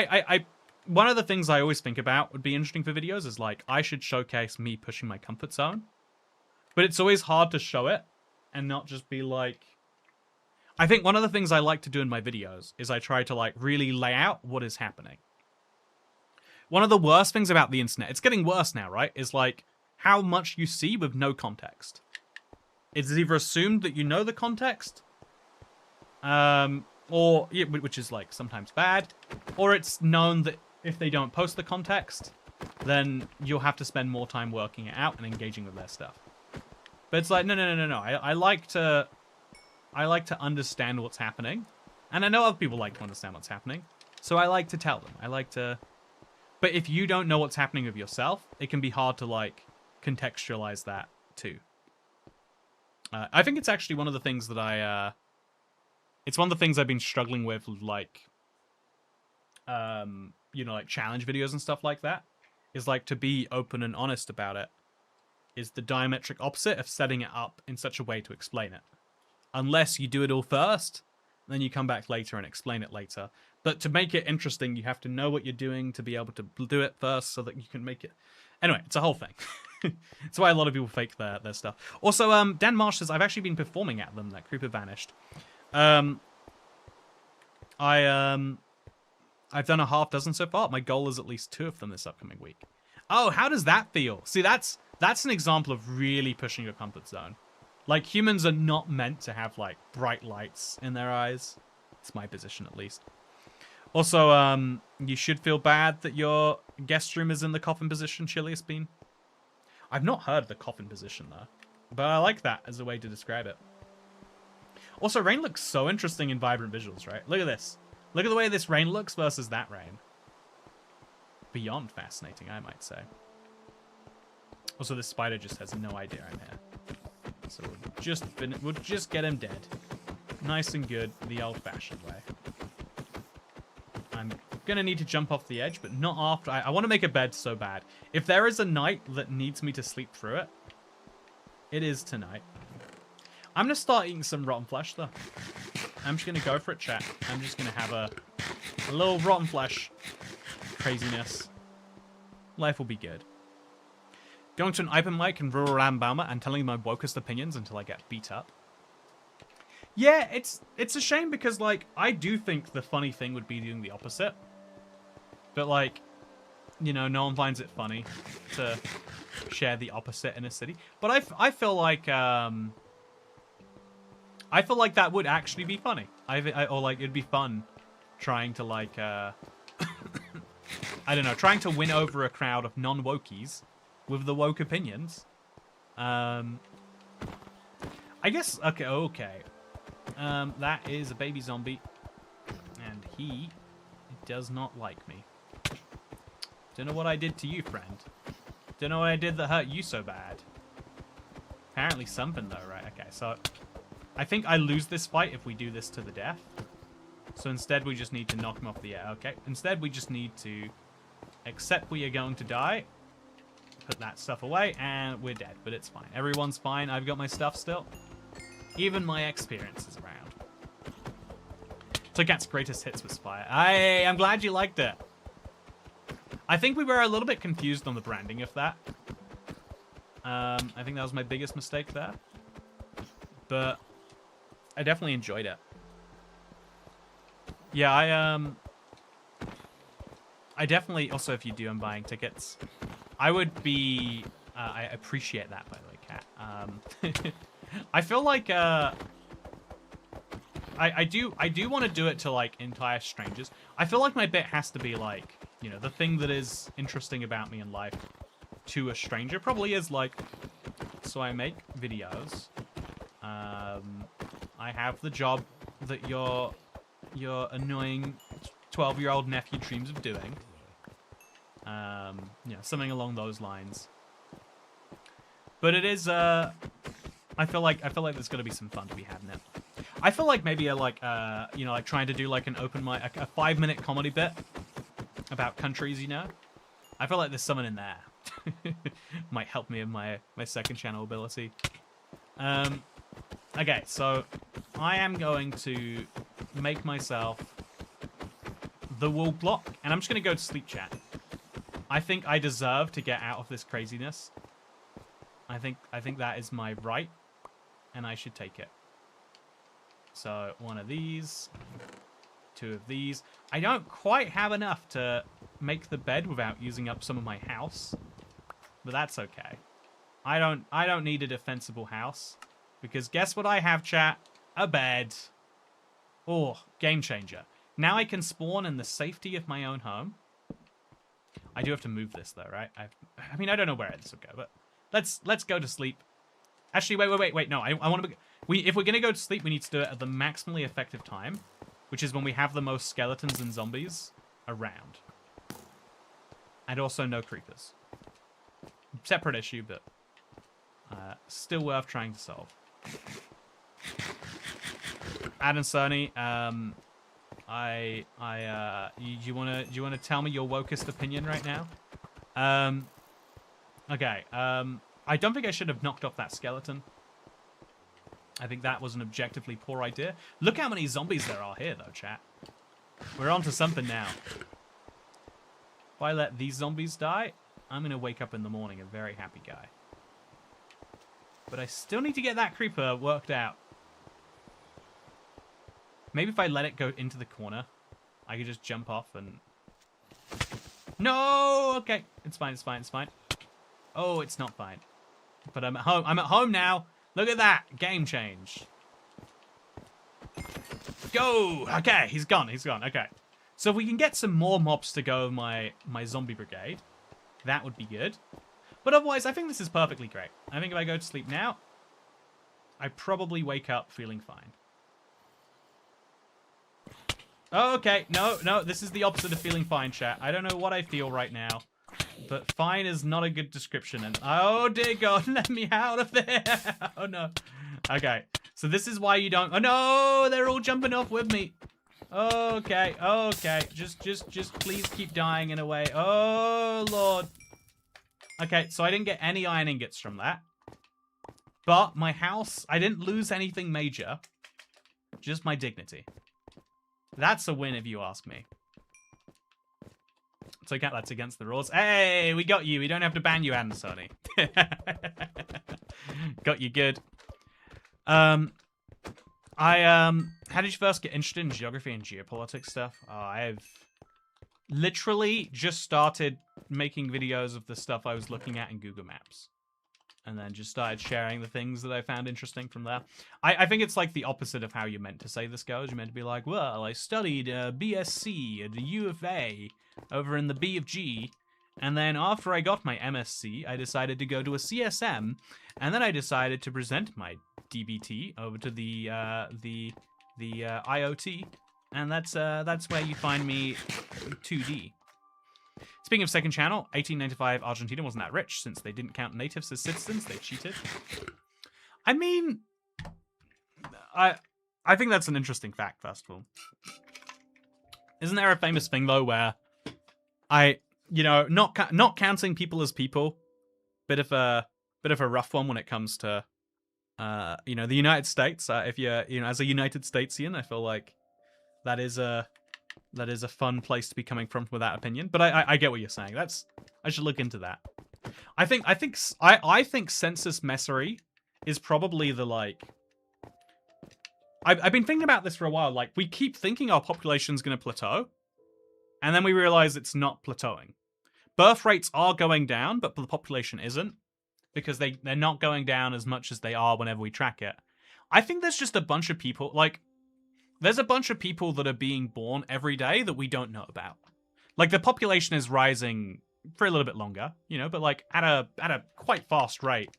S1: one of the things I always think about would be interesting for videos is, like, I should showcase me pushing my comfort zone. But it's always hard to show it and not just be, like... I think one of the things I like to do in my videos is I try to like really lay out what is happening. One of the worst things about the internet, it's getting worse now, right? Is like how much you see with no context. It's either assumed that you know the context, or which is like sometimes bad, or it's known that if they don't post the context, then you'll have to spend more time working it out and engaging with their stuff. But it's like no. I like to understand what's happening. And I know other people like to understand what's happening. So I like to tell them. I like to... But if you don't know what's happening with yourself, it can be hard to, like, contextualize that, too. I think it's actually one of the things that it's one of the things I've been struggling with, like... you know, like, challenge videos and stuff like that. Is, like, to be open and honest about it. Is the diametric opposite of setting it up in such a way to explain it. Unless you do it all first, then you come back later and explain it later. But to make it interesting, you have to know what you're doing to be able to do it first so that you can make it... Anyway, it's a whole thing. That's why a lot of people fake their stuff. Also, Dan Marsh says, I've actually been performing at them. That creeper vanished. I've done a half dozen so far. My goal is at least 2 of them this upcoming week. Oh, how does that feel? See, that's an example of really pushing your comfort zone. Like, humans are not meant to have, like, bright lights in their eyes. It's my position, at least. Also, you should feel bad that your guest room is in the coffin position, Chilius Bean. I've not heard the coffin position, though. But I like that as a way to describe it. Also, rain looks so interesting in vibrant visuals, right? Look at this. Look at the way this rain looks versus that rain. Beyond fascinating, I might say. Also, this spider just has no idea I'm here. So we'll just get him dead. Nice and good, the old-fashioned way. I'm gonna need to jump off the edge, but not after. I want to make a bed so bad. If there is a night that needs me to sleep through it, it is tonight. I'm gonna start eating some rotten flesh, though. I'm just gonna go for it, chat. I'm just gonna have a little rotten flesh craziness. Life will be good. Going to an open mic in rural Alabama and telling my wokest opinions until I get beat up. Yeah, it's a shame because, like, I do think the funny thing would be doing the opposite. But, like, you know, no one finds it funny to share the opposite in a city. But I feel like that would actually be funny. Or like it'd be fun trying to like I don't know, trying to win over a crowd of non-wokies with the woke opinions. I guess okay. That is a baby zombie, and he does not like me. Don't know what I did to you, friend. Don't know what I did that hurt you so bad. Apparently something though, right? Okay, so I think I lose this fight if we do this to the death. So instead we just need to knock him off the air. Okay, instead we just need to accept we are going to die. Put that stuff away, and we're dead, but it's fine. Everyone's fine. I've got my stuff still. Even my experience is around. Took out's greatest hits with Spire. I'm glad you liked it. I think we were a little bit confused on the branding of that. I think that was my biggest mistake there. But I definitely enjoyed it. Yeah, I definitely, also if you do, I'm buying tickets. I would be, I appreciate that, by the way, Kat. I feel like, I do want to do it to, like, entire strangers. I feel like my bit has to be, like, you know, the thing that is interesting about me in life to a stranger probably is, like, so I make videos. I have the job that your annoying 12-year-old nephew dreams of doing. You know, something along those lines. But it is, I feel like there's gonna be some fun to be had in it. I feel like maybe you know, like trying to do like an open mic, a 5-minute comedy bit about countries, you know? I feel like there's someone in there. Might help me in my second channel ability. Okay, so I am going to make myself the wool block, and I'm just gonna go to sleep, chat. I think I deserve to get out of this craziness. I think that is my right, and I should take it. So, one of these, 2 of these. I don't quite have enough to make the bed without using up some of my house, but that's okay. I don't need a defensible house, because guess what I have, chat? A bed. Oh, game changer. Now I can spawn in the safety of my own home. I do have to move this though, right? I mean, I don't know where this will go, but let's go to sleep. Actually, wait. No, I want to. If we're gonna go to sleep, we need to do it at the maximally effective time, which is when we have the most skeletons and zombies around, and also no creepers. Separate issue, but still worth trying to solve. Adam Cerny, you wanna tell me your wokest opinion right now? Okay. I don't think I should have knocked off that skeleton. I think that was an objectively poor idea. Look how many zombies there are here, though, chat. We're on to something now. If I let these zombies die, I'm gonna wake up in the morning a very happy guy. But I still need to get that creeper worked out. Maybe if I let it go into the corner, I could just jump off and... No! Okay. It's fine. Oh, it's not fine. But I'm at home. I'm at home now. Look at that. Game change. Go! Okay, he's gone. Okay. So if we can get some more mobs to go my zombie brigade, that would be good. But otherwise, I think this is perfectly great. I think if I go to sleep now, I probably wake up feeling fine. Okay, no, this is the opposite of feeling fine, chat. I don't know what I feel right now, but fine is not a good description. And oh dear God, let me out of there! Oh no. Okay, so this is why you don't. Oh no, they're all jumping off with me. Okay, just please keep dying in a way. Oh Lord. Okay, so I didn't get any iron ingots from that, but my house, I didn't lose anything major, just my dignity. That's a win if you ask me. So that's against the rules. Hey, we got you. We don't have to ban you, Anthony. Got you good. How did you first get interested in geography and geopolitics stuff? Oh, literally just started making videos of the stuff I was looking at in Google Maps. And then just started sharing the things that I found interesting from there. I think it's like the opposite of how you're meant to say this goes. You're meant to be like, well, I studied BSc at the U of A over in the B of G. And then after I got my MSc, I decided to go to a CSM. And then I decided to present my DBT over to the IoT. And that's where you find me 2D. Speaking of second channel, 1895 Argentina wasn't that rich since they didn't count natives as citizens. They cheated. I mean, I think that's an interesting fact, first of all. Isn't there a famous thing, though, where not counting people as people, bit of a rough one when it comes to, the United States. If you're, as a United Statesian, I feel like that is a fun place to be coming from with that opinion. But I get what you're saying. I should look into that. I think census messery is probably the like. I've been thinking about this for a while. Like, we keep thinking our population's going to plateau, and then we realize it's not plateauing. Birth rates are going down, but the population isn't, because they're not going down as much as they are whenever we track it. I think there's just a bunch of people, like, there's a bunch of people that are being born every day that we don't know about. Like, the population is rising for a little bit longer, but like at a quite fast rate.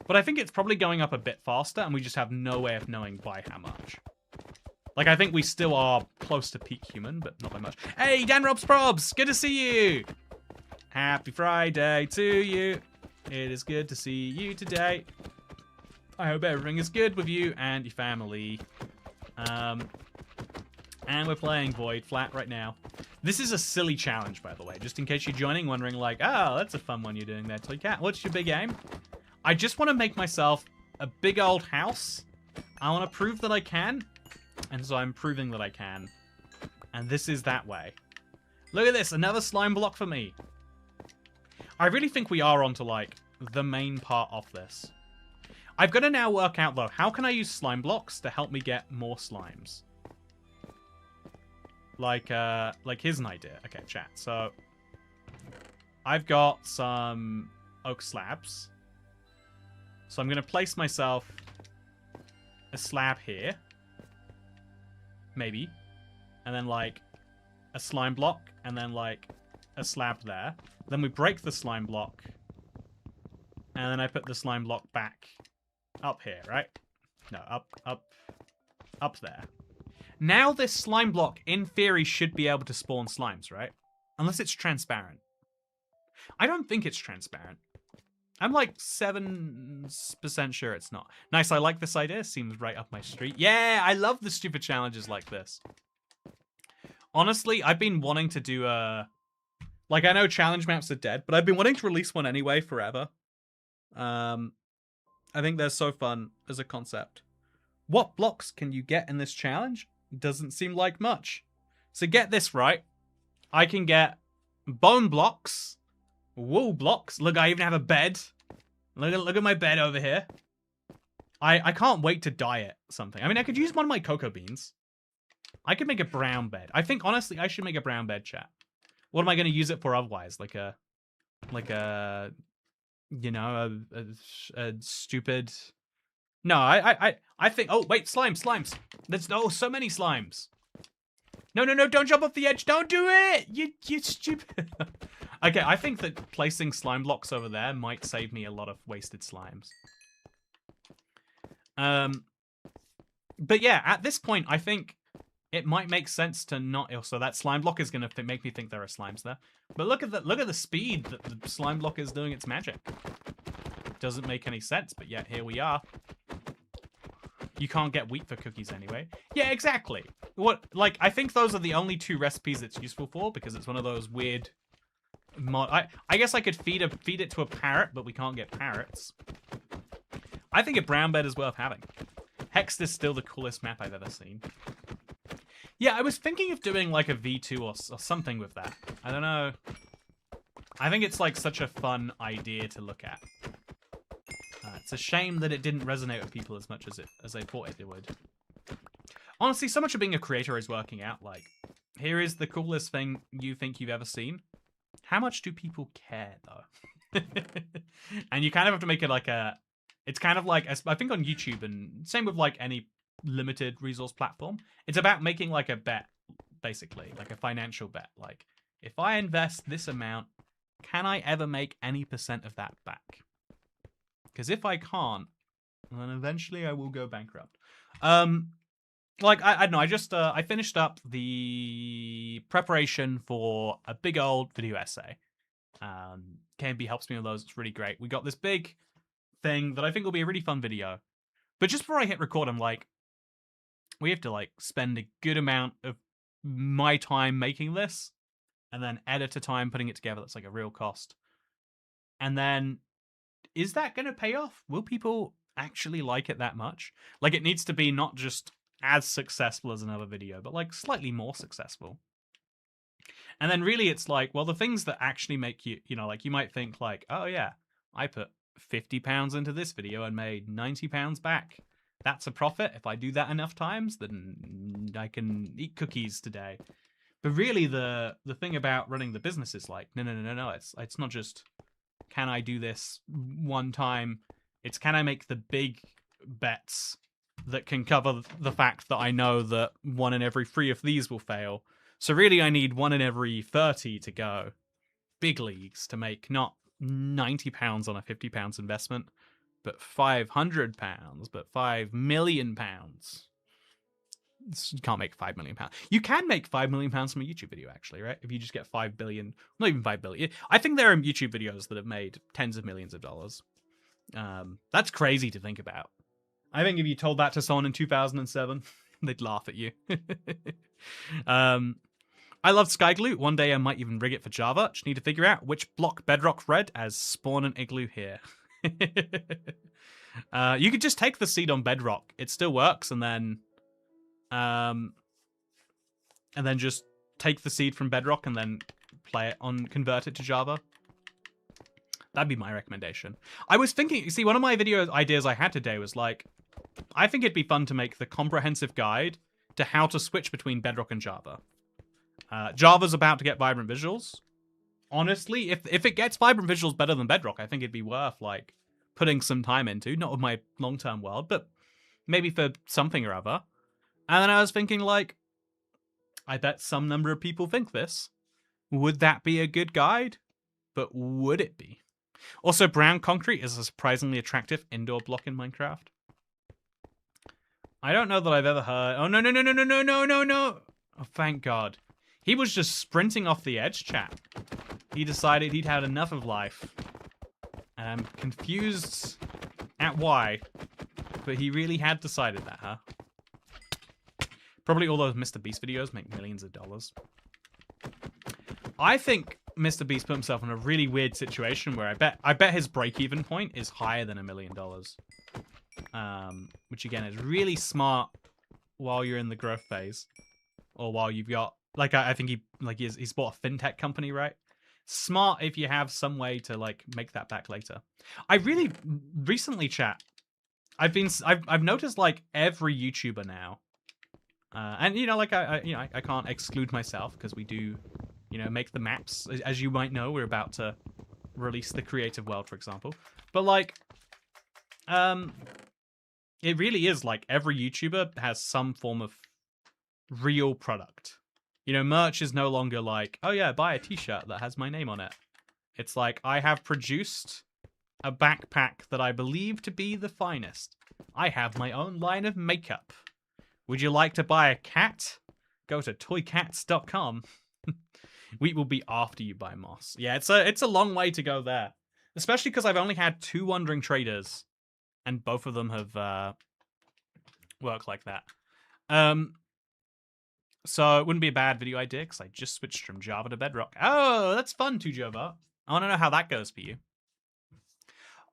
S1: But I think it's probably going up a bit faster, and we just have no way of knowing by how much. Like, I think we still are close to peak human, but not by much. Hey, Dan Robs Probs! Good to see you! Happy Friday to you. It is good to see you today. I hope everything is good with you and your family. And we're playing Void Flat right now. This is a silly challenge, by the way, just in case you're joining, wondering like, oh, that's a fun one you're doing there, Toycat. What's your big aim? I just want to make myself a big old house. I want to prove that I can, and so I'm proving that I can. And this is that way. Look at this, another slime block for me. I really think we are onto, like, the main part of this. I've got to now work out, though, how can I use slime blocks to help me get more slimes? Like here's an idea. Okay, chat. So, I've got some oak slabs. So I'm going to place myself a slab here. Maybe. And then, like, a slime block. And then, like, a slab there. Then we break the slime block. And then I put the slime block back up here, right? No, up there. Now this slime block, in theory, should be able to spawn slimes, right? Unless it's transparent. I don't think it's transparent. I'm like 7% sure it's not. Nice, I like this idea. Seems right up my street. Yeah, I love the stupid challenges like this. Honestly, I've been wanting to do a... Like, I know challenge maps are dead, but I've been wanting to release one anyway forever. I think they're so fun as a concept. What blocks can you get in this challenge? Doesn't seem like much. So get this right. I can get bone blocks, wool blocks. Look, I even have a bed. Look at my bed over here. I can't wait to dye it something. I mean, I could use one of my cocoa beans. I could make a brown bed. I think, honestly, I should make a brown bed, chat. What am I going to use it for otherwise? Like a you know, a stupid... No, I think... Oh, wait, slimes. There's so many slimes. No, don't jump off the edge. Don't do it! You stupid... Okay, I think that placing slime blocks over there might save me a lot of wasted slimes. But yeah, at this point, I think it might make sense to not... So that slime block is going to make me think there are slimes there. But look at the speed that the slime block is doing its magic. Doesn't make any sense, but yet here we are. You can't get wheat for cookies anyway. Yeah, exactly. I think those are the only two recipes it's useful for, because it's one of those weird... I guess I could feed it to a parrot, but we can't get parrots. I think a brown bed is worth having. Hext is still the coolest map I've ever seen. Yeah, I was thinking of doing like a V2 or something with that. I don't know. I think it's like such a fun idea to look at. It's a shame that it didn't resonate with people as much as I thought it would. Honestly, so much of being a creator is working out. Like, Here is the coolest thing you think you've ever seen. How much do people care, though? And you kind of have to make it like a... It's kind of like, I think on YouTube, and same with like any limited resource platform, it's about making like a bet, basically, like a financial bet. Like, if I invest this amount, can I ever make any % of that back? Because if I can't, then eventually I will go bankrupt. Like, I don't know, I finished up the preparation for a big old video essay. KMB helps me with those, it's really great. We got this big thing that I think will be a really fun video. But just before I hit record, I'm like, we have to, like, spend a good amount of my time making this, and then editor time putting it together. That's, like, a real cost. And then, is that going to pay off? Will people actually like it that much? Like, it needs to be not just as successful as another video, but like slightly more successful. And then really it's like, well, the things that actually make you, you know, like you might think like, oh yeah, I put £50 into this video and made £90 back. That's a profit. If I do that enough times, then I can eat cookies today. But really the thing about running the business is like, no. It's not just, can I do this one time? It's, can I make the big bets that can cover the fact that I know that 1 in every 3 of these will fail. So really I need 1 in every 30 to go. Big leagues to make not £90 on a £50 investment, but £500, but £5 million. You can't make £5 million. You can make £5 million from a YouTube video, actually, right? If you just get 5 billion, not even 5 billion. I think there are YouTube videos that have made tens of millions of dollars. That's crazy to think about. I think if you told that to someone in 2007, they'd laugh at you. I love Skyglue. One day I might even rig it for Java. Just need to figure out which block Bedrock read as spawn and igloo here. You could just take the seed on Bedrock. It still works, and then just take the seed from Bedrock and then convert it to Java. That'd be my recommendation. I was thinking, you see, one of my video ideas I had today was like, I think it'd be fun to make the comprehensive guide to how to switch between Bedrock and Java. Java's about to get vibrant visuals. Honestly, if it gets vibrant visuals better than Bedrock, I think it'd be worth like putting some time into, not with my long-term world, but maybe for something or other. And then I was thinking like, I bet some number of people think this. Would that be a good guide? But would it be? Also, brown concrete is a surprisingly attractive indoor block in Minecraft. I don't know that I've ever heard... Oh, no. Oh, thank God. He was just sprinting off the edge, chat. He decided he'd had enough of life. And I'm confused at why. But he really had decided that, huh? Probably all those Mr. Beast videos make millions of dollars. I think Mr. Beast put himself in a really weird situation where I bet his break-even point is higher than $1 million. Which again is really smart while you're in the growth phase, or while you've got like I think he's bought a fintech company, right? Smart if you have some way to like make that back later. I really recently, chat, I've noticed like every YouTuber now, and you know like I can't exclude myself because we do, you know, make the maps. As you might know, we're about to release the creative world, for example. But like, it really is like every YouTuber has some form of real product. You know, merch is no longer like, oh yeah, buy a t-shirt that has my name on it. It's like, I have produced a backpack that I believe to be the finest. I have my own line of makeup. Would you like to buy a cat? Go to toycats.com. We will be after you by Moss. Yeah, it's a long way to go there. Especially because I've only had 2 wandering traders. And both of them have worked like that. So it wouldn't be a bad video idea because I just switched from Java to Bedrock. Oh, that's fun, Jova. I want to know how that goes for you.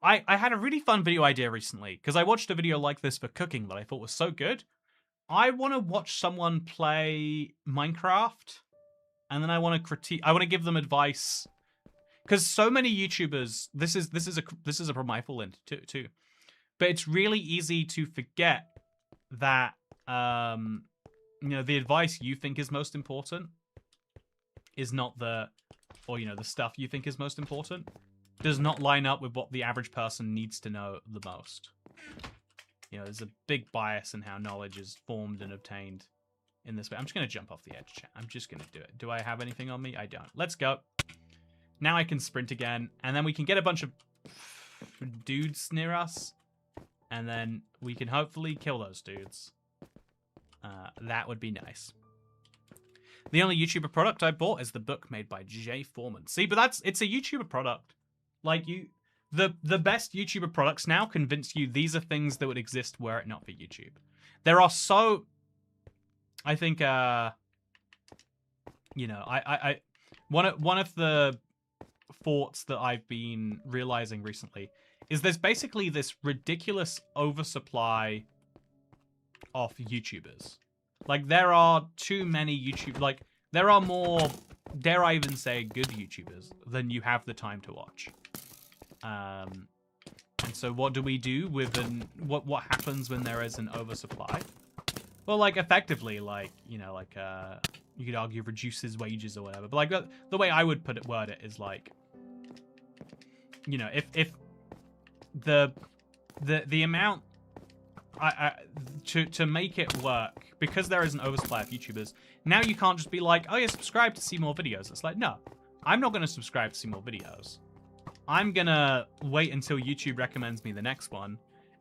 S1: I had a really fun video idea recently because I watched a video like this for cooking that I thought was so good. I want to watch someone play Minecraft, and then I want to critique. I want to give them advice because so many YouTubers. This is a problem I fall into too. But it's really easy to forget that the advice you think is most important is not the stuff you think is most important does not line up with what the average person needs to know the most. There's a big bias in how knowledge is formed and obtained in this way. I'm just going to jump off the edge, chat. I'm just going to do it. Do I have anything on me? I don't. Let's go. Now I can sprint again, and then we can get a bunch of dudes near us, and then we can hopefully kill those dudes. That would be nice. The only YouTuber product I bought is the book made by Jay Foreman. See, but it's a YouTuber product. Like, the best YouTuber products now convince you these are things that would exist were it not for YouTube. There are so... I think, one of the thoughts that I've been realizing recently is there's basically this ridiculous oversupply of YouTubers. Like, there are too many like, there are more, dare I even say, good YouTubers than you have the time to watch. And so what do we do with what happens when there is an oversupply? Well, like, effectively, like, you could argue reduces wages or whatever. But, like, the way I would word it is, like, if the amount to make it work, because there is an oversupply of YouTubers, now you can't just be like, oh yeah, subscribe to see more videos. It's like, no, I'm not going to subscribe to see more videos. I'm going to wait until YouTube recommends me the next one.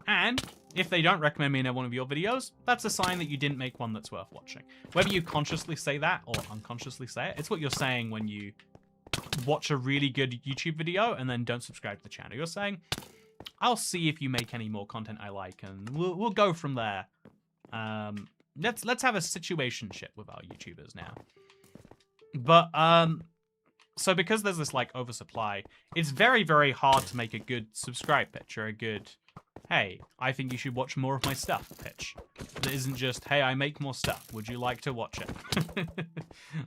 S1: And if they don't recommend me in one of your videos, that's a sign that you didn't make one that's worth watching. Whether you consciously say that or unconsciously say it, it's what you're saying when you watch a really good YouTube video and then don't subscribe to the channel. You're saying, I'll see if you make any more content I like, and we'll go from there. Let's have a situationship with our YouTubers now. But so because there's this like oversupply, it's very, very hard to make a good subscribe pitch or a good, hey, I think you should watch more of my stuff pitch. That isn't just, hey, I make more stuff. Would you like to watch it?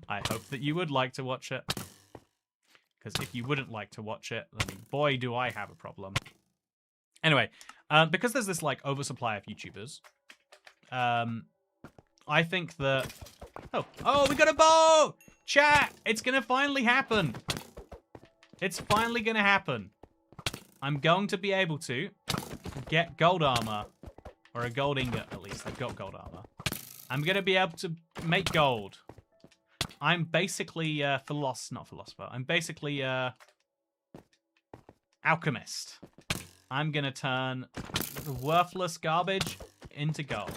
S1: I hope that you would like to watch it. Because if you wouldn't like to watch it, then boy, do I have a problem. Anyway, because there's this like oversupply of YouTubers, I think that... Oh, we got a bow! Chat! It's gonna finally happen. It's finally gonna happen. I'm going to be able to get gold armor, or a gold ingot at least. I've got gold armor. I'm gonna be able to make gold. I'm basically not philosopher. I'm basically alchemist. I'm gonna turn the worthless garbage into gold.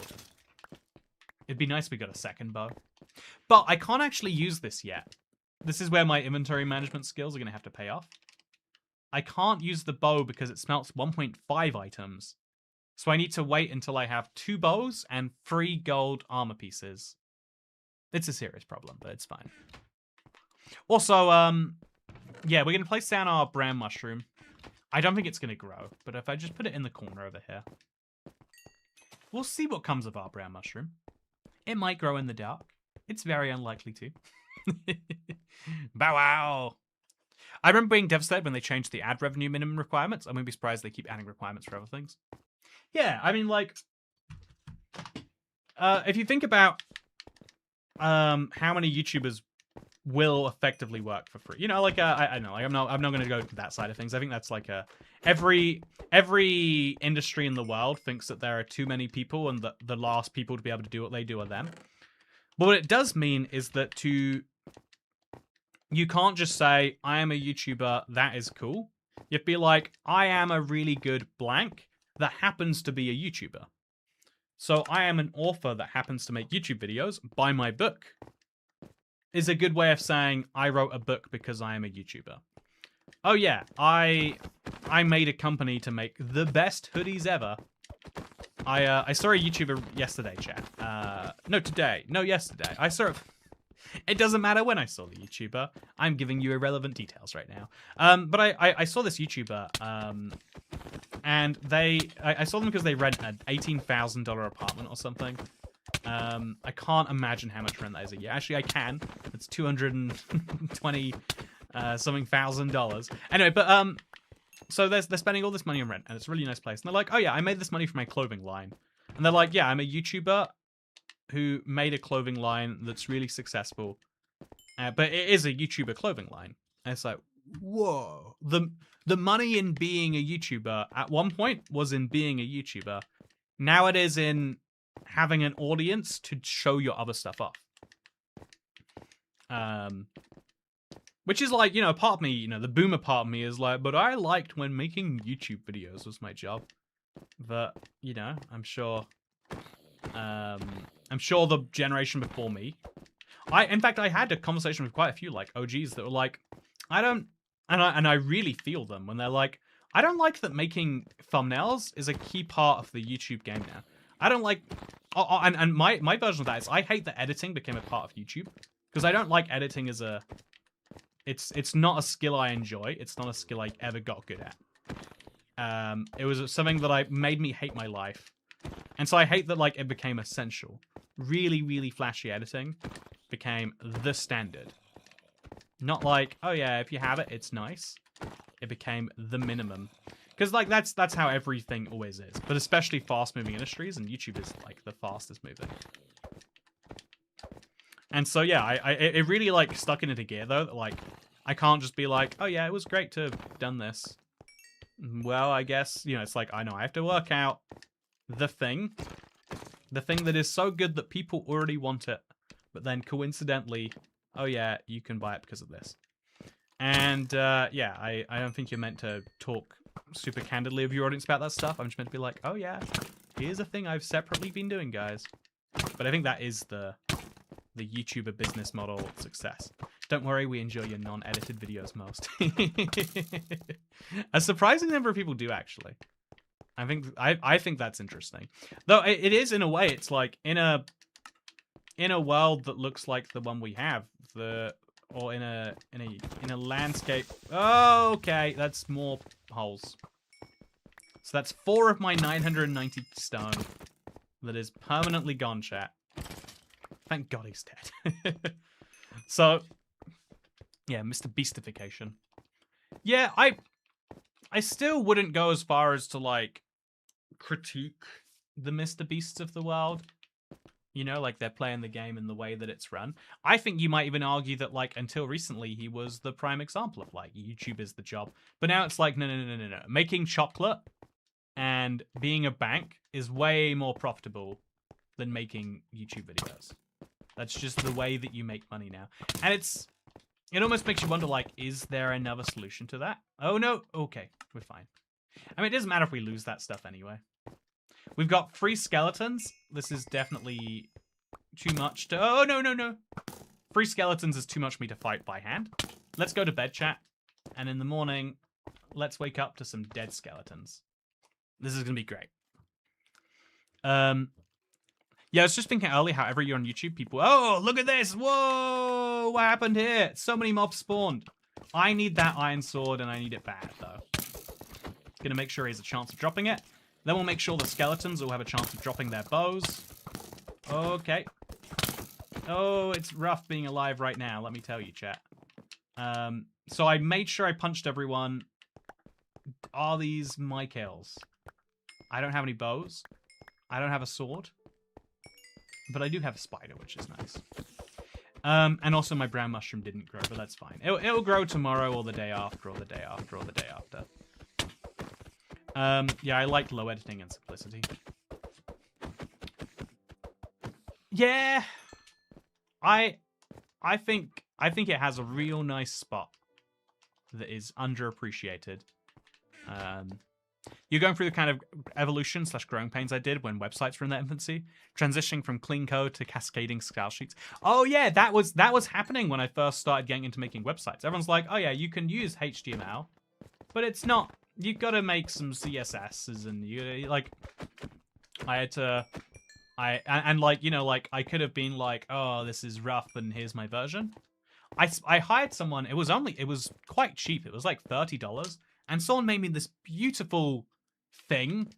S1: It'd be nice if we got a second bow. But I can't actually use this yet. This is where my inventory management skills are gonna have to pay off. I can't use the bow because it smelts 1.5 items. So I need to wait until I have 2 bows and 3 gold armor pieces. It's a serious problem, but it's fine. Also, yeah, we're gonna place down our brown mushroom. I don't think it's gonna grow, but if I just put it in the corner over here, we'll see what comes of our brown mushroom. It might grow in the dark. It's very unlikely to. Bow wow! I remember being devastated when they changed the ad revenue minimum requirements. I'm gonna be surprised they keep adding requirements for other things. Yeah, I mean, like, if you think about how many YouTubers will effectively work for free, like I know, like I'm not going to go to that side of things. I think that's like every industry in the world thinks that there are too many people, and that the last people to be able to do what they do are them. But what it does mean is that you can't just say, I am a YouTuber, that is cool. You have to be like, I am a really good blank that happens to be a YouTuber. So I am an author that happens to make YouTube videos. Buy my book is a good way of saying I wrote a book because I am a YouTuber. Oh yeah, I made a company to make the best hoodies ever. I saw a YouTuber yesterday, chat. No, today. No, yesterday. I saw it. It doesn't matter when I saw the YouTuber. I'm giving you irrelevant details right now. But I saw this YouTuber, and I saw them because they rent an $18,000 apartment or something. I can't imagine how much rent that is a year. Actually, I can. It's $220 something thousand dollars. Anyway, but so they're spending all this money on rent, and it's a really nice place. And they're like, oh yeah, I made this money from my clothing line. And they're like, yeah, I'm a YouTuber who made a clothing line that's really successful, but it is a YouTuber clothing line. And it's like, whoa, the money in being a YouTuber at one point was in being a YouTuber. Now it is in having an audience to show your other stuff off. Which is like, you know, part of me, you know, the boomer part of me is like, but I liked when making YouTube videos was my job. But, you know, I'm sure the generation before me, in fact, I had a conversation with quite a few like OGs that were like, and I really feel them when they're like, I don't like that making thumbnails is a key part of the YouTube game now. I don't like, and my version of that is I hate that editing became a part of YouTube because I don't like editing as a, it's not a skill I enjoy. It's not a skill I ever got good at. It was something that made me hate my life. And so I hate that like it became essential. Really, really flashy editing became the standard. Not like, oh yeah, if you have it, it's nice. It became the minimum. Because like that's how everything always is. But especially fast-moving industries, and YouTube is like the fastest moving. And so yeah, it really like stuck into gear though. That, like I can't just be like, oh yeah, it was great to have done this. Well, I guess, you know, it's like, I know I have to work out the thing that is so good that people already want it, but then coincidentally, oh yeah, you can buy it because of this. And yeah, I don't think you're meant to talk super candidly of your audience about that stuff. I'm just meant to be like, oh yeah, here's a thing I've separately been doing, guys. But I think that is the YouTuber business model success. Don't worry, we enjoy your non-edited videos most. A surprising number of people do, actually. I think that's interesting. Though it is, in a way, it's like in a world that looks like the one we have, or in a landscape. Oh, okay, that's more holes. So that's 4 of my 990 stone that is permanently gone, chat. Thank God he's dead. So, yeah, Mr. Beastification. Yeah, I still wouldn't go as far as to, like, critique the Mr. Beasts of the world. You know, like, they're playing the game in the way that it's run. I think you might even argue that, like, until recently, he was the prime example of, like, YouTube is the job. But now it's like, no. Making chocolate and being a bank is way more profitable than making YouTube videos. That's just the way that you make money now. And it almost makes you wonder, like, is there another solution to that? Oh, no. Okay, we're fine. I mean, it doesn't matter if we lose that stuff anyway. We've got 3 skeletons. This is definitely too much to... Oh, no. 3 skeletons is too much for me to fight by hand. Let's go to bed, chat. And in the morning, let's wake up to some dead skeletons. This is going to be great. Yeah, I was just thinking earlier how every year on YouTube, people... Oh, look at this! Whoa! What happened here? So many mobs spawned. I need that iron sword, and I need it bad, though. Gonna make sure he has a chance of dropping it. Then we'll make sure the skeletons will have a chance of dropping their bows. Okay. Oh, it's rough being alive right now, let me tell you, chat. So I made sure I punched everyone. Are these my kills? I don't have any bows. I don't have a sword. But I do have a spider, which is nice. And also my brown mushroom didn't grow, but that's fine. It'll grow tomorrow or the day after or the day after or the day after. Yeah, I like low editing and simplicity. Yeah. I think it has a real nice spot that is underappreciated. You're going through the kind of evolution / growing pains I did when websites were in their infancy, transitioning from clean code to cascading style sheets. Oh yeah, that was happening when I first started getting into making websites. Everyone's like, oh yeah, you can use HTML, but it's not. You gotta make some CSSs, and you like. I had to. And like, you know, like I could have been like, oh, this is rough, and here's my version. I hired someone. It was quite cheap. It was like $30. And someone made me this beautiful thing.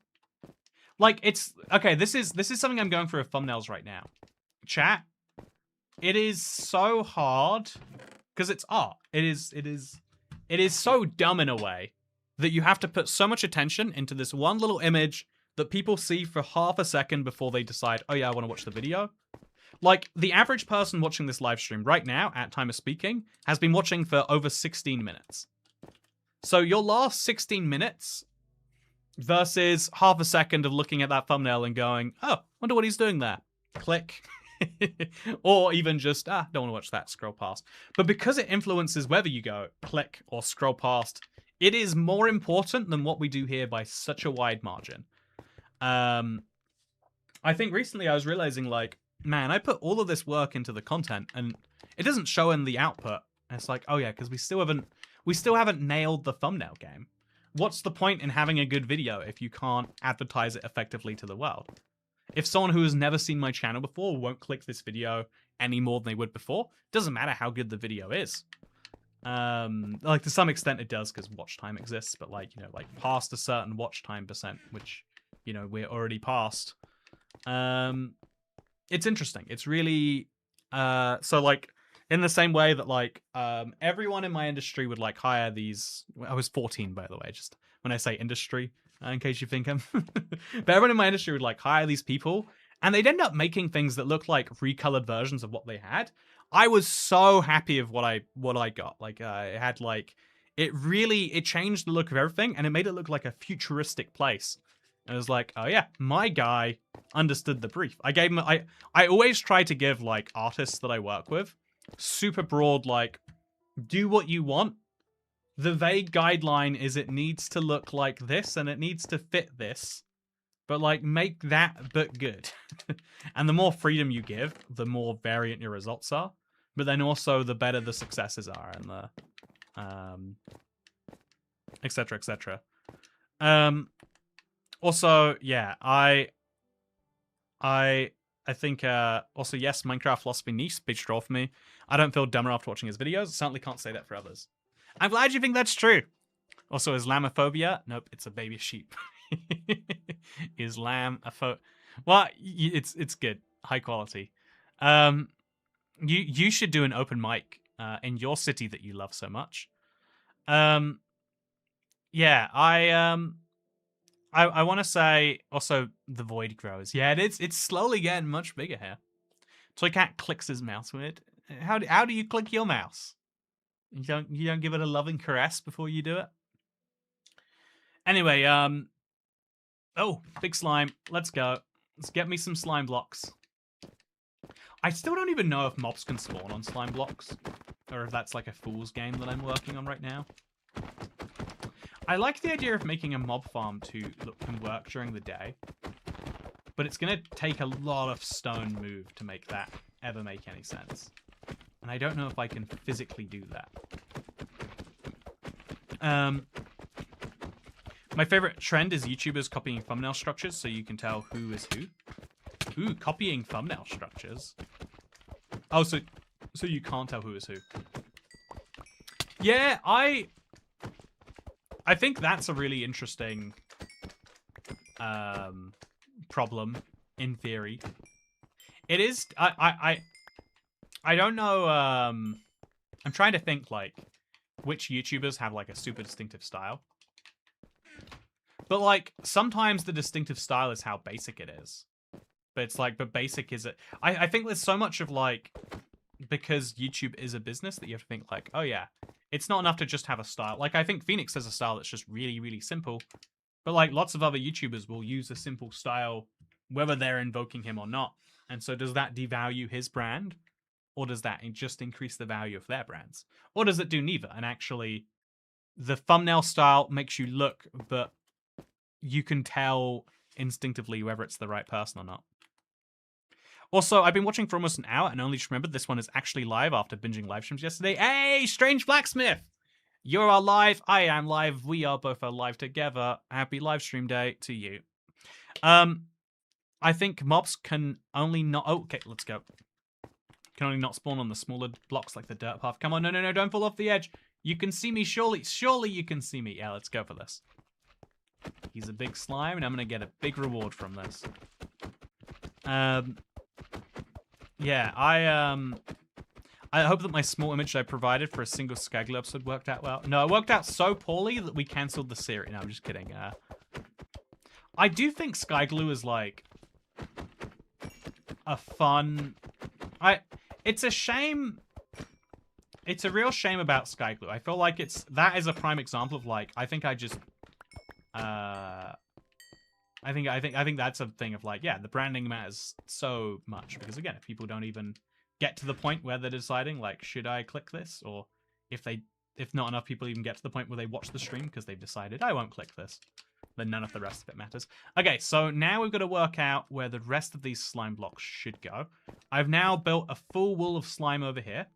S1: Like, it's... Okay, this is something I'm going through with thumbnails right now. Chat. It is so hard. Because it's art. It is so dumb in a way that you have to put so much attention into this one little image that people see for half a second before they decide, oh yeah, I want to watch the video. Like, the average person watching this live stream right now, at time of speaking, has been watching for over 16 minutes. So your last 16 minutes versus half a second of looking at that thumbnail and going, oh, wonder what he's doing there. Click. Or even just, don't want to watch that, scroll past. But because it influences whether you go click or scroll past, it is more important than what we do here by such a wide margin. I think recently I was realizing, like, man, I put all of this work into the content and it doesn't show in the output. And it's like, oh yeah, because we still haven't nailed the thumbnail game. What's the point in having a good video if you can't advertise it effectively to the world? If someone who has never seen my channel before won't click this video any more than they would before, doesn't matter how good the video is. Like, to some extent it does because watch time exists, but like, you know, like past a certain watch time percent, which, you know, we're already past. It's interesting. It's really, so like, in the same way that like, everyone in my industry would like hire these, I was 14 by the way, just when I say industry, in case you think I'm, but everyone in my industry would like hire these people and they'd end up making things that look like recolored versions of what they had. I was so happy of what I got. Like, it had like, it changed the look of everything and it made it look like a futuristic place. And it was like, oh yeah, my guy understood the brief. I gave him, I always try to give like artists that I work with super broad, like, do what you want. The vague guideline is it needs to look like this and it needs to fit this, but like make that but good. And the more freedom you give, the more variant your results are, but then also the better the successes are and the etc etc. Also, yeah, I think also, yes, Minecraft philosophy niche, big straw for me. I don't feel dumber after watching his videos. Certainly can't say that for others. I'm glad you think that's true. Also, Islamophobia? Nope, it's a baby sheep. Islamophobia. Well, it's good. High quality. You should do an open mic in your city that you love so much. Yeah, I want to say also the void grows. Yeah, it's slowly getting much bigger here. Toycat clicks his mouse with it. How do you click your mouse? You don't give it a loving caress before you do it? Anyway, oh, big slime. Let's go. Let's get me some slime blocks. I still don't even know if mobs can spawn on slime blocks, or if that's like a fool's game that I'm working on right now. I like the idea of making a mob farm can work during the day, but it's going to take a lot of stone move to make that ever make any sense. And I don't know if I can physically do that. My favorite trend is YouTubers copying thumbnail structures so you can tell who is who. Ooh, copying thumbnail structures. Oh, so you can't tell who is who. Yeah, I think that's a really interesting problem in theory. It is. I don't know. I'm trying to think like which YouTubers have like a super distinctive style. But like sometimes the distinctive style is how basic it is. But it's like, but basic is it? I think there's so much of like, because YouTube is a business that you have to think like, oh yeah, it's not enough to just have a style. Like I think Phoenix has a style that's just really, really simple. But like lots of other YouTubers will use a simple style, whether they're invoking him or not. And so does that devalue his brand? Or does that just increase the value of their brands? Or does it do neither? And actually, the thumbnail style makes you look, but you can tell instinctively whether it's the right person or not. Also, I've been watching for almost an hour and only just remembered this one is actually live after binging live streams yesterday. Hey, Strange Blacksmith! You're alive, I am live, we are both alive together. Happy live stream day to you. I think mobs can only not... Oh, okay, let's go. Can only not spawn on the smaller blocks like the dirt path. Come on, no, don't fall off the edge. You can see me, surely you can see me. Yeah, let's go for this. He's a big slime, and I'm going to get a big reward from this. Yeah, I hope that my small image I provided for a single Skaglu episode worked out well. No, it worked out so poorly that we cancelled the series. No, I'm just kidding. I do think Skaglu is like a fun It's a shame. It's a real shame about Sky Glue. I feel like that is a prime example of like, I think that's a thing of like, yeah, the branding matters so much because again, if people don't even get to the point where they're deciding like, should I click this? Or if not enough people even get to the point where they watch the stream because they've decided I won't click this, then none of the rest of it matters. Okay, so now we've got to work out where the rest of these slime blocks should go. I've now built a full wall of slime over here.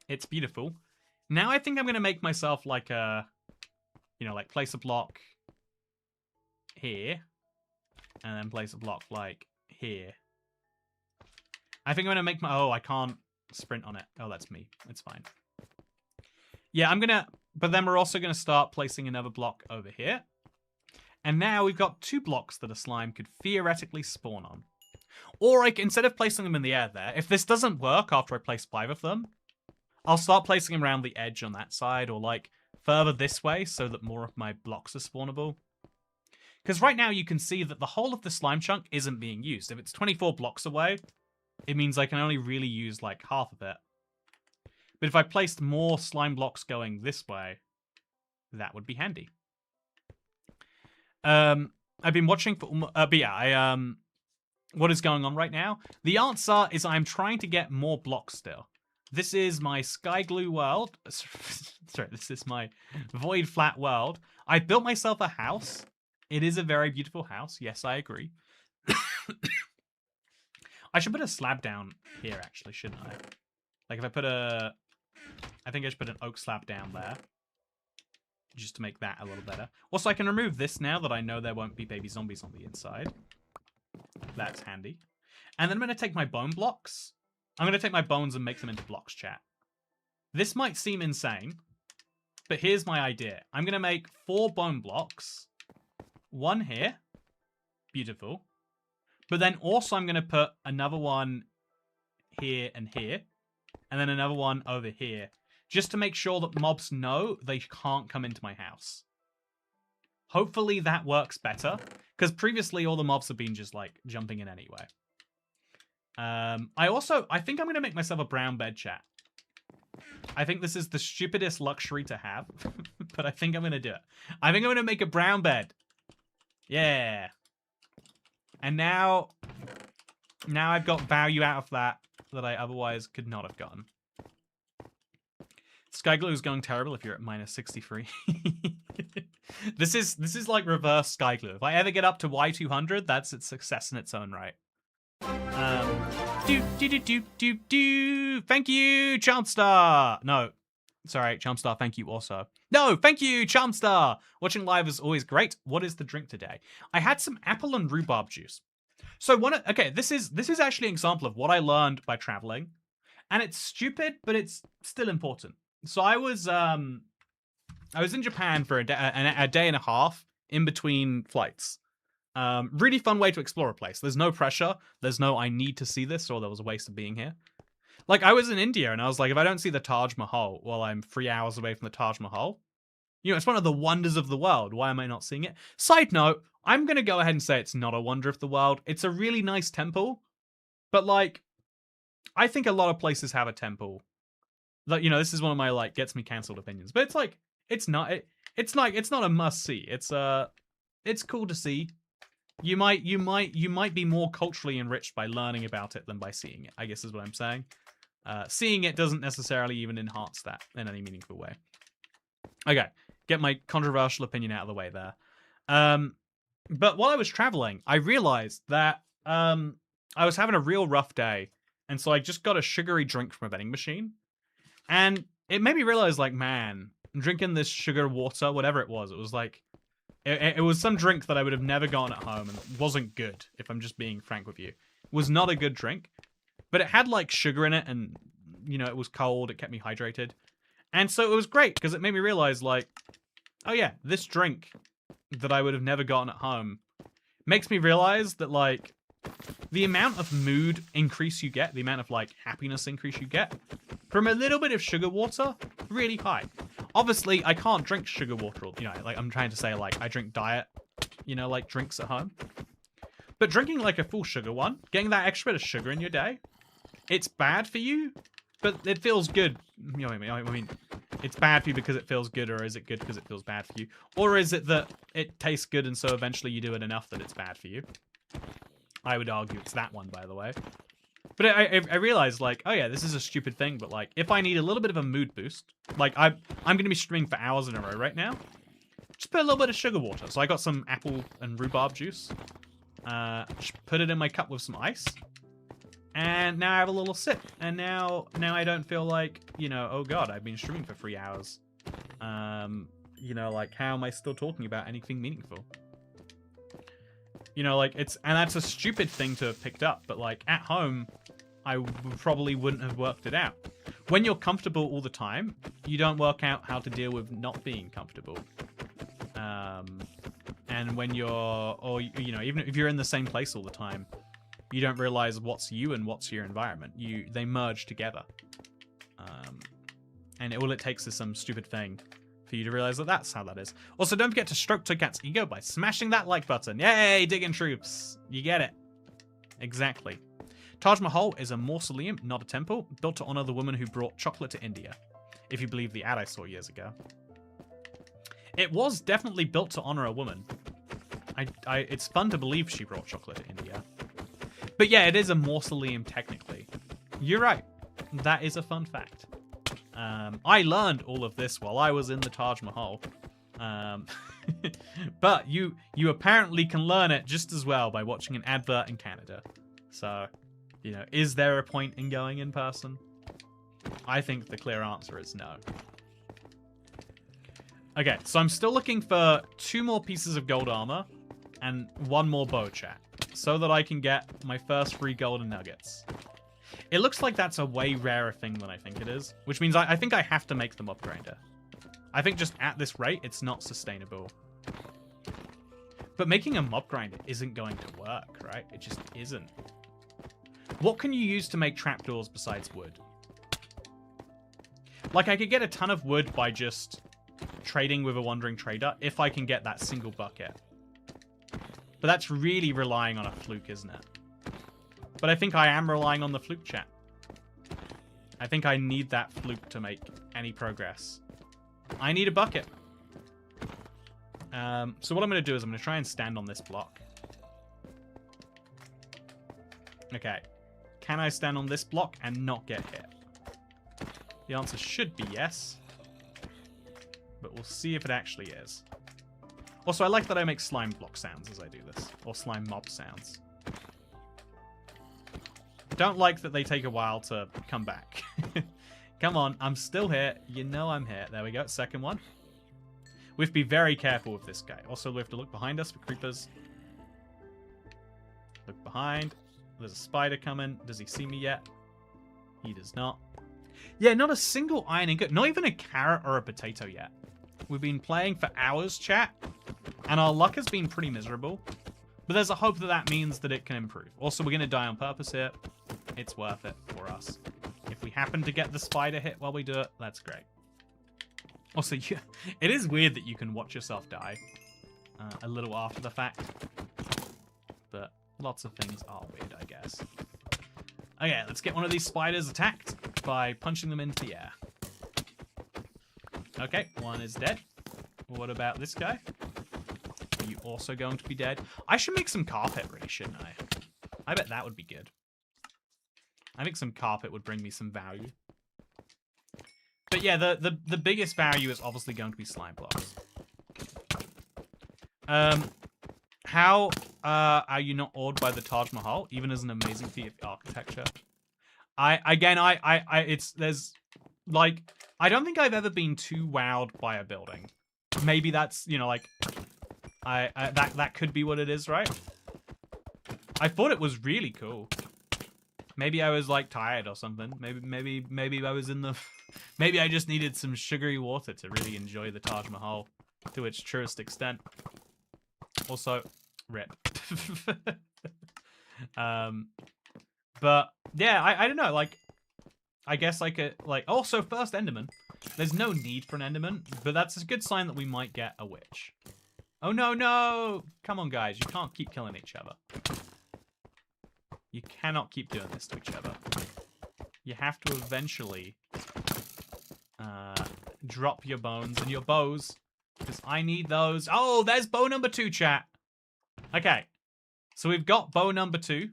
S1: It's beautiful. Now I think I'm going to make myself like a, like place a block here. And then place a block like here. I think I'm going to make oh, I can't sprint on it. Oh, that's me. It's fine. Yeah, but then we're also going to start placing another block over here. And now we've got 2 blocks that a slime could theoretically spawn on. Or instead of placing them in the air there, if this doesn't work after I place 5 of them, I'll start placing them around the edge on that side or like further this way so that more of my blocks are spawnable. Because right now you can see that the whole of the slime chunk isn't being used. If it's 24 blocks away, it means I can only really use like half of it. But if I placed more slime blocks going this way, that would be handy. I've been watching for, but yeah, what is going on right now? The answer is I'm trying to get more blocks still. This is my sky glue world. Sorry, this is my void flat world. I built myself a house. It is a very beautiful house. Yes, I agree. I should put a slab down here, actually, shouldn't I? Like, if I think I should put an oak slab down there. Just to make that a little better. Also, I can remove this now that I know there won't be baby zombies on the inside. That's handy. And then I'm going to take my bone blocks. I'm going to take my bones and make them into blocks, chat. This might seem insane, but here's my idea. I'm going to make 4 bone blocks. 1 here. Beautiful. But then also I'm going to put another one here and here. And then another one over here. Just to make sure that mobs know they can't come into my house. Hopefully that works better. Because previously all the mobs have been just like jumping in anyway. I think I'm going to make myself a brown bed, chat. I think this is the stupidest luxury to have. But I think I'm going to do it. I think I'm going to make a brown bed. Yeah. And now I've got value out of that I otherwise could not have gotten. Sky glue is going terrible if you're at minus 63. This is like reverse sky glue. If I ever get up to Y200, that's a success in its own right. Thank you, Charmstar. No, sorry, Charmstar. Thank you also. No, thank you, Charmstar. Watching live is always great. What is the drink today? I had some apple and rhubarb juice. So okay, this is actually an example of what I learned by traveling, and it's stupid, but it's still important. So I was in Japan for a day and a half in between flights. Really fun way to explore a place. There's no pressure. There's no I need to see this or there was a waste of being here. Like I was in India and I was like, if I don't see the Taj Mahal while I'm 3 hours away from the Taj Mahal, it's one of the wonders of the world. Why am I not seeing it? Side note, I'm going to go ahead and say it's not a wonder of the world. It's a really nice temple, but like, I think a lot of places have a temple. Like, this is one of my like gets me cancelled opinions, but it's like it's not a must see. It's cool to see. You might be more culturally enriched by learning about it than by seeing it, I guess is what I'm saying. Seeing it doesn't necessarily even enhance that in any meaningful way. Okay, get my controversial opinion out of the way there. But while I was traveling, I realized that I was having a real rough day, and so I just got a sugary drink from a vending machine. And it made me realize, like, man, drinking this sugar water, whatever it was like, it was some drink that I would have never gotten at home and wasn't good, if I'm just being frank with you. It was not a good drink, but it had, like, sugar in it and, it was cold, it kept me hydrated. And so it was great, because it made me realize, like, oh yeah, this drink that I would have never gotten at home makes me realize that, like, the amount of mood increase you get, the amount of, like, happiness increase you get from a little bit of sugar water, really high. Obviously, I can't drink sugar water, like, I'm trying to say, like, I drink diet, like, drinks at home. But drinking, like, a full sugar one, getting that extra bit of sugar in your day, it's bad for you, but it feels good. You know, I mean, it's bad for you because it feels good, or is it good because it feels bad for you? Or is it that it tastes good and so eventually you do it enough that it's bad for you? I would argue it's that one, by the way. But I realized, like, oh yeah, this is a stupid thing, but like, if I need a little bit of a mood boost, like I'm going to be streaming for hours in a row right now, just put a little bit of sugar water. So I got some apple and rhubarb juice, just put it in my cup with some ice, and now I have a little sip, and now I don't feel like, you know, oh god, I've been streaming for 3 hours. You know, like, how am I still talking about anything meaningful? You know, like, and that's a stupid thing to have picked up, but like, at home, I probably wouldn't have worked it out. When you're comfortable all the time, you don't work out how to deal with not being comfortable. And when you're, or, you know, even if you're in the same place all the time, you don't realize what's you and what's your environment. They merge together. And all it takes is some stupid thing for you to realize that that's how that is. Also, don't forget to stroke Togat's ego by smashing that like button. Yay, digging troops. You get it. Exactly. Taj Mahal is a mausoleum, not a temple, built to honor the woman who brought chocolate to India, if you believe the ad I saw years ago. It was definitely built to honor a woman. It's fun to believe she brought chocolate to India. But yeah, it is a mausoleum technically. You're right. That is a fun fact. I learned all of this while I was in the Taj Mahal. But you apparently can learn it just as well by watching an advert in Canada. So, you know, is there a point in going in person? I think the clear answer is no. Okay, so I'm still looking for 2 more pieces of gold armor and 1 more bow, chat, so that I can get my first 3 golden nuggets. It looks like that's a way rarer thing than I think it is, which means I think I have to make the mob grinder. I think just at this rate, it's not sustainable. But making a mob grinder isn't going to work, right? It just isn't. What can you use to make trapdoors besides wood? Like, I could get a ton of wood by just trading with a wandering trader if I can get that single bucket. But that's really relying on a fluke, isn't it? But I think I am relying on the fluke, chat. I think I need that fluke to make any progress. I need a bucket. So what I'm going to do is I'm going to try and stand on this block. Okay. Can I stand on this block and not get hit? The answer should be yes. But we'll see if it actually is. Also, I like that I make slime block sounds as I do this. Or slime mob sounds. Don't like that they take a while to come back. Come on, I'm still here. You know I'm here. There we go, second one. We have to be very careful with this guy. Also, we have to look behind us for creepers. Look behind. There's a spider coming. Does he see me yet? He does not. Yeah, not a single iron ingot. Not even a carrot or a potato yet. We've been playing for hours, chat. And our luck has been pretty miserable. But there's a hope that that means that it can improve. Also, we're going to die on purpose here. It's worth it for us. If we happen to get the spider hit while we do it, that's great. Also, yeah, it is weird that you can watch yourself die a little after the fact. But lots of things are weird, I guess. Okay, let's get one of these spiders attacked by punching them into the air. Okay, one is dead. What about this guy? Are you also going to be dead? I should make some carpet, really, shouldn't I? I bet that would be good. I think some carpet would bring me some value. But yeah, the biggest value is obviously going to be slime blocks. How are you not awed by the Taj Mahal, even as an amazing feat of architecture? I don't think I've ever been too wowed by a building. Maybe that's, you know, like, that could be what it is, right? I thought it was really cool. Maybe I was like tired or something. Maybe I was in the, maybe I just needed some sugary water to really enjoy the Taj Mahal to its truest extent. Also, rip. But yeah, I don't know. Like, I guess I could, like, also first Enderman. There's no need for an Enderman, but that's a good sign that we might get a witch. Oh no, no! Come on, guys, you can't keep killing each other. You cannot keep doing this to each other. You have to eventually drop your bones and your bows. Because I need those. Oh, there's bow number 2, chat. Okay. So we've got bow number 2.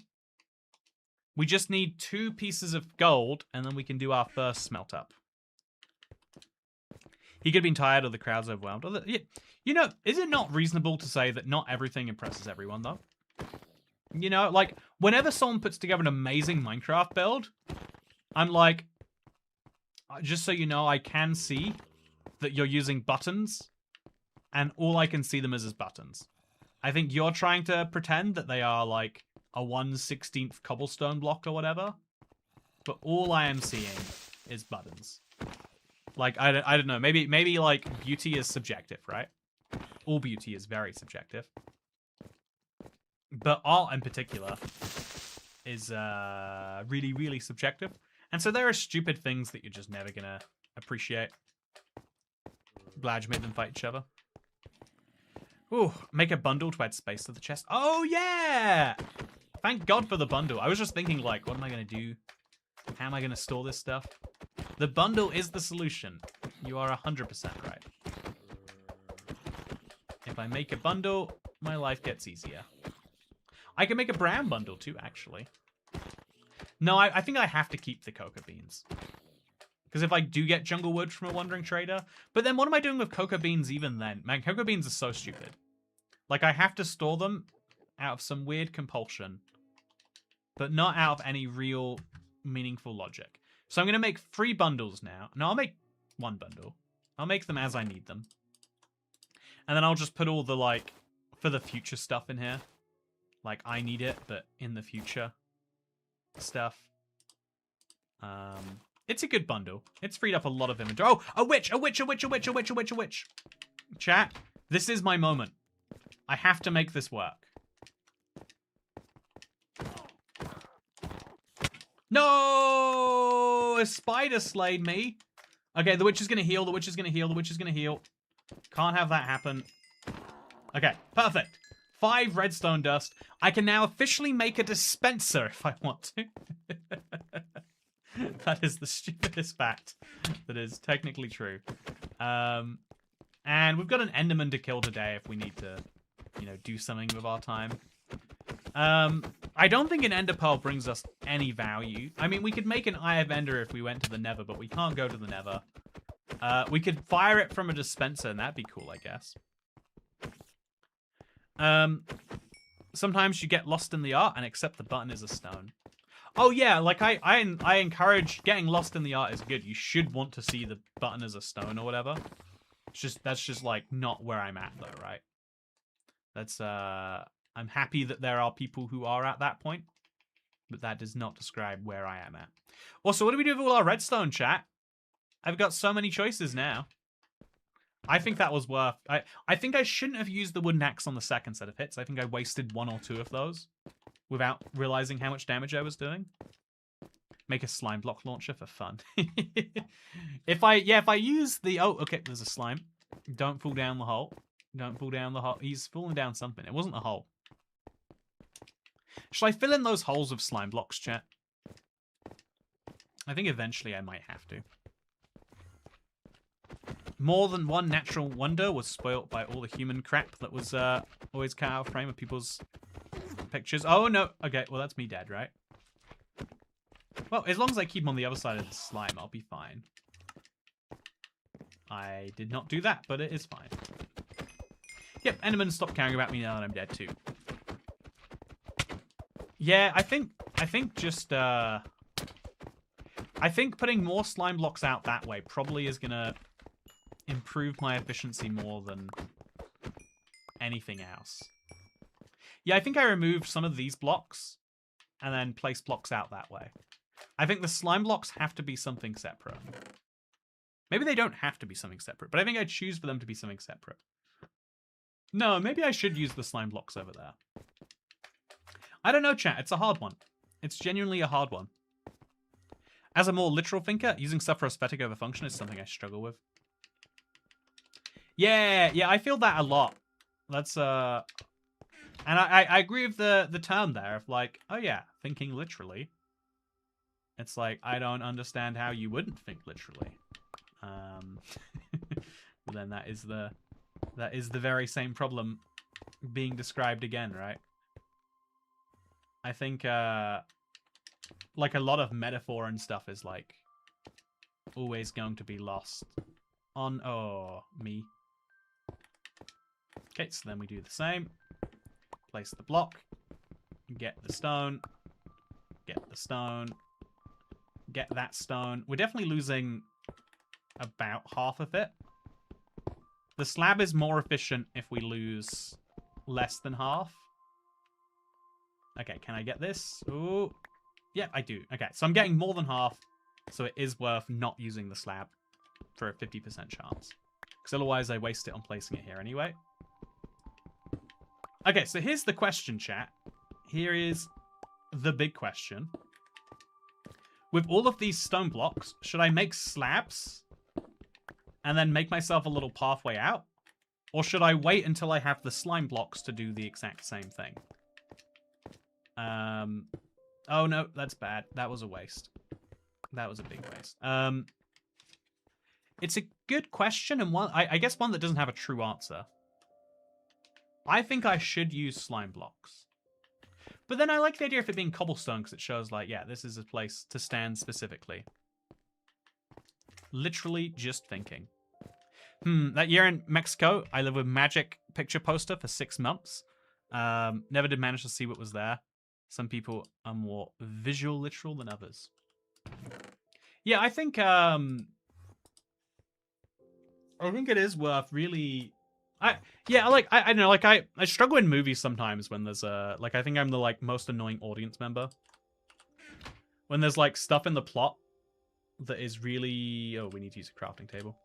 S1: We just need 2 pieces of gold, and then we can do our first smelt up. He could have been tired or the crowd's overwhelmed. You know, is it not reasonable to say that not everything impresses everyone, though? You know, like, whenever someone puts together an amazing Minecraft build, I'm like, just so you know, I can see that you're using buttons, and all I can see them as buttons. I think you're trying to pretend that they are, like, a 1/16th cobblestone block or whatever, but all I am seeing is buttons. Like, I don't know, maybe, like, beauty is subjective, right? All beauty is very subjective. But art in particular is really, really subjective. And so there are stupid things that you're just never gonna appreciate. Glad you made them fight each other. Ooh, make a bundle to add space to the chest. Oh, yeah! Thank God for the bundle. I was just thinking, like, what am I gonna do? How am I gonna store this stuff? The bundle is the solution. You are 100% right. If I make a bundle, my life gets easier. I can make a brown bundle too, actually. No, I think I have to keep the cocoa beans. Because if I do get jungle wood from a wandering trader... But then what am I doing with cocoa beans even then? Man, cocoa beans are so stupid. Like, I have to store them out of some weird compulsion. But not out of any real meaningful logic. So I'm going to make 3 bundles now. No, I'll make 1 bundle. I'll make them as I need them. And then I'll just put all the, like, for the future stuff in here. Like, I need it, but in the future stuff. It's a good bundle. It's freed up a lot of inventory. Oh, a witch, a witch, a witch, a witch, a witch, a witch, a witch. Chat, this is my moment. I have to make this work. No! A spider slayed me. Okay, the witch is going to heal. The witch is going to heal. The witch is going to heal. Can't have that happen. Okay, perfect. 5 redstone dust. I can now officially make a dispenser if I want to. That is the stupidest fact that is technically true. And we've got an enderman to kill today if we need to, you know, do something with our time. I don't think an ender pearl brings us any value. I mean, we could make an eye of ender if we went to the nether, but we can't go to the nether. We could fire it from a dispenser, and that'd be cool, I guess. Sometimes you get lost in the art and accept the button is a stone. Oh yeah, like I encourage getting lost in the art is good. You should want to see the button as a stone or whatever. That's just like not where I'm at though, right? That's I'm happy that there are people who are at that point, but that does not describe where I am at. Also, what do we do with all our redstone, chat? I've got so many choices now. I think that was worth... I think I shouldn't have used the wooden axe on the second set of hits. I think I wasted 1 or 2 of those without realizing how much damage I was doing. Make a slime block launcher for fun. If I use the... Oh, okay, there's a slime. Don't fall down the hole. Don't fall down the hole. He's falling down something. It wasn't a hole. Should I fill in those holes with slime blocks, chat? I think eventually I might have to. More than one natural wonder was spoilt by all the human crap that was always cut out of frame of people's pictures. Oh, no. Okay, well, that's me dead, right? Well, as long as I keep him on the other side of the slime, I'll be fine. I did not do that, but it is fine. Yep, Enderman stopped caring about me now that I'm dead, too. Yeah, I think just, I think putting more slime blocks out that way probably is gonna improve my efficiency more than anything else. Yeah, I think I removed some of these blocks and then placed blocks out that way. I think the slime blocks have to be something separate. Maybe they don't have to be something separate, but I think I choose for them to be something separate. No, maybe I should use the slime blocks over there. I don't know, chat. It's a hard one. It's genuinely a hard one. As a more literal thinker, using stuff for aesthetic over function is something I struggle with. Yeah, I feel that a lot. That's, and I agree with the term there of like, oh yeah, thinking literally. It's like, I don't understand how you wouldn't think literally. But then that is the very same problem being described again, right? I think like a lot of metaphor and stuff is like always going to be lost on me. Okay, so then we do the same. Place the block. Get the stone. Get the stone. Get that stone. We're definitely losing about half of it. The slab is more efficient if we lose less than half. Okay, can I get this? Ooh. Yeah, I do. Okay, so I'm getting more than half, so it is worth not using the slab for a 50% chance. Because otherwise I waste it on placing it here anyway. Okay, so here's the question, chat. Here is the big question. With all of these stone blocks, should I make slabs and then make myself a little pathway out? Or should I wait until I have the slime blocks to do the exact same thing? Oh no, that's bad. That was a waste. That was a big waste. It's a good question, and one I guess one that doesn't have a true answer. I think I should use slime blocks. But then I like the idea of it being cobblestone, because it shows like, yeah, this is a place to stand specifically. Literally just thinking. That year in Mexico, I lived with Magic Picture Poster for 6 months. Never did manage to see what was there. Some people are more visual literal than others. Yeah, I think it is worth really. I don't know, like I struggle in movies sometimes when there's like I think I'm the like most annoying audience member. When there's like stuff in the plot that is really we need to use a crafting table.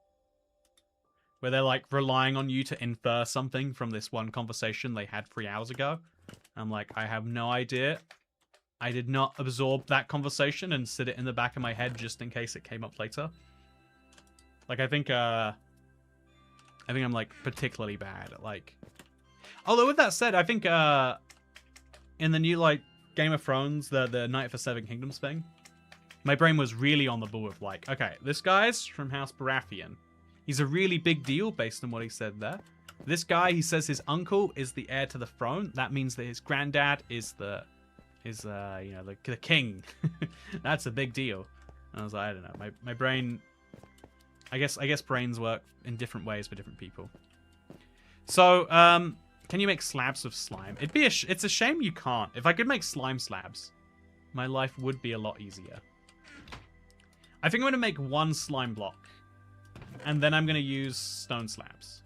S1: Where they're like relying on you to infer something from this one conversation they had 3 hours ago. I'm like, I have no idea. I did not absorb that conversation and sit it in the back of my head just in case it came up later. Like I think I'm like particularly bad at like. Although with that said, I think in the new like Game of Thrones, the Night of the Seven Kingdoms thing, my brain was really on the ball with like, okay, this guy's from House Baratheon. He's a really big deal based on what he said there. This guy, he says his uncle is the heir to the throne. That means that his granddad is the king. That's a big deal. And I was like, I don't know. My brain, I guess brains work in different ways for different people. So, can you make slabs of slime? It's a shame you can't. If I could make slime slabs, my life would be a lot easier. I think I'm going to make 1 slime block. And then I'm going to use stone slabs.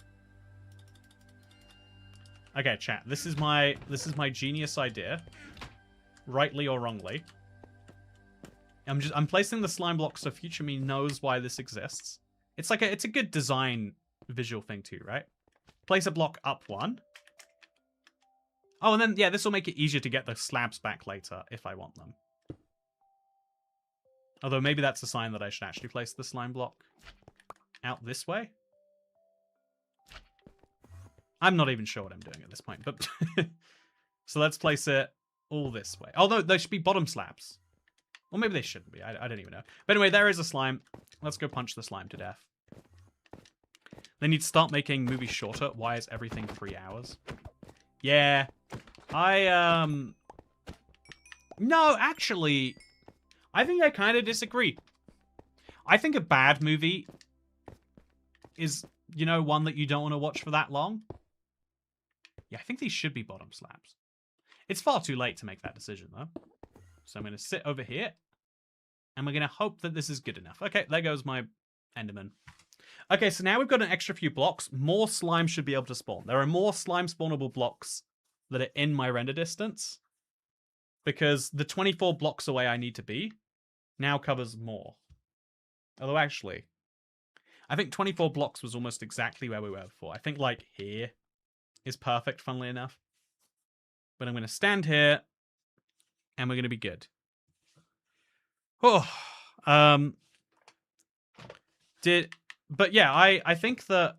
S1: Okay, chat. This is my genius idea. Rightly or wrongly. I'm placing the slime block so future me knows why this exists. It's like it's a good design visual thing too, right? Place a block up 1. Oh, and then yeah, this will make it easier to get the slabs back later if I want them. Although maybe that's a sign that I should actually place the slime block out this way. I'm not even sure what I'm doing at this point, but so let's place it all this way. Although they should be bottom slabs. Or maybe they shouldn't be. I don't even know. But anyway, there is a slime. Let's go punch the slime to death. They need to start making movies shorter. Why is everything 3 hours? Yeah. No, actually, I think I kind of disagree. I think a bad movie is, you know, one that you don't want to watch for that long. Yeah, I think these should be bottom slabs. It's far too late to make that decision, though. So I'm going to sit over here. And we're going to hope that this is good enough. Okay, there goes my Enderman. Okay, so now we've got an extra few blocks. More slime should be able to spawn. There are more slime spawnable blocks that are in my render distance. Because the 24 blocks away I need to be now covers more. Although actually, I think 24 blocks was almost exactly where we were before. I think like here is perfect, funnily enough. But I'm going to stand here and we're going to be good. Oh, but yeah, I think that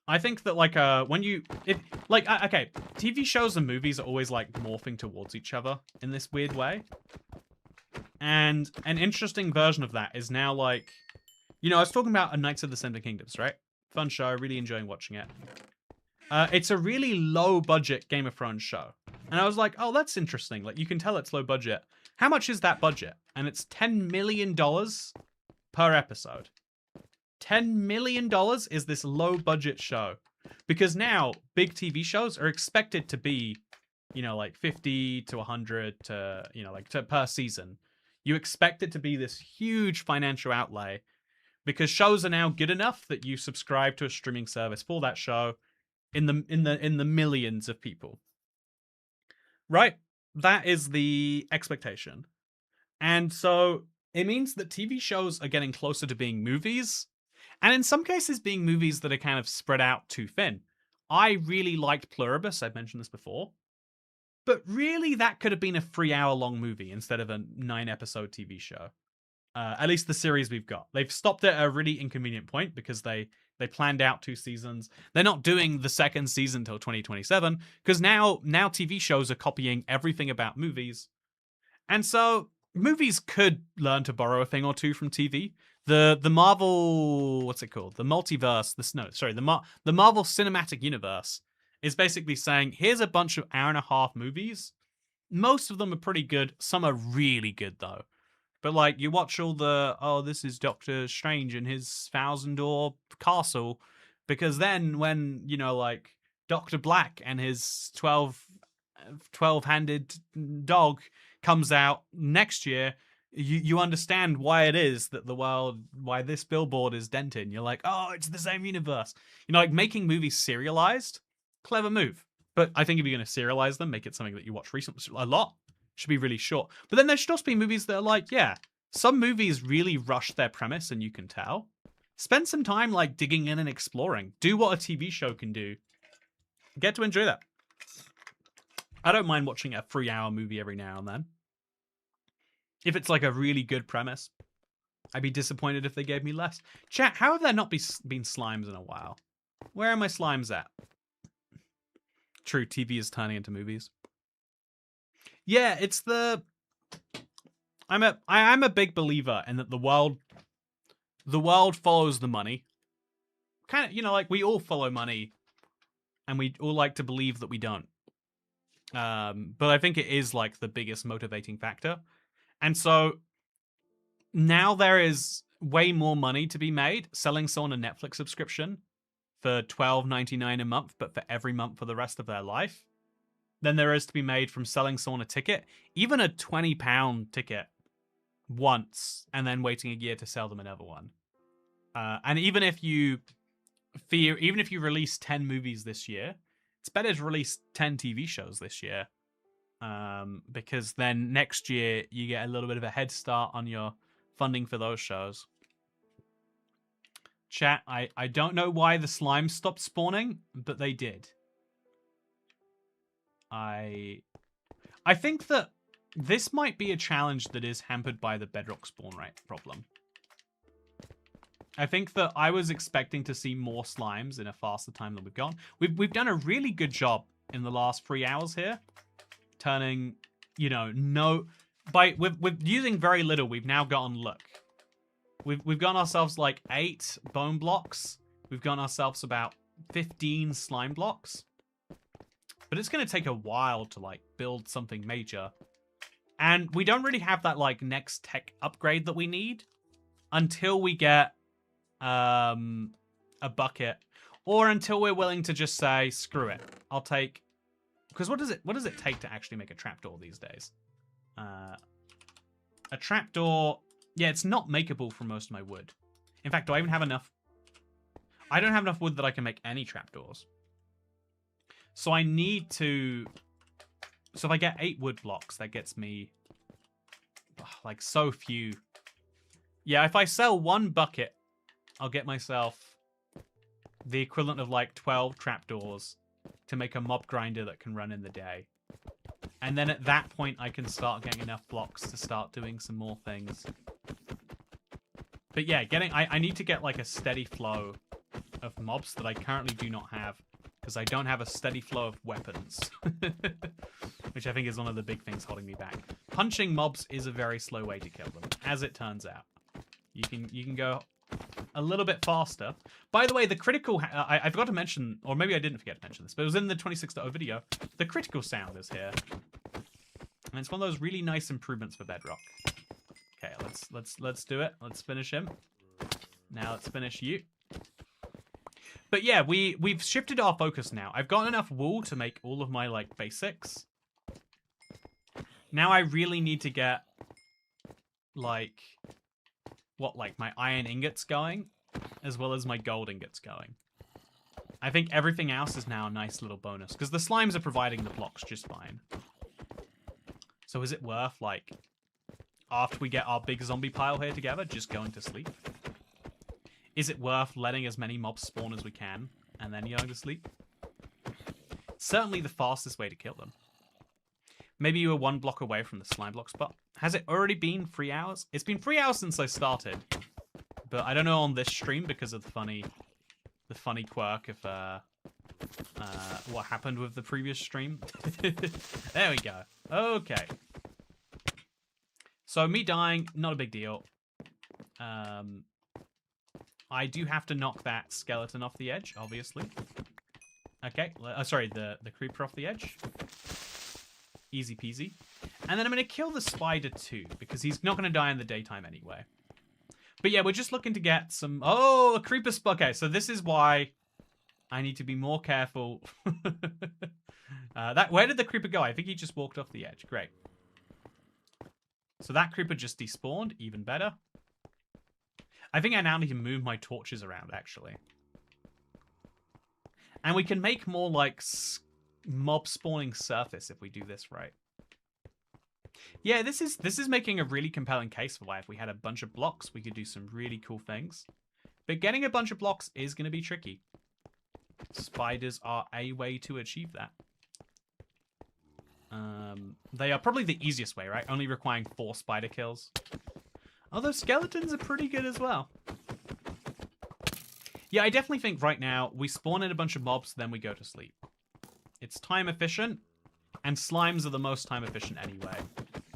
S1: like when you okay, TV shows and movies are always like morphing towards each other in this weird way. And an interesting version of that is now like, you know, I was talking about A Knights of the Seven Kingdoms, right? Fun show, really enjoying watching it. It's a really low budget Game of Thrones show. And I was like, oh, that's interesting. Like, you can tell it's low budget. How much is that budget? And it's $10 million per episode. $10 million is this low budget show. Because now, big TV shows are expected to be, you know, like 50 to 100 to, you know, like per season. You expect it to be this huge financial outlay because shows are now good enough that you subscribe to a streaming service for that show in the millions of people. Right? That is the expectation. And so it means that TV shows are getting closer to being movies, and in some cases being movies that are kind of spread out too thin. I really liked Pluribus, I've mentioned this before. But really, that could have been a 3-hour-long movie instead of a 9-episode TV show. At least the series we've got. They've stopped at a really inconvenient point because they planned out 2 seasons. They're not doing the second season till 2027 because now TV shows are copying everything about movies. And so movies could learn to borrow a thing or two from TV. The Marvel, what's it called? The multiverse, the Marvel Cinematic Universe is basically saying, here's a bunch of hour-and-a-half movies. Most of them are pretty good. Some are really good, though. But, like, you watch all the, oh, this is Doctor Strange in his 1,000-door castle. Because then when, you know, like, Dr. Black and his 12-handed dog comes out next year, you understand why it is that why this billboard is dented. You're like, oh, it's the same universe. You know, like, making movies serialized, clever move. But I think if you're going to serialize them, make it something that you watch recently a lot. Should be really short. But then there should also be movies that are like, yeah, some movies really rush their premise and you can tell. Spend some time like digging in and exploring. Do what a TV show can do. Get to enjoy that. I don't mind watching a 3-hour movie every now and then. If it's like a really good premise, I'd be disappointed if they gave me less. Chat, how have there not been slimes in a while? Where are my slimes at? True, TV is turning into movies. Yeah, it's the... I am a big believer in that the world follows the money. Kind of, you know, like we all follow money and we all like to believe that we don't. But I think it is like the biggest motivating factor. And so now there is way more money to be made selling someone a Netflix subscription for $12.99 a month, but for every month for the rest of their life, than there is to be made from selling someone a ticket, even a £20 ticket once, and then waiting a year to sell them another one. And even if you release 10 movies this year, it's better to release 10 TV shows this year. Because then next year you get a little bit of a head start on your funding for those shows. Chat, I don't know why the slimes stopped spawning, but they did. I think that this might be a challenge that is hampered by the Bedrock spawn rate problem. I think that I was expecting to see more slimes in a faster time than we've gone. We've done a really good job in the last 3 hours here, turning, you know, with using very little. We've now gotten, look, we've gotten ourselves like 8 bone blocks. We've gotten ourselves about 15 slime blocks. But it's going to take a while to like build something major. And we don't really have that like next tech upgrade that we need until we get a bucket, or until we're willing to just say, screw it. I'll take, because what does it take to actually make a trapdoor these days? A trapdoor, yeah, it's not makeable from most of my wood. In fact, do I even have enough? I don't have enough wood that I can make any trapdoors. So I need to... So if I get 8 wood blocks, that gets me... like, so few. Yeah, if I sell 1 bucket, I'll get myself the equivalent of, like, 12 trapdoors to make a mob grinder that can run in the day. And then at that point, I can start getting enough blocks to start doing some more things. But yeah, I need to get, like, a steady flow of mobs that I currently do not have. Because I don't have a steady flow of weapons. which I think is one of the big things holding me back. Punching mobs is a very slow way to kill them, as it turns out. You can go a little bit faster. By the way, the critical... I forgot to mention, or maybe I didn't forget to mention this, but it was in the 26.0 video. The critical sound is here. And it's one of those really nice improvements for Bedrock. Okay, let's do it. Let's finish him. Now let's finish you. But yeah, we've shifted our focus now. I've got enough wool to make all of my, like, basics. Now I really need to get, like... what, like, my iron ingots going, as well as my gold ingots going. I think everything else is now a nice little bonus, because the slimes are providing the blocks just fine. So is it worth, like, after we get our big zombie pile here together, just going to sleep? Is it worth letting as many mobs spawn as we can, and then going to sleep? Certainly the fastest way to kill them. Maybe you were 1 block away from the slime block spot. Has it already been 3 hours? It's been 3 hours since I started. But I don't know on this stream because of the funny quirk of what happened with the previous stream. There we go. Okay. So me dying, not a big deal. I do have to knock that skeleton off the edge, obviously. Okay. Sorry, the creeper off the edge. Easy peasy. And then I'm going to kill the spider too, because he's not going to die in the daytime anyway. But yeah, we're just looking to get some... Oh, a creeper... Okay, so this is why I need to be more careful. Where did the creeper go? I think he just walked off the edge. Great. So that creeper just despawned. Even better. I think I now need to move my torches around, actually. And we can make more, like, mob spawning surface if we do this right. Yeah, this is making a really compelling case for why if we had a bunch of blocks, we could do some really cool things. But getting a bunch of blocks is going to be tricky. Spiders are a way to achieve that. They are probably the easiest way, right? Only requiring 4 spider kills. Although skeletons are pretty good as well. Yeah, I definitely think right now we spawn in a bunch of mobs, then we go to sleep. It's time efficient, and slimes are the most time efficient anyway.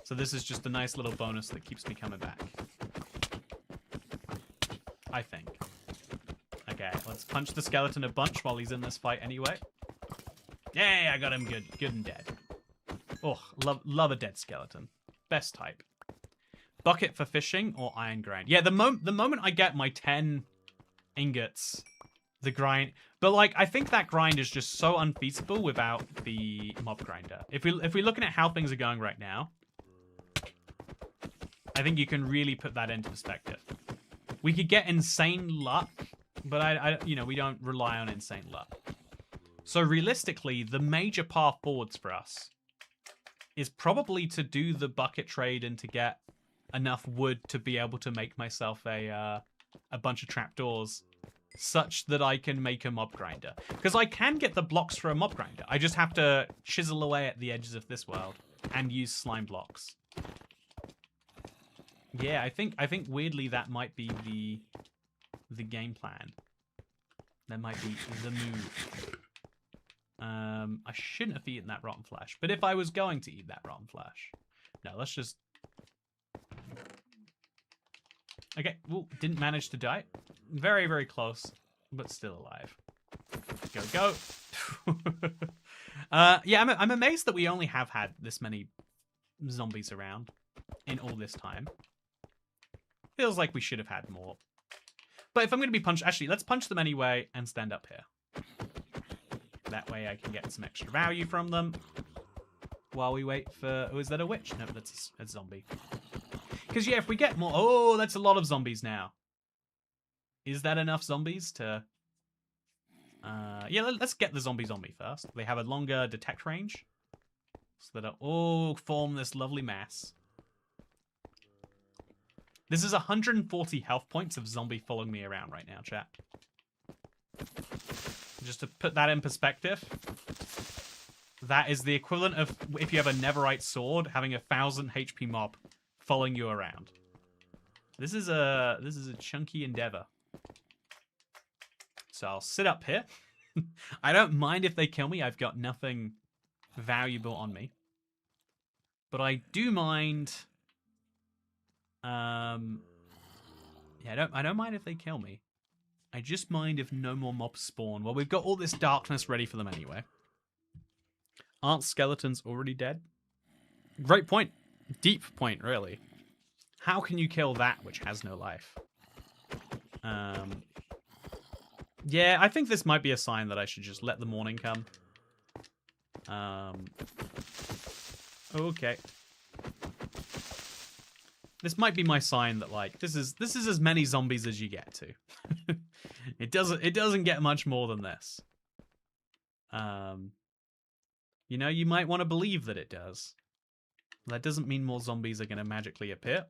S1: So this is just a nice little bonus that keeps me coming back. I think. Okay, let's punch the skeleton a bunch while he's in this fight anyway. Yay, I got him good and dead. Oh, love a dead skeleton. Best type. Bucket for fishing or iron grind. Yeah, the moment I get my 10 ingots, the grind... But, like, I think that grind is just so unfeasible without the mob grinder. If we're looking at how things are going right now, I think you can really put that into perspective. We could get insane luck, but you know, we don't rely on insane luck. So realistically, the major path forwards for us is probably to do the bucket trade and to get enough wood to be able to make myself a bunch of trapdoors such that I can make a mob grinder. Because I can get the blocks for a mob grinder. I just have to chisel away at the edges of this world and use slime blocks. Yeah, I think weirdly that might be the game plan. That might be the move. I shouldn't have eaten that rotten flesh, but if I was going to eat that rotten flesh, no, let's just. Okay, well, didn't manage to die. Very, very close, but still alive. Go. Yeah, I'm amazed that we only have had this many zombies around in all this time. Feels like we should have had more. But if I'm going to be punched... Actually, let's punch them anyway and stand up here. That way I can get some extra value from them. While we wait for... Oh, is that a witch? No, that's a zombie. Because, yeah, if we get more... Oh, that's a lot of zombies now. Is that enough zombies to... Yeah, let's get the zombie first. They have a longer detect range. So that they'll all form this lovely mass. This is 140 health points of zombie following me around right now, chat. Just to put that in perspective, that is the equivalent of if you have a netherite sword having 1,000 HP mob following you around. This is a chunky endeavor. So I'll sit up here. I don't mind if they kill me. I've got nothing valuable on me. But I do mind... yeah, I don't mind if they kill me. I just mind if no more mobs spawn. Well, we've got all this darkness ready for them anyway. Aren't skeletons already dead? Great point. Deep point, really. How can you kill that which has no life? Yeah, I think this might be a sign that I should just let the morning come. Okay. This might be my sign that, like, this is as many zombies as you get to. It doesn't get much more than this. You know, you might want to believe that it does. That doesn't mean more zombies are going to magically appear.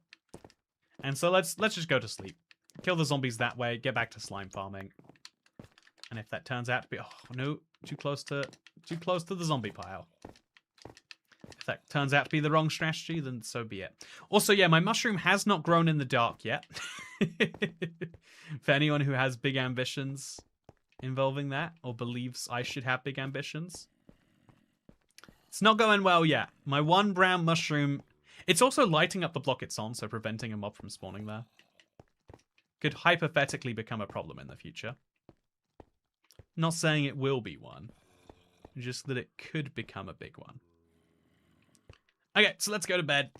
S1: And so let's just go to sleep. Kill the zombies that way, get back to slime farming. And if that turns out to be, oh no, too close to the zombie pile. If that turns out to be the wrong strategy, then so be it. Also, yeah, my mushroom has not grown in the dark yet. For anyone who has big ambitions involving that, or believes I should have big ambitions. It's not going well yet. My one brown mushroom... It's also lighting up the block it's on, so preventing a mob from spawning there. Could hypothetically become a problem in the future. Not saying it will be one. Just that it could become a big one. Okay, so let's go to bed.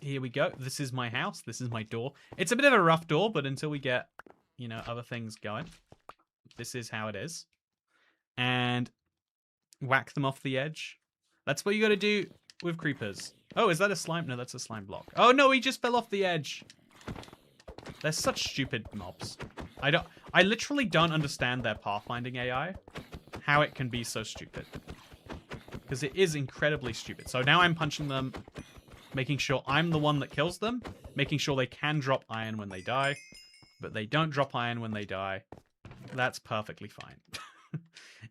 S1: Here we go. This is my house. This is my door. It's a bit of a rough door, but until we get, you know, other things going, this is how it is. And whack them off the edge. That's what you got to do with creepers. Oh, is that a slime? No, that's a slime block. Oh no, he just fell off the edge. They're such stupid mobs. I literally don't understand their pathfinding AI. How it can be so stupid. Because it is incredibly stupid. So now I'm punching them, making sure I'm the one that kills them, making sure they can drop iron when they die, but they don't drop iron when they die. That's perfectly fine.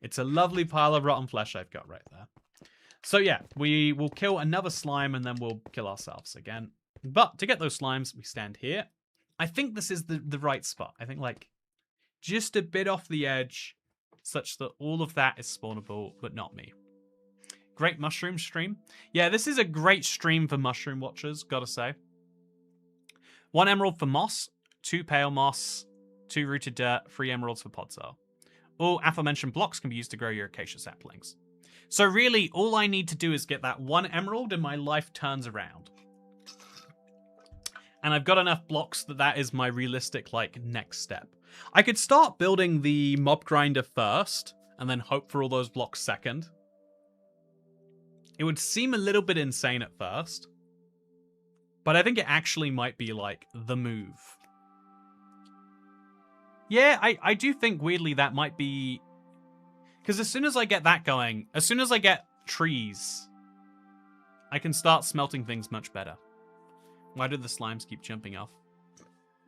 S1: It's a lovely pile of rotten flesh I've got right there. So yeah, we will kill another slime and then we'll kill ourselves again. But to get those slimes, we stand here. I think this is the right spot. I think, like, just a bit off the edge, such that all of that is spawnable, but not me. Great mushroom stream. Yeah, this is a great stream for mushroom watchers, gotta say. 1 emerald for moss, 2 pale moss, 2 rooted dirt, 3 emeralds for podzol. All aforementioned blocks can be used to grow your acacia saplings. So really, all I need to do is get that 1 emerald and my life turns around. And I've got enough blocks that is my realistic, like, next step. I could start building the mob grinder first, and then hope for all those blocks second. It would seem a little bit insane at first. But I think it actually might be, like, the move. Yeah, I do think, weirdly, that might be... Because as soon as I get that going, as soon as I get trees, I can start smelting things much better. Why do the slimes keep jumping off?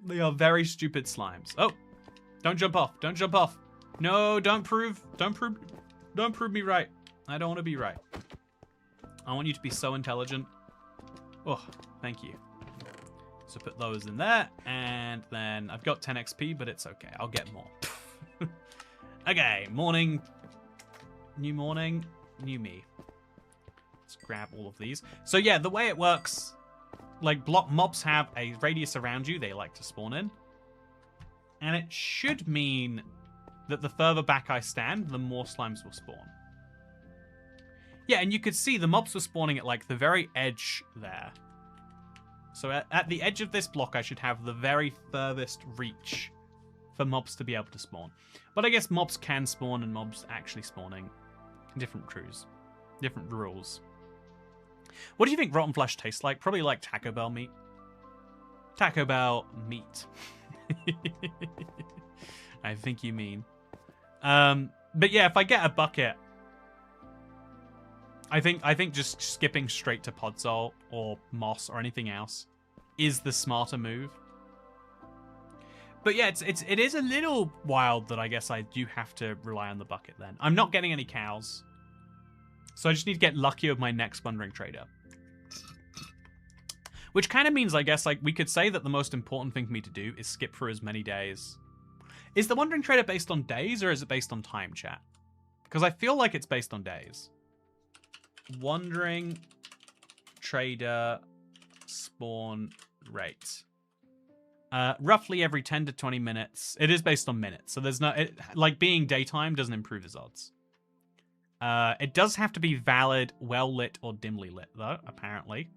S1: They are very stupid slimes. Oh, don't jump off. Don't jump off. No, don't prove me right. I don't want to be right. I want you to be so intelligent. Oh, thank you. So put those in there, and then I've got 10 XP, but it's okay. I'll get more. Okay, morning. New morning, new me. Let's grab all of these. So yeah, the way it works, like, block mobs have a radius around you they like to spawn in. And it should mean that the further back I stand, the more slimes will spawn. Yeah, and you could see the mobs were spawning at, like, the very edge there. So at the edge of this block, I should have the very furthest reach for mobs to be able to spawn. But I guess mobs can spawn and mobs actually spawning. Different crews. Different rules. What do you think rotten flesh tastes like? Probably like Taco Bell meat. Taco Bell meat. I think you mean. But yeah, if I get a bucket, I think just skipping straight to podzol or moss or anything else is the smarter move. But yeah, it is a little wild that I guess I do have to rely on the bucket then. I'm not getting any cows. So I just need to get lucky with my next wandering trader. Which kind of means, I guess, like, we could say that the most important thing for me to do is skip for as many days. Is the wandering trader based on days or is it based on time, chat? Because I feel like it's based on days. Wandering trader spawn rate. Roughly every 10 to 20 minutes. It is based on minutes, so there's no... like, being daytime doesn't improve his odds. It does have to be valid, well-lit, or dimly lit, though, apparently.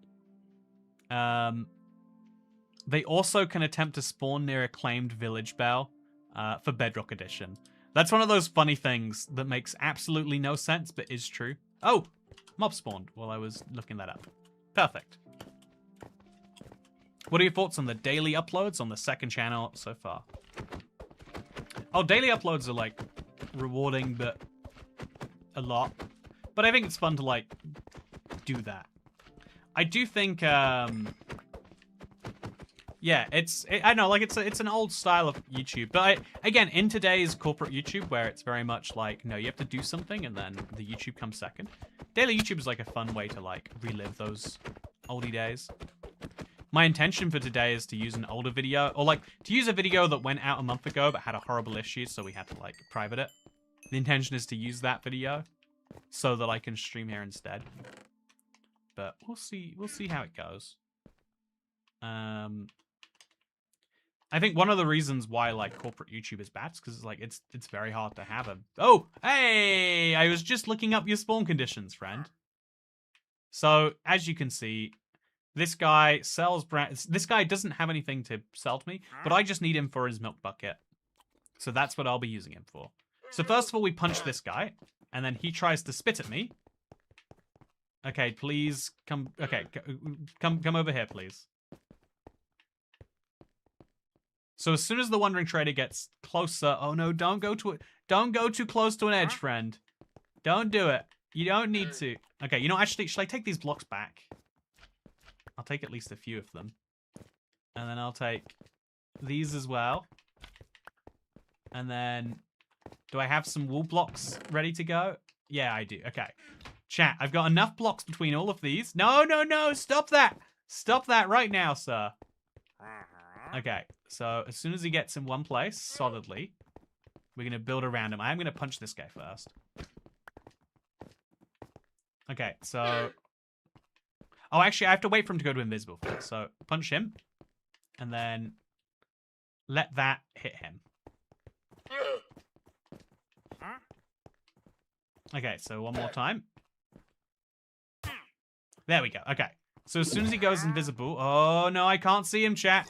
S1: They also can attempt to spawn near a claimed village bell for Bedrock Edition. That's one of those funny things that makes absolutely no sense, but is true. Oh! Mob spawned while I was looking that up. Perfect. What are your thoughts on the daily uploads on the second channel so far? Oh, daily uploads are, like, rewarding, but a lot. But I think it's fun to, like, do that. I do think, yeah, I know, like, it's an old style of YouTube. But, again, in today's corporate YouTube, where it's very much like, no, you have to do something, and then the YouTube comes second. Daily YouTube is, like, a fun way to, like, relive those oldie days. My intention for today is to use an older video, or, like, to use a video that went out a month ago but had a horrible issue, so we had to, like, private it. The intention is to use that video so that I can stream here instead. But we'll see how it goes. I think one of the reasons why, like, corporate YouTube is bad is because, like, it's very hard to have a... Oh, hey! I was just looking up your spawn conditions, friend. So, as you can see, this guy sells... This guy doesn't have anything to sell to me, but I just need him for his milk bucket. So that's what I'll be using him for. So first of all, we punch this guy, and then he tries to spit at me. Okay, please come... Okay, come over here, please. So as soon as the Wandering Trader gets closer... Oh no, don't go too close to an edge, friend. Don't do it. You don't need to. Okay, you know, actually, should I take these blocks back? I'll take at least a few of them. And then I'll take these as well. And then... Do I have some wool blocks ready to go? Yeah, I do. Okay. Chat, I've got enough blocks between all of these. No, no, no! Stop that! Stop that right now, sir. Okay, so as soon as he gets in one place, solidly, we're going to build around him. I'm going to punch this guy first. Okay, so... Oh, actually, I have to wait for him to go to invisible first. So, punch him. And then let that hit him. Okay, so one more time. There we go. Okay. So as soon as he goes invisible... Oh, no, I can't see him, chat.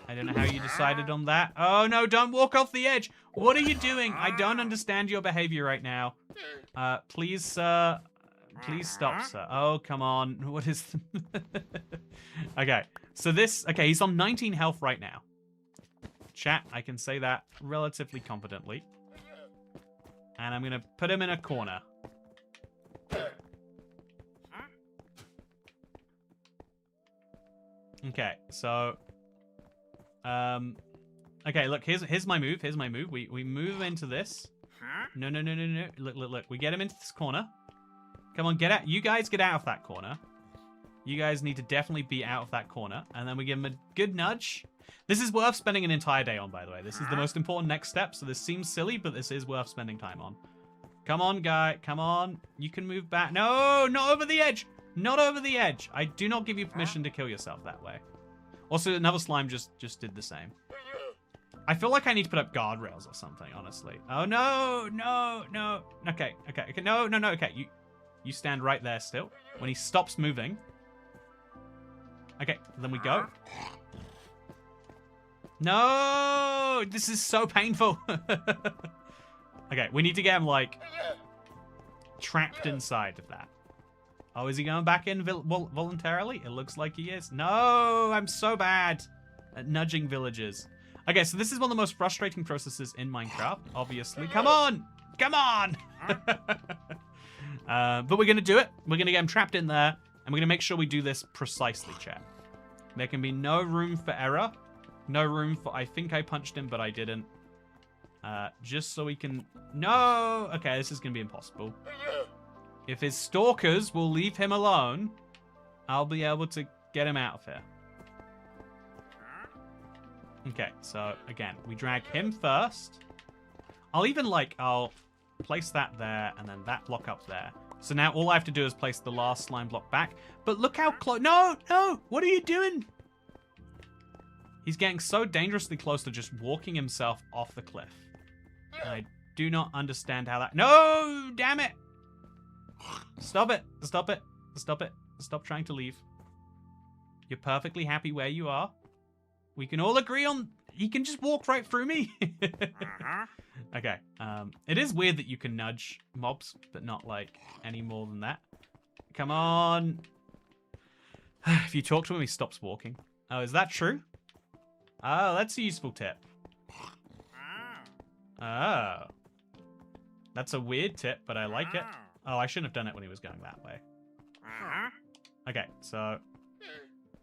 S1: I don't know how you decided on that. Oh, no, don't walk off the edge. What are you doing? I don't understand your behavior right now. Please, sir. Please stop, sir. Oh, come on. What is... Okay, so this... Okay, he's on 19 health right now. Chat, I can say that relatively confidently. And I'm going to put him in a corner. Okay, so... Okay, look, here's my move. Here's my move. We move into this. No, no, no, no, no. Look, look, look. We get him into this corner. Come on, get out. You guys get out of that corner. You guys need to definitely be out of that corner. And then we give him a good nudge. This is worth spending an entire day on, by the way. This is the most important next step. So this seems silly, but this is worth spending time on. Come on, guy. Come on. You can move back. No, not over the edge. Not over the edge. I do not give you permission to kill yourself that way. Also, another slime just did the same. I feel like I need to put up guardrails or something, honestly. Oh, no, no, no. Okay, okay, okay. No, no, no. Okay, you stand right there still. When he stops moving. Okay, then we go. No! This is so painful. Okay, we need to get him, like, trapped inside of that. Oh, is he going back in voluntarily? It looks like he is. No, I'm so bad at nudging villagers. Okay, so this is one of the most frustrating processes in Minecraft, obviously. Come on! Come on! But we're going to do it. We're going to get him trapped in there, and we're going to make sure we do this precisely, chat. There can be no room for error. No room for, I think I punched him, but I didn't. Just so we can... No! Okay, this is going to be impossible. If his stalkers will leave him alone, I'll be able to get him out of here. Okay, so again, we drag him first. I'll place that there and then that block up there. So now all I have to do is place the last slime block back. But look how close. No, no. What are you doing? He's getting so dangerously close to just walking himself off the cliff. I do not understand how that... No, damn it. Stop it. Stop it. Stop it. Stop trying to leave. You're perfectly happy where you are. We can all agree on... He can just walk right through me. Okay. It is weird that you can nudge mobs, but not, like, any more than that. Come on. If you talk to him, he stops walking. Oh, is that true? Oh, that's a useful tip. Oh. That's a weird tip, but I like it. Oh, I shouldn't have done it when he was going that way. Okay, so...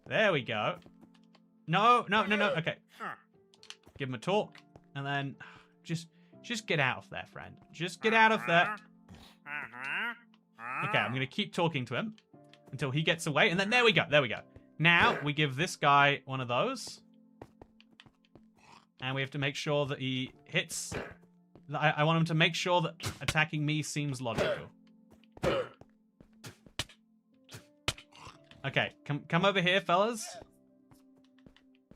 S1: There we go. No, no, no, no. Okay. Give him a talk. And then just get out of there, friend. Just get out of there. Okay, I'm going to keep talking to him until he gets away. And then there we go. There we go. Now we give this guy one of those. And we have to make sure that he hits... I want him to make sure that attacking me seems logical. Okay, come over here, fellas.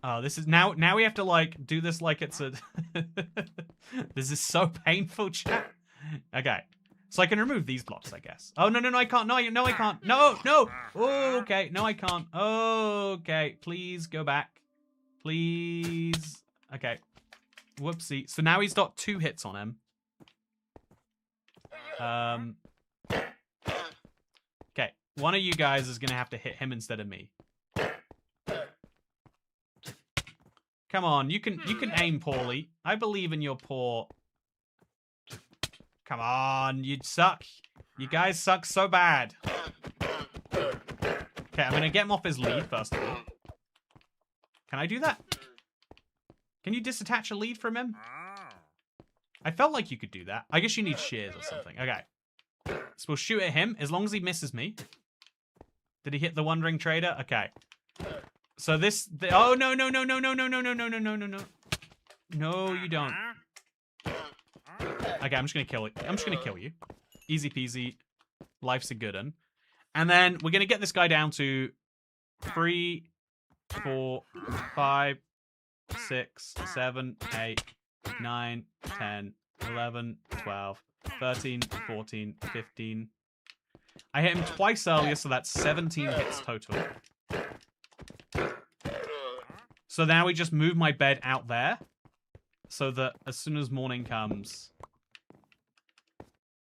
S1: Oh, this is... Now we have to, like, do this like it's a... This is so painful, chat. Okay. So I can remove these blocks, I guess. Oh, no, no, no, I can't. No, I can't. No, no. Oh, okay. No, I can't. Okay. Please go back. Please. Okay. Whoopsie. So now he's got 2 hits on him. Okay. One of you guys is going to have to hit him instead of me. Come on. You can aim poorly. I believe in your poor... Come on. You suck. You guys suck so bad. Okay, I'm going to get him off his lead, first of all. Can I do that? Can you disattach a lead from him? I felt like you could do that. I guess you need shears or something. Okay. So we'll shoot at him as long as he misses me. Did he hit the Wandering Trader? Okay. So this... Oh, no, no, no, no, no, no, no, no, no, no, no, no, no. No, you don't. Okay, I'm just going to kill it. I'm just going to kill you. Easy peasy. Life's a good one. And then we're going to get this guy down to 3, 4, 5... 6, 7, 8, 9, 10, 11, 12, 13, 14, 15. I hit him twice earlier, so that's 17 hits total. So now we just move my bed out there, so that as soon as morning comes...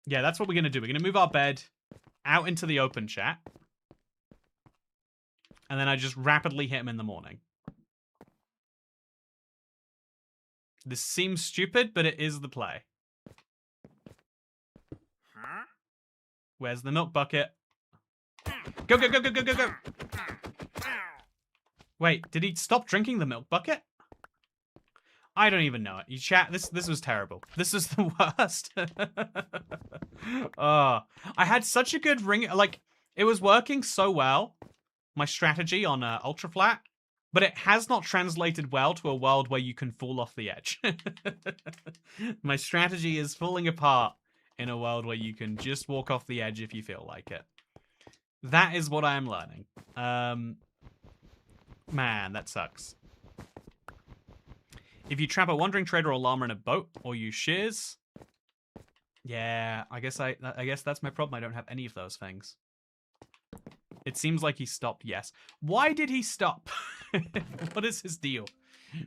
S1: Yeah, that's what we're going to do. We're going to move our bed out into the open, chat. And then I just rapidly hit him in the morning. This seems stupid, but it is the play. Where's the milk bucket? Go, go, go, go, go, go, go! Wait, did he stop drinking the milk bucket? I don't even know it. You chat, this was terrible. This was the worst. Oh, I had such a good ring, like, it was working so well, my strategy on Ultra Flat. But it has not translated well to a world where you can fall off the edge. My strategy is falling apart in a world where you can just walk off the edge if you feel like it. That is what I am learning. Man, that sucks. If you trap a Wandering Trader or Llama in a boat, or use shears... Yeah, I guess that's my problem. I don't have any of those things. It seems like he stopped, yes. Why did he stop? What is his deal?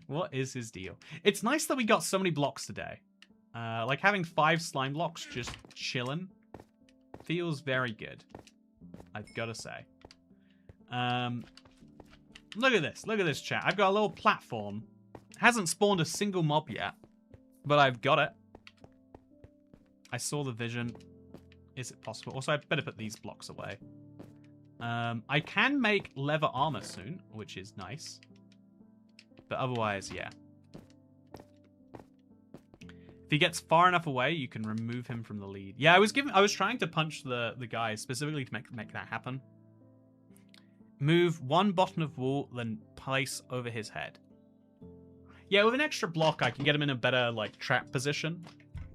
S1: What is his deal? It's nice that we got so many blocks today. Like having 5 slime blocks just chilling feels very good. I've got to say. Look at this. Look at this, chat. I've got a little platform. Hasn't spawned a single mob yet, but I've got it. I saw the vision. Is it possible? Also, I better put these blocks away. I can make leather armor soon, which is nice. But otherwise, yeah. If he gets far enough away, you can remove him from the lead. Yeah, I was trying to punch the guy specifically to make that happen. Move 1 button of wool, then place over his head. Yeah, with an extra block, I can get him in a better, like, trap position.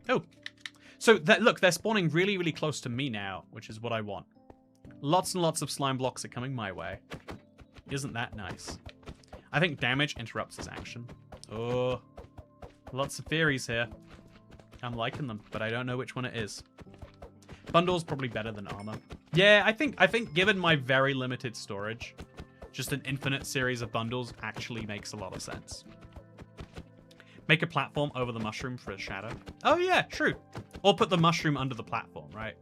S1: Oh. So, look, they're spawning really, really close to me now, which is what I want. Lots and lots of slime blocks are coming my way. Isn't that nice? I think damage interrupts his action. Oh, lots of theories here. I'm liking them, but I don't know which one it is. Bundle's probably better than armor. Yeah, I think given my very limited storage, just an infinite series of bundles actually makes a lot of sense. Make a platform over the mushroom for a shadow. Oh yeah, true. Or put the mushroom under the platform, right?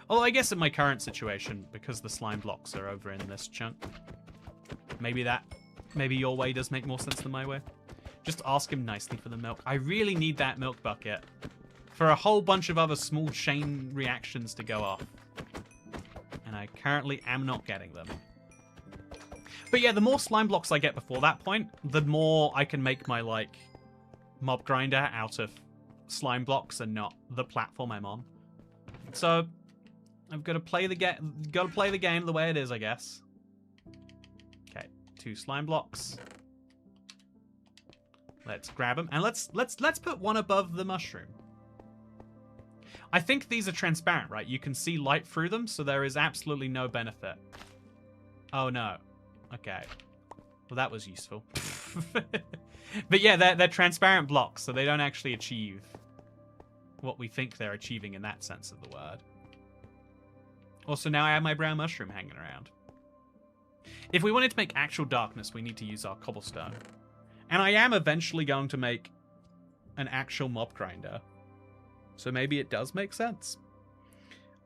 S1: Although I guess in my current situation, because the slime blocks are over in this chunk, maybe your way does make more sense than my way. Just ask him nicely for the milk. I really need that milk bucket for a whole bunch of other small chain reactions to go off. And I currently am not getting them. But yeah, the more slime blocks I get before that point, the more I can make my, like, mob grinder out of slime blocks and not the platform I'm on. So I've got to play the game the way it is, I guess. Okay, 2 slime blocks. Let's grab them and let's put one above the mushroom. I think these are transparent, right? You can see light through them, so there is absolutely no benefit. Oh no. Okay. Well, that was useful. But yeah, they're transparent blocks, so they don't actually achieve what we think they're achieving in that sense of the word. Also, now I have my brown mushroom hanging around. If we wanted to make actual darkness, we need to use our cobblestone. And I am eventually going to make an actual mob grinder. So maybe it does make sense.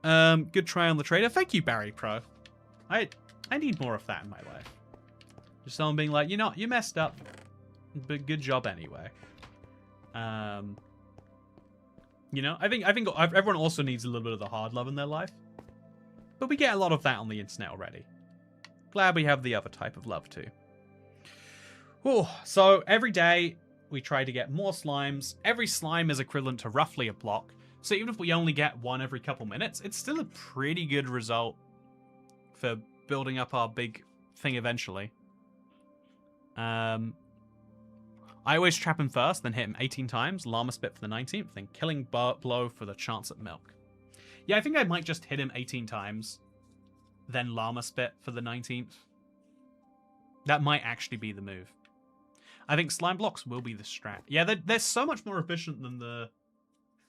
S1: Good try on the trader. Thank you, Barry Pro. I need more of that in my life. Just someone being like, you know, you messed up, but good job anyway. You know, I think everyone also needs a little bit of the hard love in their life. But we get a lot of that on the internet already. Glad we have the other type of love too. Ooh, so every day we try to get more slimes. Every slime is equivalent to roughly a block. So even if we only get one every couple minutes, it's still a pretty good result for building up our big thing eventually. I always trap him first, then hit him 18 times. Llama Spit for the 19th, then Killing Blow for the chance at milk. Yeah, I think I might just hit him 18 times, then Llama Spit for the 19th. That might actually be the move. I think slime blocks will be the strat. Yeah, they're so much more efficient than the...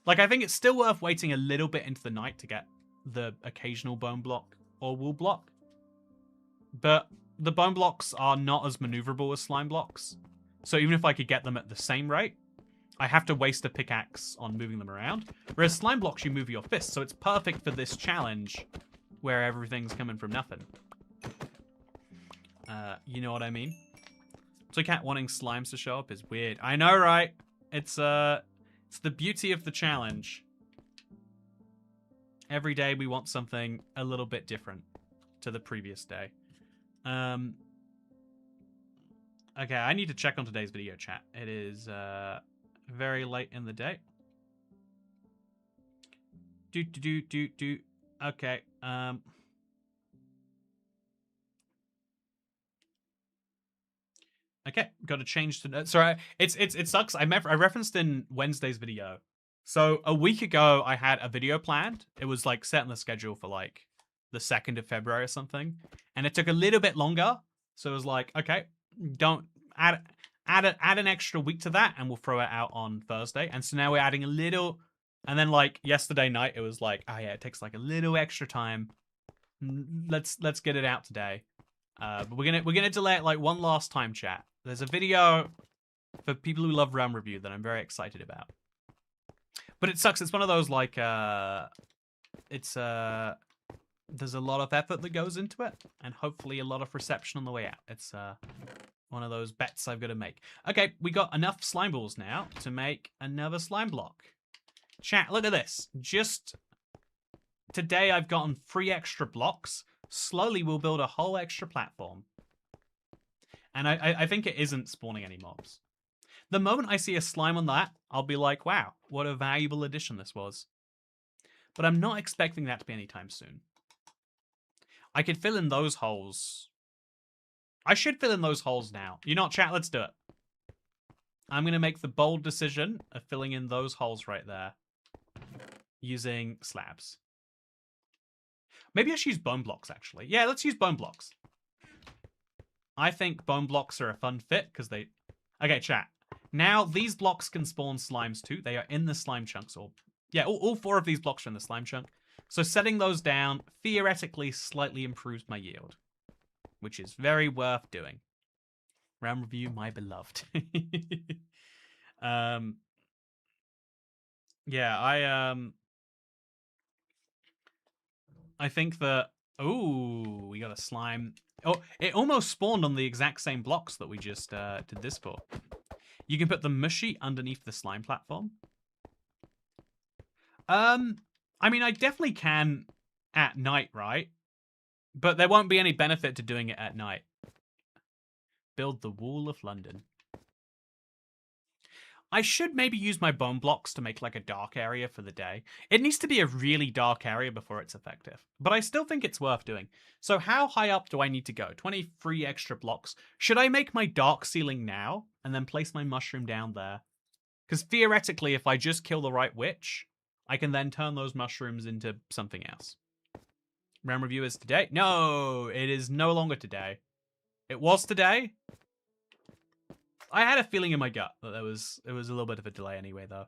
S1: Like, I think it's still worth waiting a little bit into the night to get the occasional bone block or wool block. But the bone blocks are not as maneuverable as slime blocks. So even if I could get them at the same rate, I have to waste a pickaxe on moving them around. Whereas slime blocks, you move your fist. So it's perfect for this challenge where everything's coming from nothing. You know what I mean? So cat wanting slimes to show up is weird. I know, right? It's the beauty of the challenge. Every day we want something a little bit different to the previous day. Okay, I need to check on today's video chat. It is very late in the day. Okay. Okay, got to change to... Sorry, it sucks. I referenced in Wednesday's video. So a week ago, I had a video planned. It was like set in the schedule for like the 2nd of February or something. And it took a little bit longer. So it was like, okay, don't add an extra week to that and we'll throw it out on Thursday. And so now we're adding a little... And then like yesterday night, it was like, oh yeah, it takes like a little extra time. Let's get it out today. But we're gonna delay it like one last time, chat. There's a video for people who love Realm Review that I'm very excited about. But it sucks. It's one of those like there's a lot of effort that goes into it, and hopefully a lot of reception on the way out. It's one of those bets I've got to make. Okay, we got enough slime balls now to make another slime block. Chat, look at this. Just today I've gotten 3 extra blocks. Slowly we'll build a whole extra platform. And I think it isn't spawning any mobs. The moment I see a slime on that, I'll be like, wow, what a valuable addition this was. But I'm not expecting that to be anytime soon. I could fill in those holes. I should fill in those holes now. You know what, chat? Let's do it. I'm going to make the bold decision of filling in those holes right there. using slabs. Maybe I should use bone blocks, actually. Yeah, let's use bone blocks. I think bone blocks are a fun fit because they... Okay, chat. Now, these blocks can spawn slimes too. They are in the slime chunks. Or yeah, all 4 of these blocks are in the slime chunk. So setting those down theoretically slightly improves my yield, which is very worth doing. Round review, my beloved. Yeah, I think that... Ooh, we got a slime. Oh, it almost spawned on the exact same blocks that we just did this for. You can put the mushy underneath the slime platform. I mean, I definitely can at night, right? But there won't be any benefit to doing it at night. Build the Wall of London. I should maybe use my bone blocks to make like a dark area for the day. It needs to be a really dark area before it's effective. But I still think it's worth doing. So how high up do I need to go? 23 extra blocks. Should I make my dark ceiling now and then place my mushroom down there? Because theoretically, if I just kill the right witch, I can then turn those mushrooms into something else. Round review is today? No, it is no longer today. It was today. I had a feeling in my gut that it was a little bit of a delay anyway, though.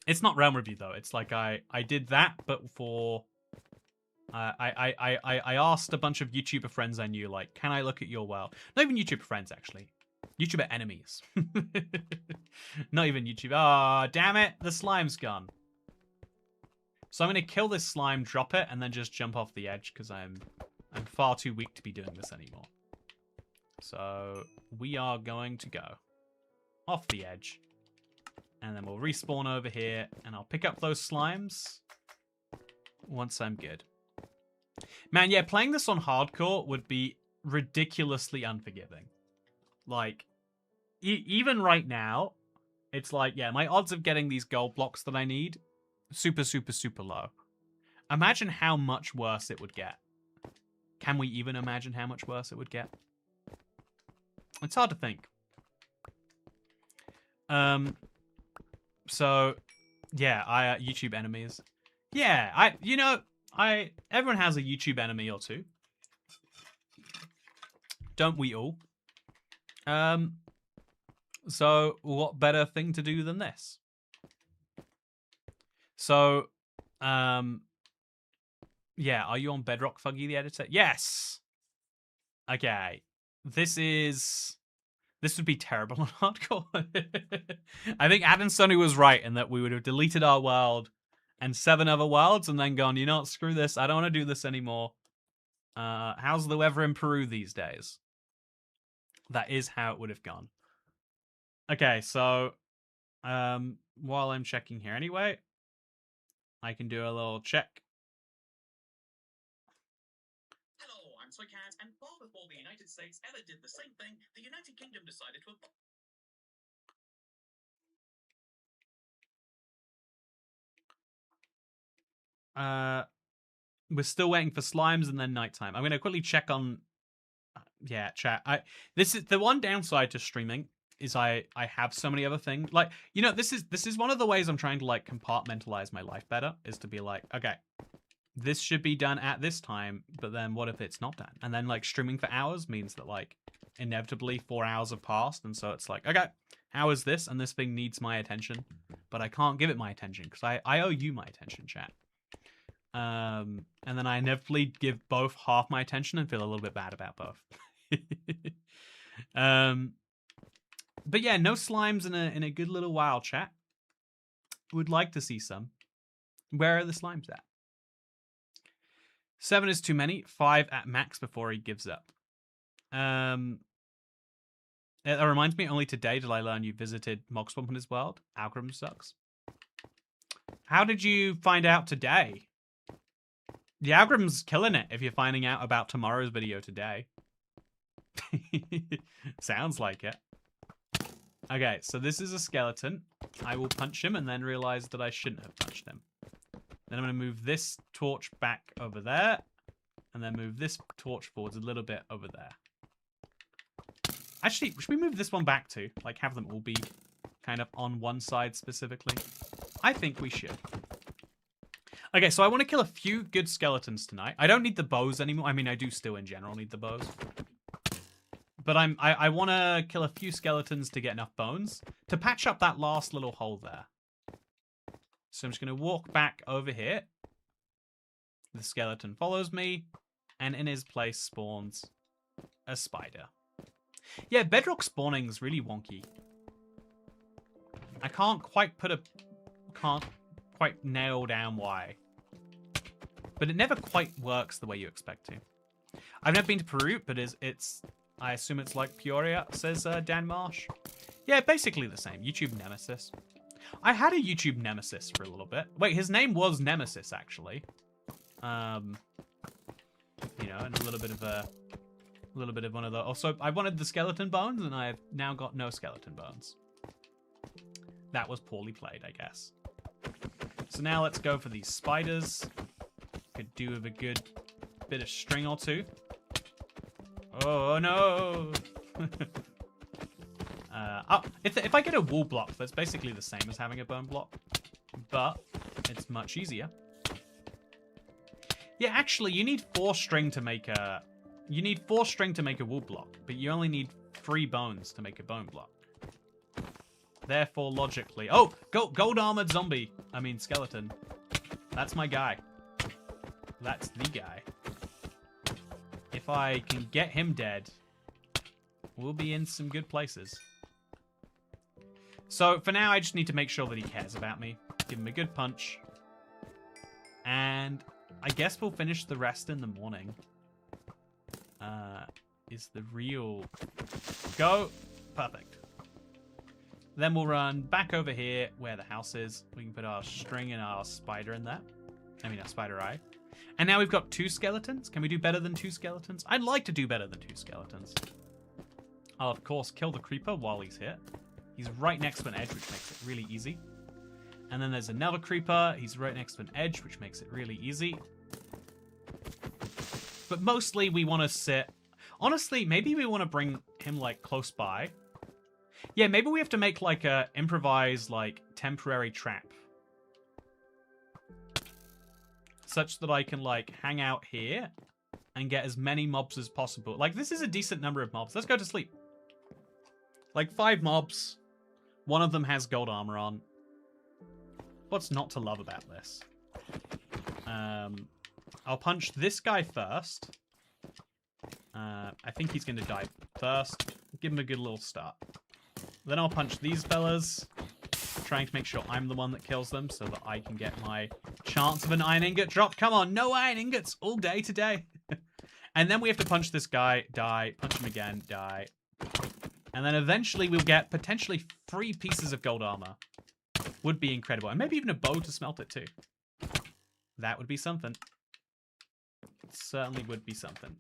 S1: It's not realm review though. It's like I did that, but for I asked a bunch of YouTuber friends I knew, like, can I look at your world? Not even YouTuber friends, actually. YouTuber enemies. Not even YouTube. Ah, oh, damn it! The slime's gone. So I'm gonna kill this slime, drop it, and then just jump off the edge because I'm far too weak to be doing this anymore. So we are going to go off the edge. And then we'll respawn over here. And I'll pick up those slimes once I'm good. Man, yeah, playing this on hardcore would be ridiculously unforgiving. Like, even right now, it's like, yeah, my odds of getting these gold blocks that I need, super, super, super low. Imagine how much worse it would get. Can we even imagine how much worse it would get? It's hard to think. So, yeah, YouTube enemies. Yeah, everyone has a YouTube enemy or two. Don't we all? So what better thing to do than this? So, yeah, are you on Bedrock, Fuggy the editor? Yes! Okay. This would be terrible on hardcore. I think Adam Sonny was right in that we would have deleted our world and 7 other worlds and then gone, you know what, screw this, I don't want to do this anymore. How's the weather in Peru these days? That is how it would have gone. Okay, so while I'm checking here anyway, I can do a little check. Hello, I'm Soycat, and far before the United States ever did the same thing, the United Kingdom decided to... We're still waiting for slimes and then nighttime. I'm going to quickly check on... yeah, chat. This is the one downside to streaming is I have so many other things. Like, you know, this is one of the ways I'm trying to like compartmentalize my life better, is to be like, okay, this should be done at this time, but then what if it's not done? And then like streaming for hours means that like inevitably 4 hours have passed, and so it's like, okay, how is this? And this thing needs my attention, but I can't give it my attention because I owe you my attention, chat. And then I inevitably give both half my attention and feel a little bit bad about both. But yeah, no slimes in a good little while, chat. Would like to see some. Where are the slimes at? 7 is too many. 5 at max before he gives up. It reminds me, only today did I learn you visited Mogswamp in his world. Algorithm sucks. How did you find out today? The algorithm's killing it if you're finding out about tomorrow's video today. Sounds like it. Okay, so this is a skeleton. I will punch him and then realize that I shouldn't have punched him. Then I'm going to move this torch back over there. And then move this torch forwards a little bit over there. Actually, should we move this one back too? Like, have them all be kind of on one side specifically? I think we should. Okay, so I want to kill a few good skeletons tonight. I don't need the bows anymore. I mean, I do still in general need the bows. But I want to kill a few skeletons to get enough bones to patch up that last little hole there. So I'm just going to walk back over here. The skeleton follows me, and in his place spawns a spider. Yeah, Bedrock spawning is really wonky. I can't quite nail down why. But it never quite works the way you expect to. I've never been to Peru, but I assume it's like Peoria, says Dan Marsh. Yeah, basically the same. YouTube Nemesis. I had a YouTube Nemesis for a little bit. Wait, his name was Nemesis, actually. You know, and a little bit of one of the. Also, I wanted the skeleton bones, and I've now got no skeleton bones. That was poorly played, I guess. So now let's go for these spiders. Could do with a good bit of string or two. Oh no! If I get a wool block, that's basically the same as having a bone block, but it's much easier. Yeah, actually, you need 4 string to make a. You need 4 string to make a wool block, but you only need 3 bones to make a bone block. Therefore, logically, oh, gold armored zombie. I mean skeleton. That's my guy. That's the guy. If I can get him dead, we'll be in some good places. So for now, I just need to make sure that he cares about me. Give him a good punch. And I guess we'll finish the rest in the morning. Is the real go. Perfect. Then we'll run back over here where the house is. We can put our string and our spider in there. I mean, our spider eye. And now we've got 2 skeletons. Can we do better than 2 skeletons? I'd like to do better than 2 skeletons. I'll, of course, kill the creeper while he's here. He's right next to an edge, which makes it really easy. And then there's another creeper. He's right next to an edge, which makes it really easy. But mostly we want to sit... Honestly, maybe we want to bring him, like, close by. Yeah, maybe we have to make, like, a improvised, like, temporary trap. Such that I can, like, hang out here and get as many mobs as possible. Like, this is a decent number of mobs. Let's go to sleep. Like, 5 mobs. One of them has gold armor on. What's not to love about this? I'll punch this guy first. I think he's going to die first. Give him a good little start. Then I'll punch these fellas, trying to make sure I'm the one that kills them so that I can get my chance of an iron ingot drop. Come on, no iron ingots all day today. And then we have to punch this guy, die, punch him again, die. And then eventually we'll get potentially 3 pieces of gold armor. Would be incredible. And maybe even a bow to smelt it too. That would be something. It certainly would be something.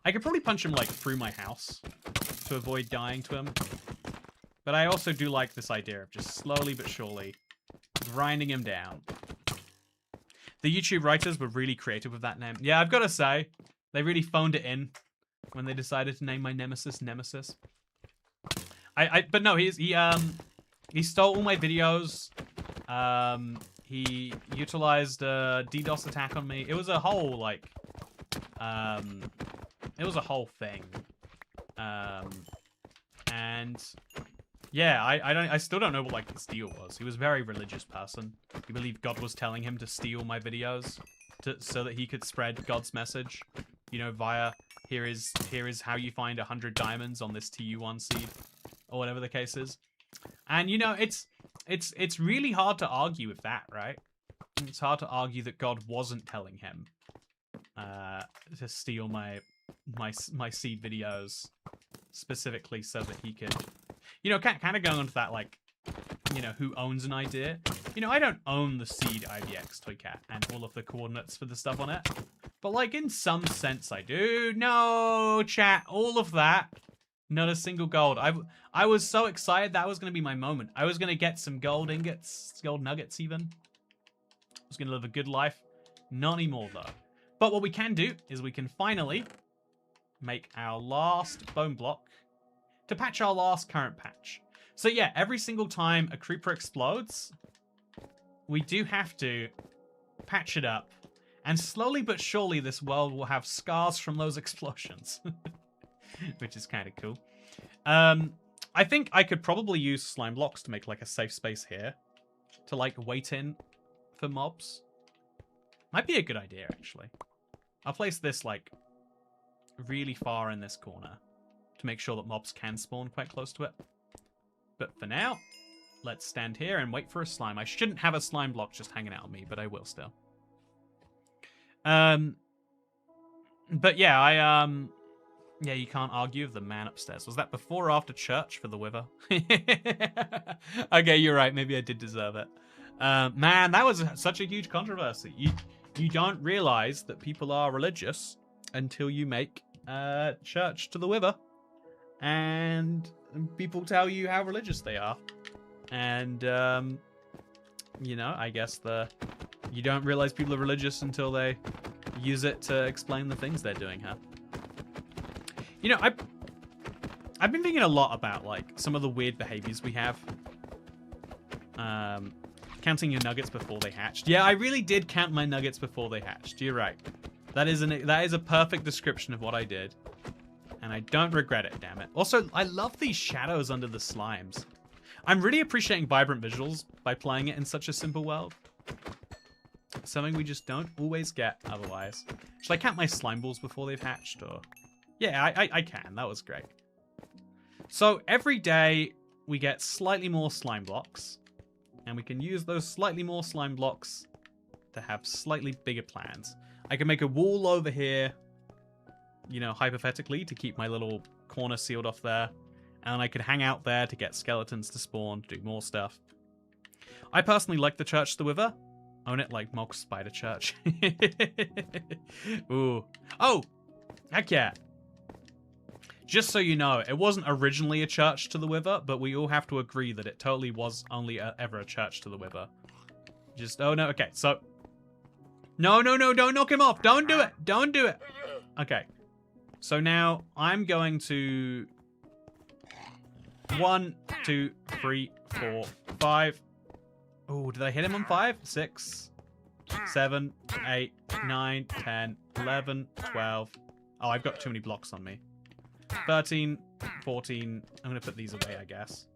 S1: I could probably punch him, like, through my house to avoid dying to him. But I also do like this idea of just slowly but surely grinding him down. The YouTube writers were really creative with that name. Yeah, I've got to say, they really phoned it in when they decided to name my nemesis Nemesis. But no, he stole all my videos. He utilized a DDoS attack on me. It was a whole, like, it was a whole thing. And yeah, I still don't know what, like, his deal was. He was a very religious person. He believed God was telling him to steal my videos so that he could spread God's message, you know, via here is how you find 100 diamonds on this TU1 seed, or whatever the case is. And you know, it's really hard to argue with that, right? It's hard to argue that God wasn't telling him to steal my seed videos specifically so that he could, you know, kind of going on to that, like, you know, who owns an idea. You know, I don't own the seed IVX Toycat and all of the coordinates for the stuff on it, but, like, in some sense I do. No, chat, all of that, not a single gold. I was so excited that was going to be my moment. I was going to get some gold ingots, gold nuggets even. I was going to live a good life. Not anymore, though. But what we can do is we can finally make our last bone block to patch our last current patch. So yeah, every single time a creeper explodes, we do have to patch it up. And slowly but surely, this world will have scars from those explosions. Which is kind of cool. I think I could probably use slime blocks to make like a safe space here. To like wait in for mobs. Might be a good idea, actually. I'll place this like really far in this corner. To make sure that mobs can spawn quite close to it. But for now, let's stand here and wait for a slime. I shouldn't have a slime block just hanging out on me, but I will still. But yeah, yeah, you can't argue with the man upstairs. Was that before or after church for the Wither? Okay, you're right. Maybe I did deserve it. Man, that was such a huge controversy. You don't realize that people are religious until you make church to the Wither. And people tell you how religious they are. And, you know, I guess you don't realize people are religious until they use it to explain the things they're doing, huh? You know, I've been thinking a lot about, like, some of the weird behaviors we have. Counting your nuggets before they hatched. Yeah, I really did count my nuggets before they hatched. You're right. That is a perfect description of what I did. And I don't regret it, damn it. Also, I love these shadows under the slimes. I'm really appreciating vibrant visuals by playing it in such a simple world. Something we just don't always get otherwise. Should I count my slime balls before they've hatched? Or yeah, I can. That was great. So every day we get slightly more slime blocks. And we can use those slightly more slime blocks to have slightly bigger plans. I can make a wall over here, you know, hypothetically, to keep my little corner sealed off there. And I could hang out there to get skeletons to spawn, to do more stuff. I personally like the Church of the Wither. Own it like Mog's Spider Church. Ooh. Oh! Heck yeah. Just so you know, it wasn't originally a Church to the Wither, but we all have to agree that it totally was only ever a Church to the Wither. Just, oh no, okay, so... No, don't knock him off! Don't do it! Don't do it! Okay. So now, I'm going to... 1, 2, 3, 4, 5... Oh, did I hit him on 5? 6, 7, 8, 9, 10, 11, 12. Oh, I've got too many blocks on me. 13, 14. I'm going to put these away, I guess.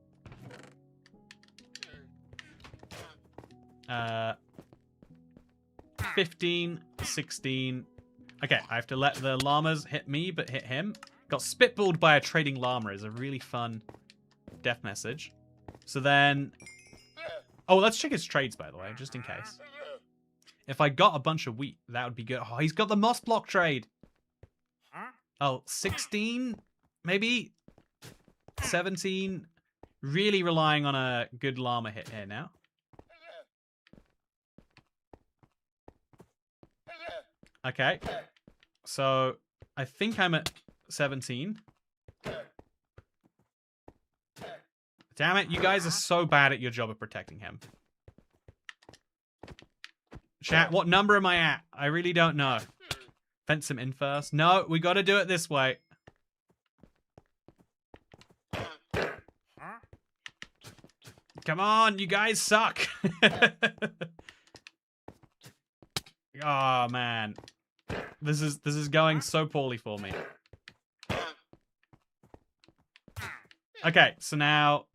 S1: 15, 16. Okay, I have to let the llamas hit me, but hit him. Got spitballed by a trading llama is a really fun death message. So then... Oh, let's check his trades, by the way, just in case. If I got a bunch of wheat, that would be good. Oh, he's got the moss block trade. Oh, 16? Maybe? 17? Really relying on a good llama hit here now. Okay. So, I think I'm at 17. Damn it, you guys are so bad at your job of protecting him. Chat, what number am I at? I really don't know. Fence him in first. No, we gotta do it this way. Come on, you guys suck. Oh, man. This is going so poorly for me. Okay, so now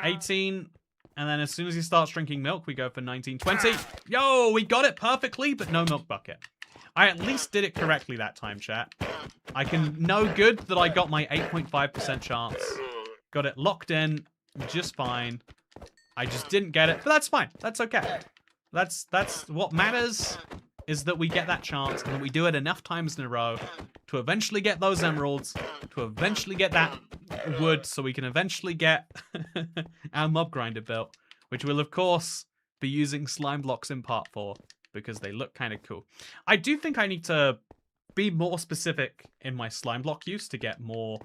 S1: 18, and then as soon as he starts drinking milk, we go for 19, 20. Yo, we got it perfectly, but no milk bucket. I at least did it correctly that time, chat. I can know good that I got my 8.5% chance. Got it locked in just fine. I just didn't get it, but that's fine. That's okay. That's what matters, is that we get that chance and that we do it enough times in a row to eventually get those emeralds, to eventually get that wood, so we can eventually get our mob grinder built, which we'll of course be using slime blocks in part 4 because they look kind of cool. I do think I need to be more specific in my slime block use to get more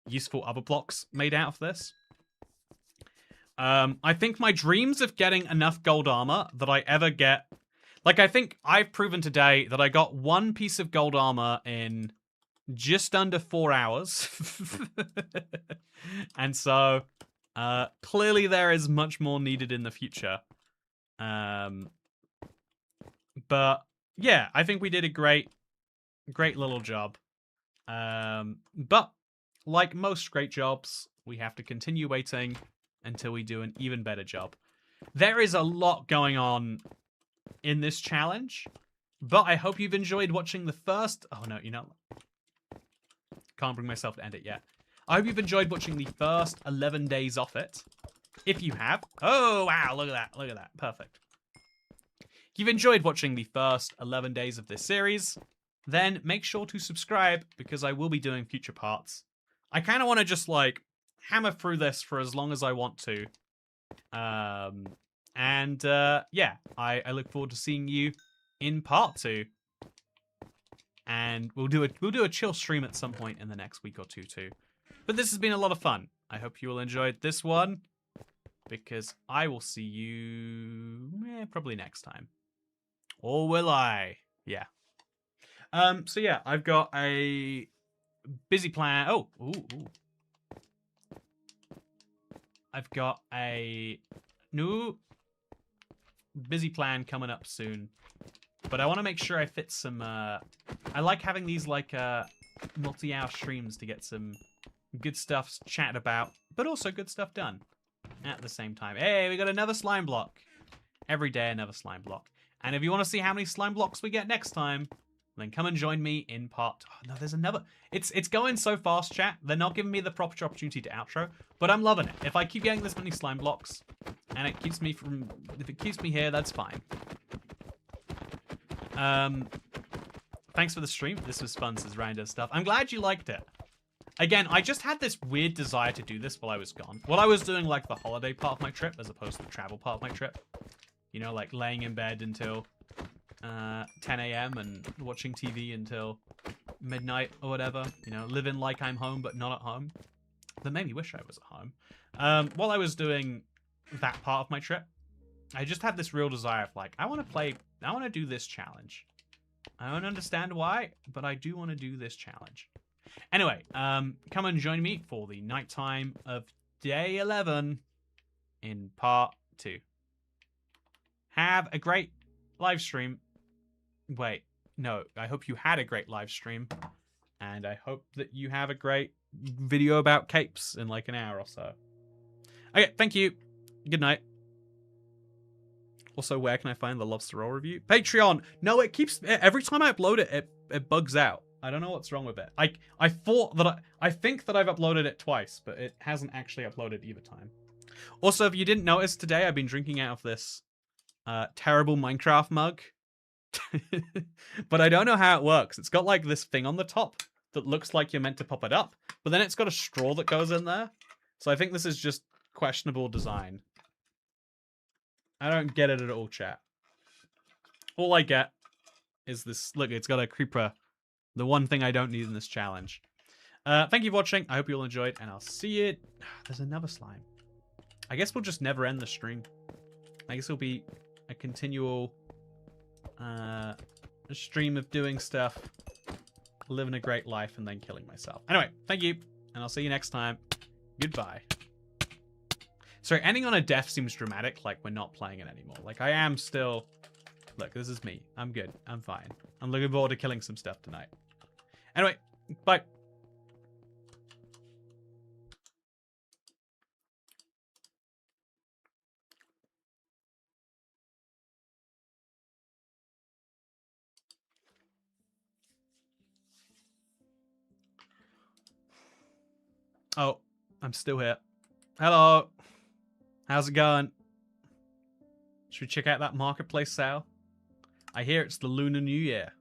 S1: useful other blocks made out of this. I think my dreams of getting enough gold armor that I ever get... Like, I think I've proven today that I got 1 piece of gold armor in just under 4 hours. And so, clearly there is much more needed in the future. But yeah, I think we did a great little job. But like most great jobs, we have to continue waiting until we do an even better job. There is a lot going on in this challenge, but I hope you've enjoyed watching the first... Oh no, you know... Can't bring myself to end it yet. I hope you've enjoyed watching the first 11 days off it. If you have... Oh, wow, look at that. Look at that. Perfect. If you've enjoyed watching the first 11 days of this series, then make sure to subscribe, because I will be doing future parts. I kind of want to just, like, hammer through this for as long as I want to. Yeah, I look forward to seeing you in part 2. And we'll do a chill stream at some point in the next week or two too. But this has been a lot of fun. I hope you all enjoyed this one, because I will see you probably next time. Or will I? Yeah. So yeah, I've got a busy plan. Oh, ooh. I've got a new busy plan coming up soon. But I want to make sure I fit some, I like having these, like, multi-hour streams to get some good stuff chatted about, but also good stuff done at the same time. Hey, we got another slime block. Every day, another slime block. And if you want to see how many slime blocks we get next time, then come and join me in part... Oh, no, there's another... It's going so fast, chat. They're not giving me the proper opportunity to outro, but I'm loving it. If I keep getting this many slime blocks, and it keeps me from... If it keeps me here, that's fine. Thanks for the stream. This was fun, says Ryan does stuff. I'm glad you liked it. Again, I just had this weird desire to do this while I was gone. While I was doing, like, the holiday part of my trip, as opposed to the travel part of my trip. You know, like, laying in bed until 10 a.m. and watching TV until midnight or whatever. You know, living like I'm home, but not at home. That made me wish I was at home. While I was doing that part of my trip, I just had this real desire of, like, I want to do this challenge. I don't understand why, but I do want to do this challenge. Anyway, come and join me for the nighttime of day 11 in part 2. Have a great live stream. Wait, no, I hope you had a great live stream. And I hope that you have a great video about capes in like an hour or so. Okay, thank you. Good night. Also, where can I find the lobster roll review? Patreon. No, it keeps... Every time I upload it, it bugs out. I don't know what's wrong with it. I thought that I think that I've uploaded it twice, but it hasn't actually uploaded either time. Also, if you didn't notice today, I've been drinking out of this terrible Minecraft mug. But I don't know how it works. It's got like this thing on the top that looks like you're meant to pop it up, but then it's got a straw that goes in there. So I think this is just questionable design. I don't get it at all, chat. All I get is this. Look, it's got a creeper. The one thing I don't need in this challenge. Thank you for watching. I hope you all enjoyed, and I'll see you. There's another slime. I guess we'll just never end the stream. I guess it'll be a continual stream of doing stuff, living a great life, and then killing myself. Anyway, thank you, and I'll see you next time. Goodbye. Sorry, ending on a death seems dramatic, like we're not playing it anymore. Like, I am still... Look, this is me. I'm good. I'm fine. I'm looking forward to killing some stuff tonight. Anyway, bye. Oh, I'm still here. Hello. How's it going? Should we check out that marketplace sale? I hear it's the Lunar New Year.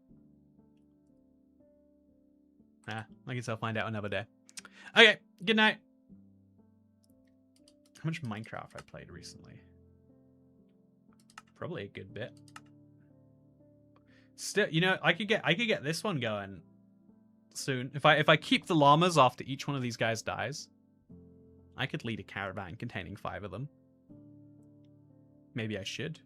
S1: I guess I'll find out another day. Okay, good night. How much Minecraft I played recently? Probably a good bit. Still, you know, I could get this one going soon. If I keep the llamas after each one of these guys dies, I could lead a caravan containing 5 of them. Maybe I should.